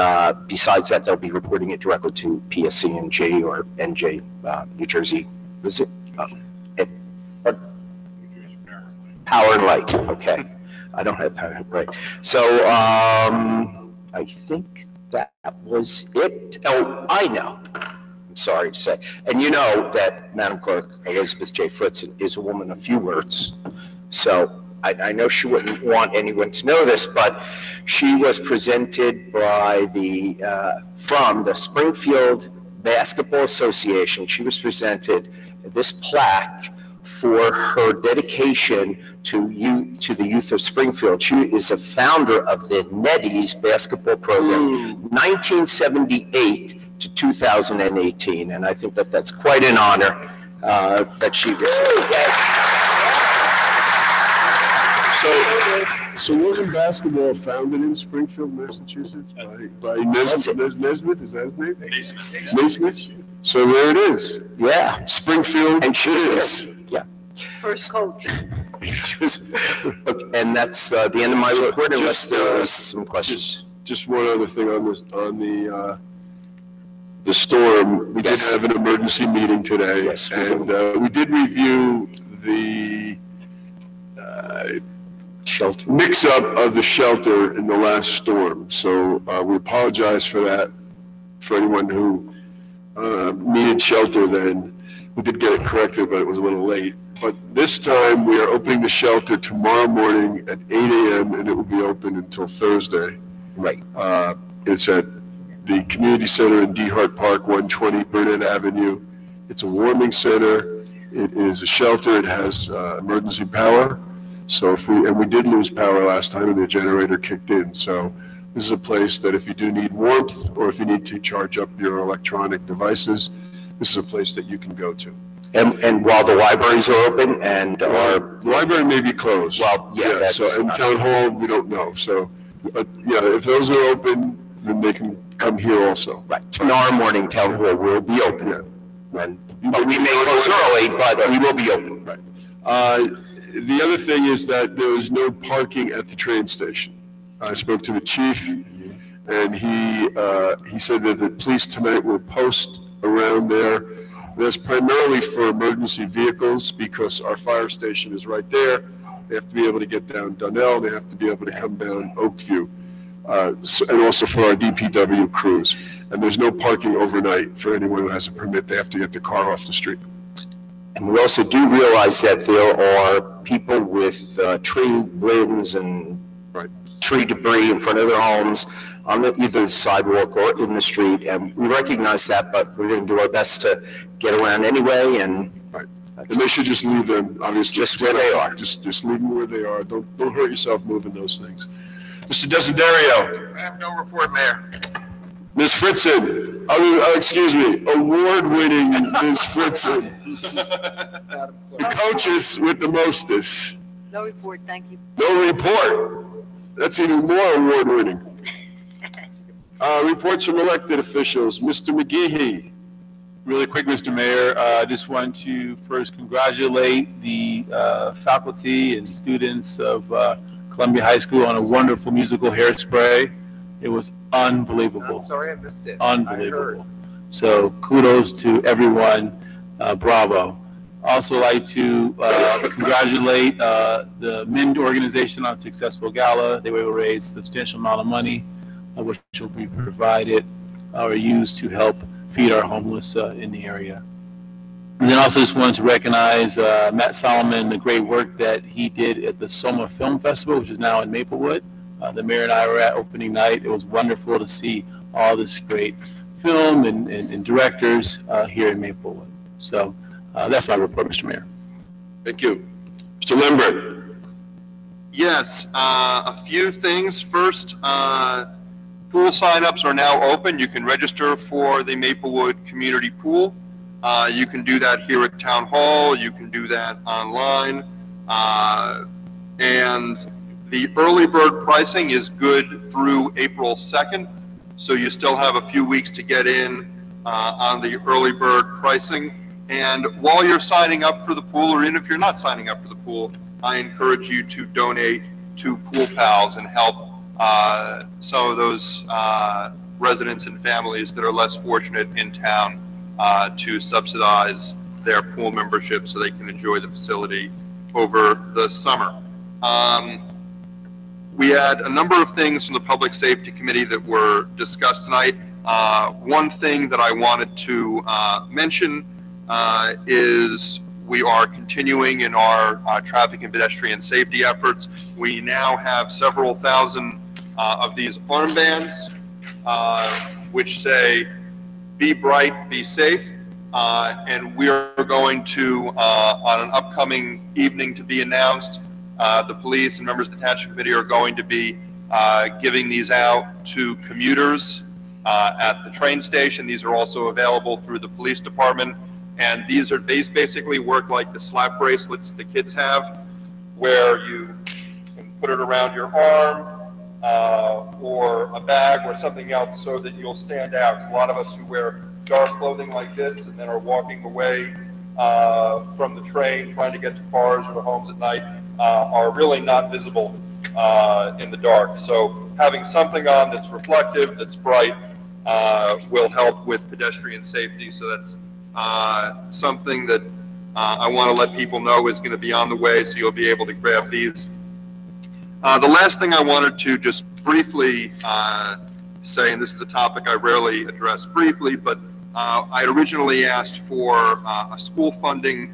besides that, they'll be reporting it directly to PSE&G or NJ, New Jersey, is it? Power and Light, okay. I don't have power, right. So I think that was it. Oh, I know. I'm sorry to say. And you know that Madam Clerk Elizabeth J. Fritzen is a woman of few words. So I know she wouldn't want anyone to know this, but she was presented by from the Springfield Basketball Association. She was presented this plaque for her dedication to the youth of Springfield. She is a founder of the Netties basketball program, 1978 to 2018, and I think that that's quite an honor that she received. So wasn't basketball founded in Springfield, Massachusetts by Nesmith? Is that his name? Naismith. So there it is. Yeah. Springfield. And she is. Yeah. First coach. And that's the end of my report, unless there is some questions. Just one other thing on this, on the storm. We did have an emergency meeting today. Yes, and we did review the shelter mix-up of the shelter in the last storm. So we apologize for that, for anyone who needed shelter then. We did get it corrected, but it was a little late. But this time, we are opening the shelter tomorrow morning at 8 a.m. and it will be open until Thursday. Right. It's at the Community Center in DeHart Park, 120 Burnett Avenue. It's a warming center. It is a shelter. It has emergency power. So we did lose power last time and the generator kicked in. So this is a place that if you do need warmth or if you need to charge up your electronic devices, this is a place that you can go to. And while the libraries are open and the library may be closed. Well, yeah. So in town hall, we don't know. So, but yeah, if those are open, then they can come here also. Right. Tomorrow morning, town hall will be open. Yeah. But we may close early, but we will be open. Right. The other thing is that there is no parking at the train station. I spoke to the chief, and he said that the police tonight will post around there. That's primarily for emergency vehicles because our fire station is right there. They have to be able to get down Donnell. They have to be able to come down Oakview, and also for our DPW crews. And there's no parking overnight for anyone who has a permit. They have to get the car off the street. And we also do realize that there are people with tree limbs and tree debris in front of their homes on either the sidewalk or in the street, and we recognize that, but we're going to do our best to get around anyway, and and they should just leave them, obviously. Just where they are. Just leave them where they are. Don't hurt yourself moving those things. Mr. Desiderio. I have no report, Mayor. Ms. Fritzen, excuse me, award-winning Ms. Fritzen. The coaches with the mostest. No report, thank you. No report. That's even more award-winning. Reports from elected officials. Mr. McGehee. Really quick, Mr. Mayor, I just want to first congratulate the faculty and students of Columbia High School on a wonderful musical Hairspray. It was unbelievable. I'm sorry I missed it. Unbelievable. So kudos to everyone. Bravo. Also like to congratulate the MIND organization on a successful gala. They were able to raise a substantial amount of money, which will be provided or used to help feed our homeless in the area. And then also just wanted to recognize Matt Solomon, the great work that he did at the Soma Film Festival, which is now in Maplewood. The mayor and I were at opening night. It was wonderful to see all this great film and directors here in Maplewood. So that's my report, Mr. Mayor. Thank you. Mr. Lindbergh. Yes, a few things. First, pool signups are now open. You can register for the Maplewood Community Pool. You can do that here at Town Hall. You can do that online. And the early bird pricing is good through April 2nd. So you still have a few weeks to get in on the early bird pricing. And while you're signing up for the pool, or even if you're not signing up for the pool, I encourage you to donate to Pool Pals and help some of those residents and families that are less fortunate in town to subsidize their pool membership so they can enjoy the facility over the summer. We had a number of things from the Public Safety Committee that were discussed tonight. One thing that I wanted to mention is we are continuing in our traffic and pedestrian safety efforts. We now have several thousand of these armbands, which say, "Be bright, be safe." And we are going to, on an upcoming evening to be announced, the police and members of the Township Committee are going to be giving these out to commuters at the train station. These are also available through the police department. And these basically work like the slap bracelets the kids have, where you can put it around your arm or a bag or something else so that you'll stand out. Because a lot of us who wear dark clothing like this and then are walking away from the train trying to get to cars or to homes at night are really not visible in the dark. So having something on that's reflective, that's bright, will help with pedestrian safety. So that's something that I want to let people know is going to be on the way, so you'll be able to grab these. The last thing I wanted to just briefly say, and this is a topic I rarely address briefly, but I had originally asked for a school funding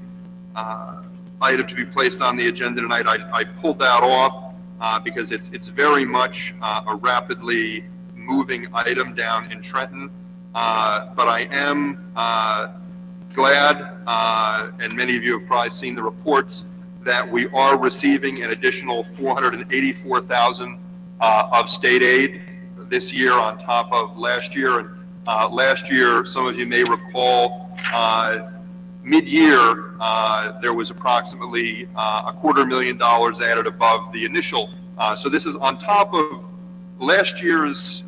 item to be placed on the agenda tonight. I pulled that off because it's very much a rapidly moving item down in Trenton. But I am glad, and many of you have probably seen the reports, that we are receiving an additional $484,000 of state aid this year on top of last year. And last year, some of you may recall, mid-year, there was approximately $250,000 added above the initial. So this is on top of last year's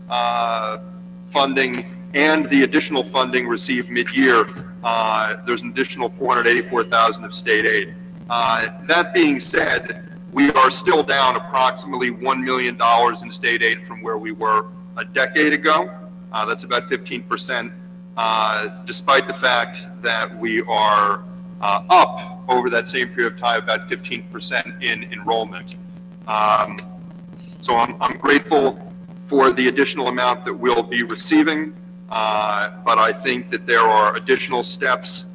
funding and the additional funding received mid-year. There's an additional $484,000 of state aid. That being said, we are still down approximately $1 million in state aid from where we were a decade ago. That's about 15%, despite the fact that we are up over that same period of time about 15% in enrollment. So I'm grateful for the additional amount that we'll be receiving, but I think that there are additional steps,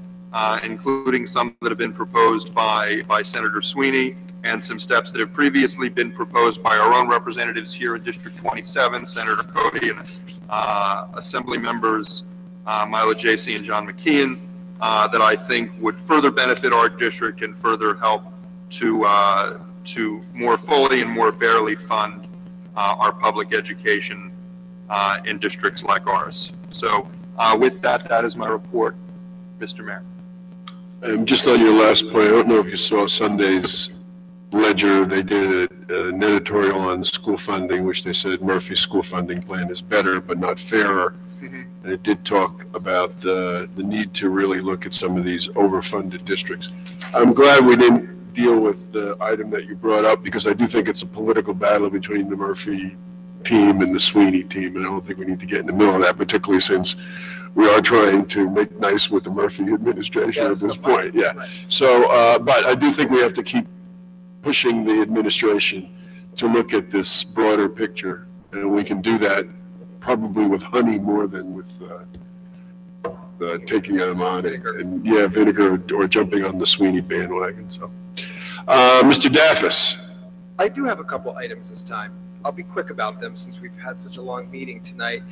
including some that have been proposed by Senator Sweeney, and some steps that have previously been proposed by our own representatives here in District 27, Senator Cody and Assembly members Mila Jacey and John McKeon, that I think would further benefit our district and further help to more fully and more fairly fund our public education in districts like ours. So with that, that is my report, Mr. Mayor. And just on your last point, I don't know if you saw Sunday's Ledger. They did an editorial on school funding, which they said Murphy's school funding plan is better but not fairer. And it did talk about the need to really look at some of these overfunded districts. I'm glad we didn't deal with the item that you brought up, because I do think it's a political battle between the Murphy team and the Sweeney team, and I don't think we need to get in the middle of that, particularly since we are trying to make nice with the Murphy administration at this point. Yeah. Right. So, but I do think we have to keep pushing the administration to look at this broader picture, and we can do that probably with honey more than with taking them on and yeah, vinegar or jumping on the Sweeney bandwagon. So, Mr. Daffis. I do have a couple items this time. I'll be quick about them since we've had such a long meeting tonight.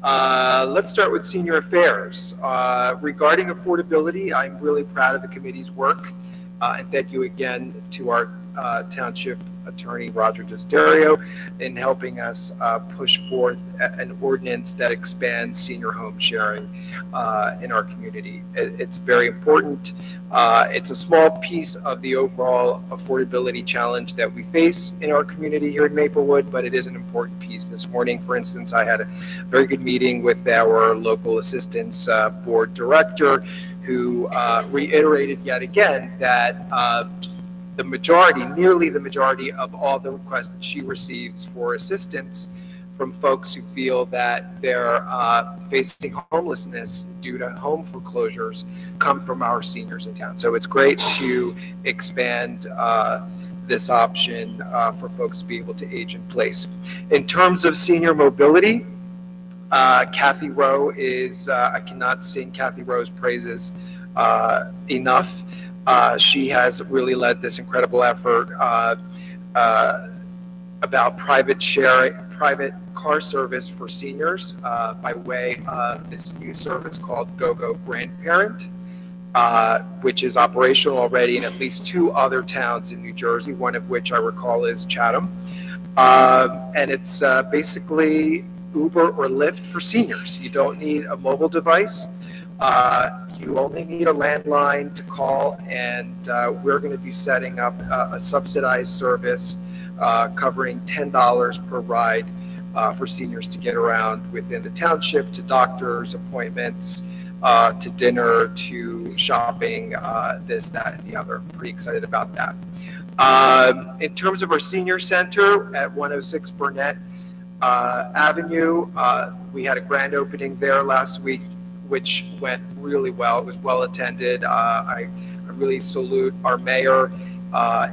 Let's start with senior affairs. Regarding affordability, I'm really proud of the committee's work. And thank you again to our Township Attorney Roger Desiderio in helping us push forth an ordinance that expands senior home sharing in our community. It's very important. It's a small piece of the overall affordability challenge that we face in our community here in Maplewood, but it is an important piece. This morning, for instance, I had a very good meeting with our local assistance board director, who reiterated yet again that the majority, nearly the majority of all the requests that she receives for assistance from folks who feel that they're facing homelessness due to home foreclosures come from our seniors in town. So it's great to expand this option for folks to be able to age in place. In terms of senior mobility, Kathy Rowe is, I cannot sing Kathy Rowe's praises enough. She has really led this incredible effort about private car service for seniors by way of this new service called GoGo Grandparent, which is operational already in at least 2 other towns in New Jersey, one of which I recall is Chatham. And it's basically Uber or Lyft for seniors. You don't need a mobile device. You only need a landline to call, and we're going to be setting up a subsidized service covering $10 per ride for seniors to get around within the township, to doctors' appointments, to dinner, to shopping, this, that, and the other. Pretty excited about that. In terms of our senior center at 106 Burnett Avenue, we had a grand opening there last week, which went really well. It was well attended. I really salute our mayor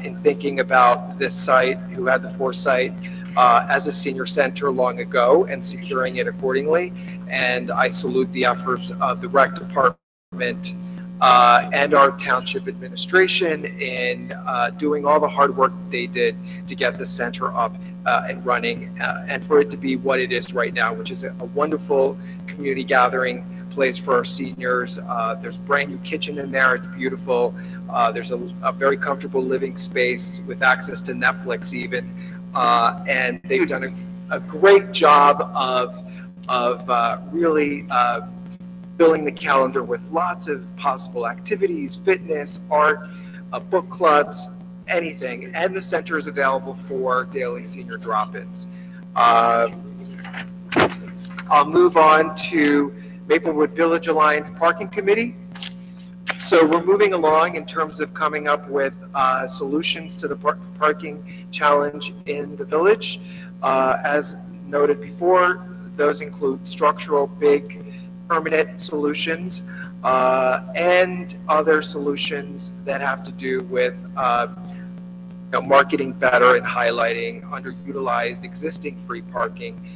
in thinking about this site, who had the foresight as a senior center long ago and securing it accordingly. And I salute the efforts of the rec department and our township administration in doing all the hard work they did to get the center up and running, and for it to be what it is right now, which is a wonderful community gathering place for our seniors. There's a brand new kitchen in there. It's beautiful. There's a very comfortable living space with access to Netflix even. And they've done a great job of really filling the calendar with lots of possible activities, fitness, art, book clubs, anything. And the center is available for daily senior drop-ins. I'll move on to Maplewood Village Alliance Parking Committee. So we're moving along in terms of coming up with solutions to the parking challenge in the village. As noted before, those include structural, big, permanent solutions and other solutions that have to do with marketing better and highlighting underutilized existing free parking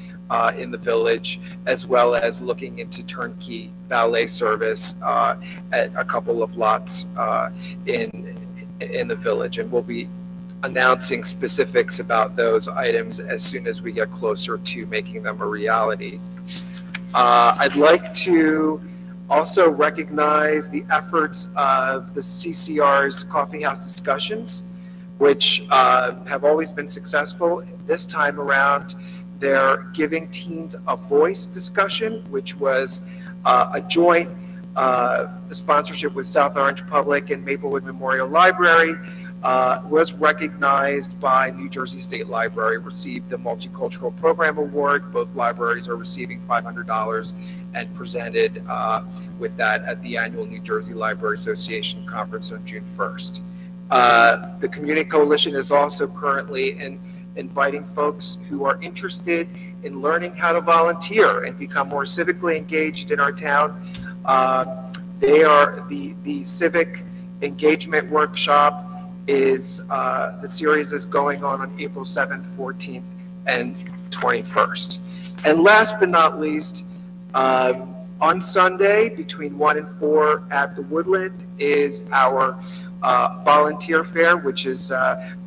in the village, as well as looking into turnkey valet service at a couple of lots in the village. And we'll be announcing specifics about those items as soon as we get closer to making them a reality. I'd like to also recognize the efforts of the CCR's Coffee House discussions, which have always been successful. This time around, they're Giving Teens a Voice discussion, which was a joint sponsorship with South Orange Public and Maplewood Memorial Library, was recognized by New Jersey State Library, received the Multicultural Program Award. Both libraries are receiving $500 and presented with that at the annual New Jersey Library Association Conference on June 1st. The Community Coalition is also currently inviting folks who are interested in learning how to volunteer and become more civically engaged in our town. They are the Civic Engagement Workshop is, the series is going on April 7th, 14th, and 21st. And last but not least, on Sunday between 1 and 4 at the Woodland is our volunteer fair, which is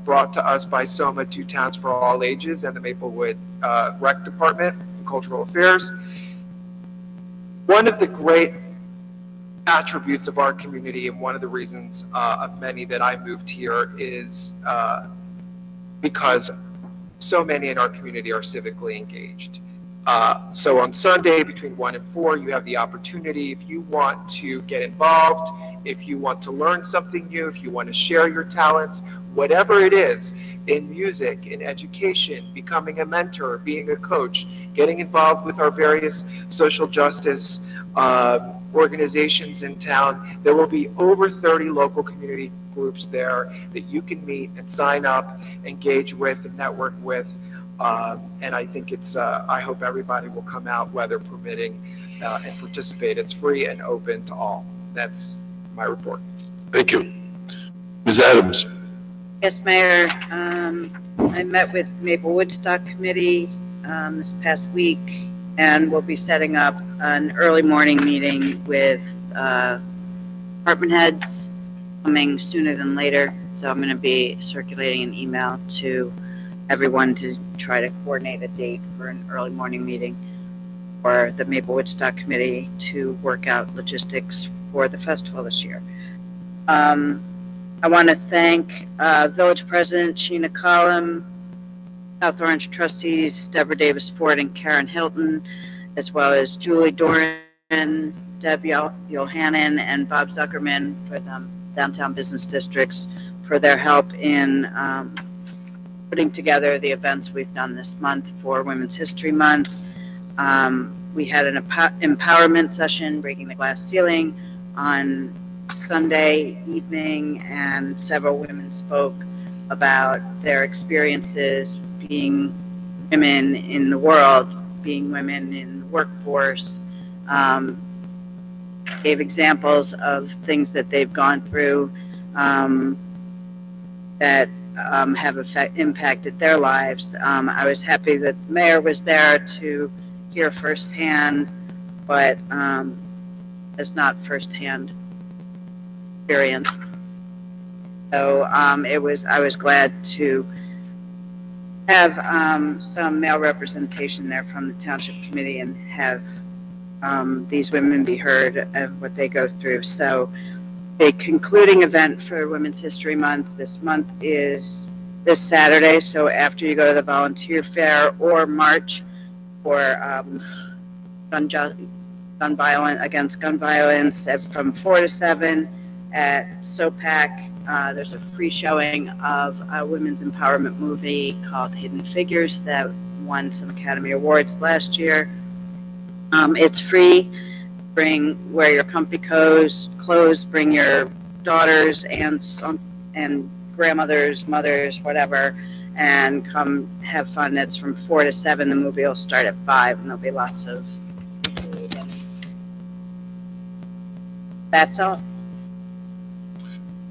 brought to us by SOMA 2 Towns for All Ages and the Maplewood Rec Department and Cultural Affairs. One of the great attributes of our community, and one of the reasons of many that I moved here, is because so many in our community are civically engaged. So on Sunday between 1 and 4, you have the opportunity, if you want to get involved, if you want to learn something new, if you want to share your talents, whatever it is, in music, in education, becoming a mentor, being a coach, getting involved with our various social justice organizations in town. There will be over 30 local community groups there that you can meet and sign up, engage with, and network with. And I think it's, I hope everybody will come out, weather permitting, and participate. It's free and open to all. That's my report. Thank you. Ms. Adams. Yes, Mayor, I met with Maple Woodstock Committee this past week, and we'll be setting up an early morning meeting with department heads coming sooner than later. So I'm going to be circulating an email to everyone to try to coordinate a date for an early morning meeting for the Maple Woodstock Committee to work out logistics for the festival this year. I want to thank Village President Sheena Collum, South Orange trustees Deborah Davis Ford and Karen Hilton, as well as Julie Doran, Deb Yohanan, and Bob Zuckerman for the downtown business districts for their help in putting together the events we've done this month for Women's History Month. We had an empowerment session, Breaking the Glass Ceiling, on Sunday evening, and several women spoke about their experiences being women in the world, being women in the workforce, gave examples of things that they've gone through that have impacted their lives. I was happy that the mayor was there to hear firsthand, but has not firsthand experienced. So I was glad to have some male representation there from the Township Committee and have these women be heard of what they go through. So a concluding event for Women's History Month this month is this Saturday. So after you go to the volunteer fair or march for gun violence from 4 to 7 at SOPAC. There's a free showing of a women's empowerment movie called Hidden Figures that won some Academy Awards last year. It's free. Wear your comfy clothes, bring your daughters, aunts, and grandmothers, mothers, whatever, and come have fun. It's from 4 to 7. The movie will start at 5, and there'll be lots of food. And that's all.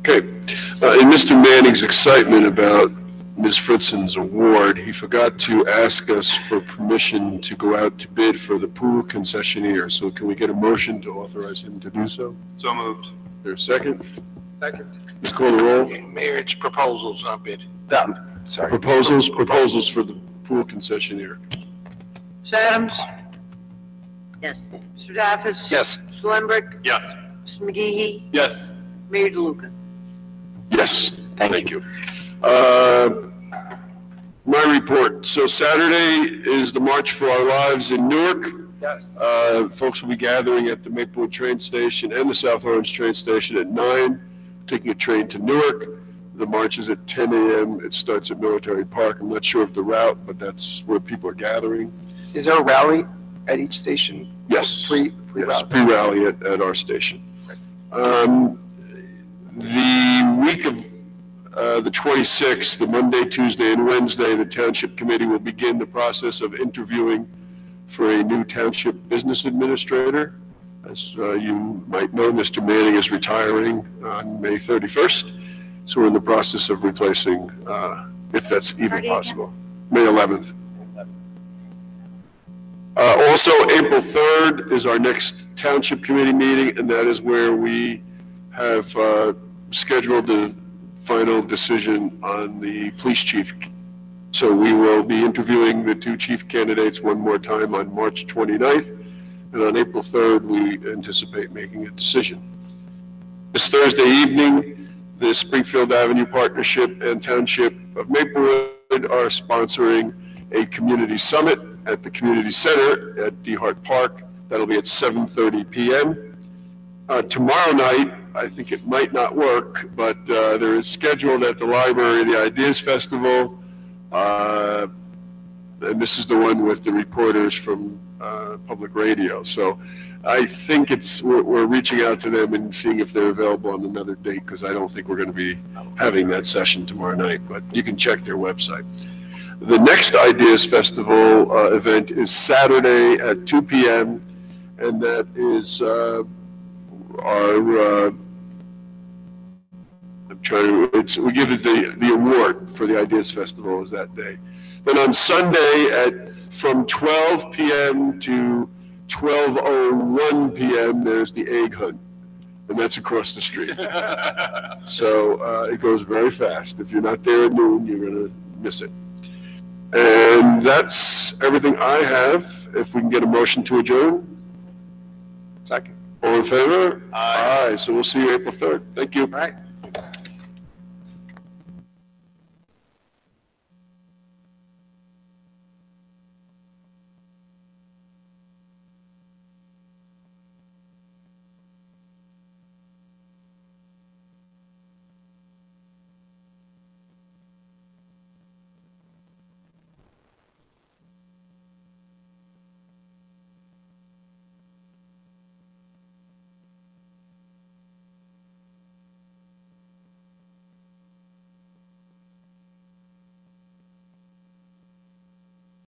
Okay. In Mr. Manning's excitement about Ms. Fritzen's award, he forgot to ask us for permission to go out to bid for the pool concessionaire. So can we get a motion to authorize him to do so? So moved. Is there a second? Second. Let's call the roll. Mayor, it's proposals, not bid. Sorry. Proposals for the pool concessionaire. Ms. Adams? Yes. Mr. Daffis? Yes. Mr. Lembrecht? Yes. Mr. McGehee? Yes. Mayor DeLuca? Yes. Thank you. My report. So Saturday is the March for Our Lives in Newark. Yes. Folks will be gathering at the Maplewood train station and the South Orange train station at 9, taking a train to Newark. The march is at 10 a.m. It starts at Military Park. I'm not sure of the route, but that's where people are gathering. Is there a rally at each station? Yes. Pre-rally? Yes, pre-rally at our station. The week of the 26th, the Monday, Tuesday, and Wednesday, the Township Committee will begin the process of interviewing for a new Township Business Administrator. As you might know, Mr. Manning is retiring on May 31st, so we're in the process of replacing, if that's even possible, May 11th. Also, April 3rd is our next Township Committee meeting, and that is where we have scheduled the final decision on the police chief. So we will be interviewing the 2 chief candidates one more time on March 29th, and on April 3rd, we anticipate making a decision. This Thursday evening, the Springfield Avenue Partnership and Township of Maplewood are sponsoring a community summit at the community center at DeHart Park. That'll be at 7:30 p.m. Tomorrow night, I think it might not work, but there is scheduled at the library the Ideas Festival, and this is the one with the reporters from public radio. So I think we're reaching out to them and seeing if they're available on another date, because I don't think we're going to be having that session tomorrow night, but you can check their website. The next Ideas Festival event is Saturday at 2 p.m., and that is our I'm trying to, we give it the award for the Ideas Festival is that day. Then on Sunday from 12 p.m. to 12:01 p.m., there's the egg hunt, and that's across the street. So it goes very fast. If you're not there at noon, you're going to miss it. And that's everything I have. If we can get a motion to adjourn. Second. All in favor? Aye. So we'll see you April 3rd. Thank you. All right.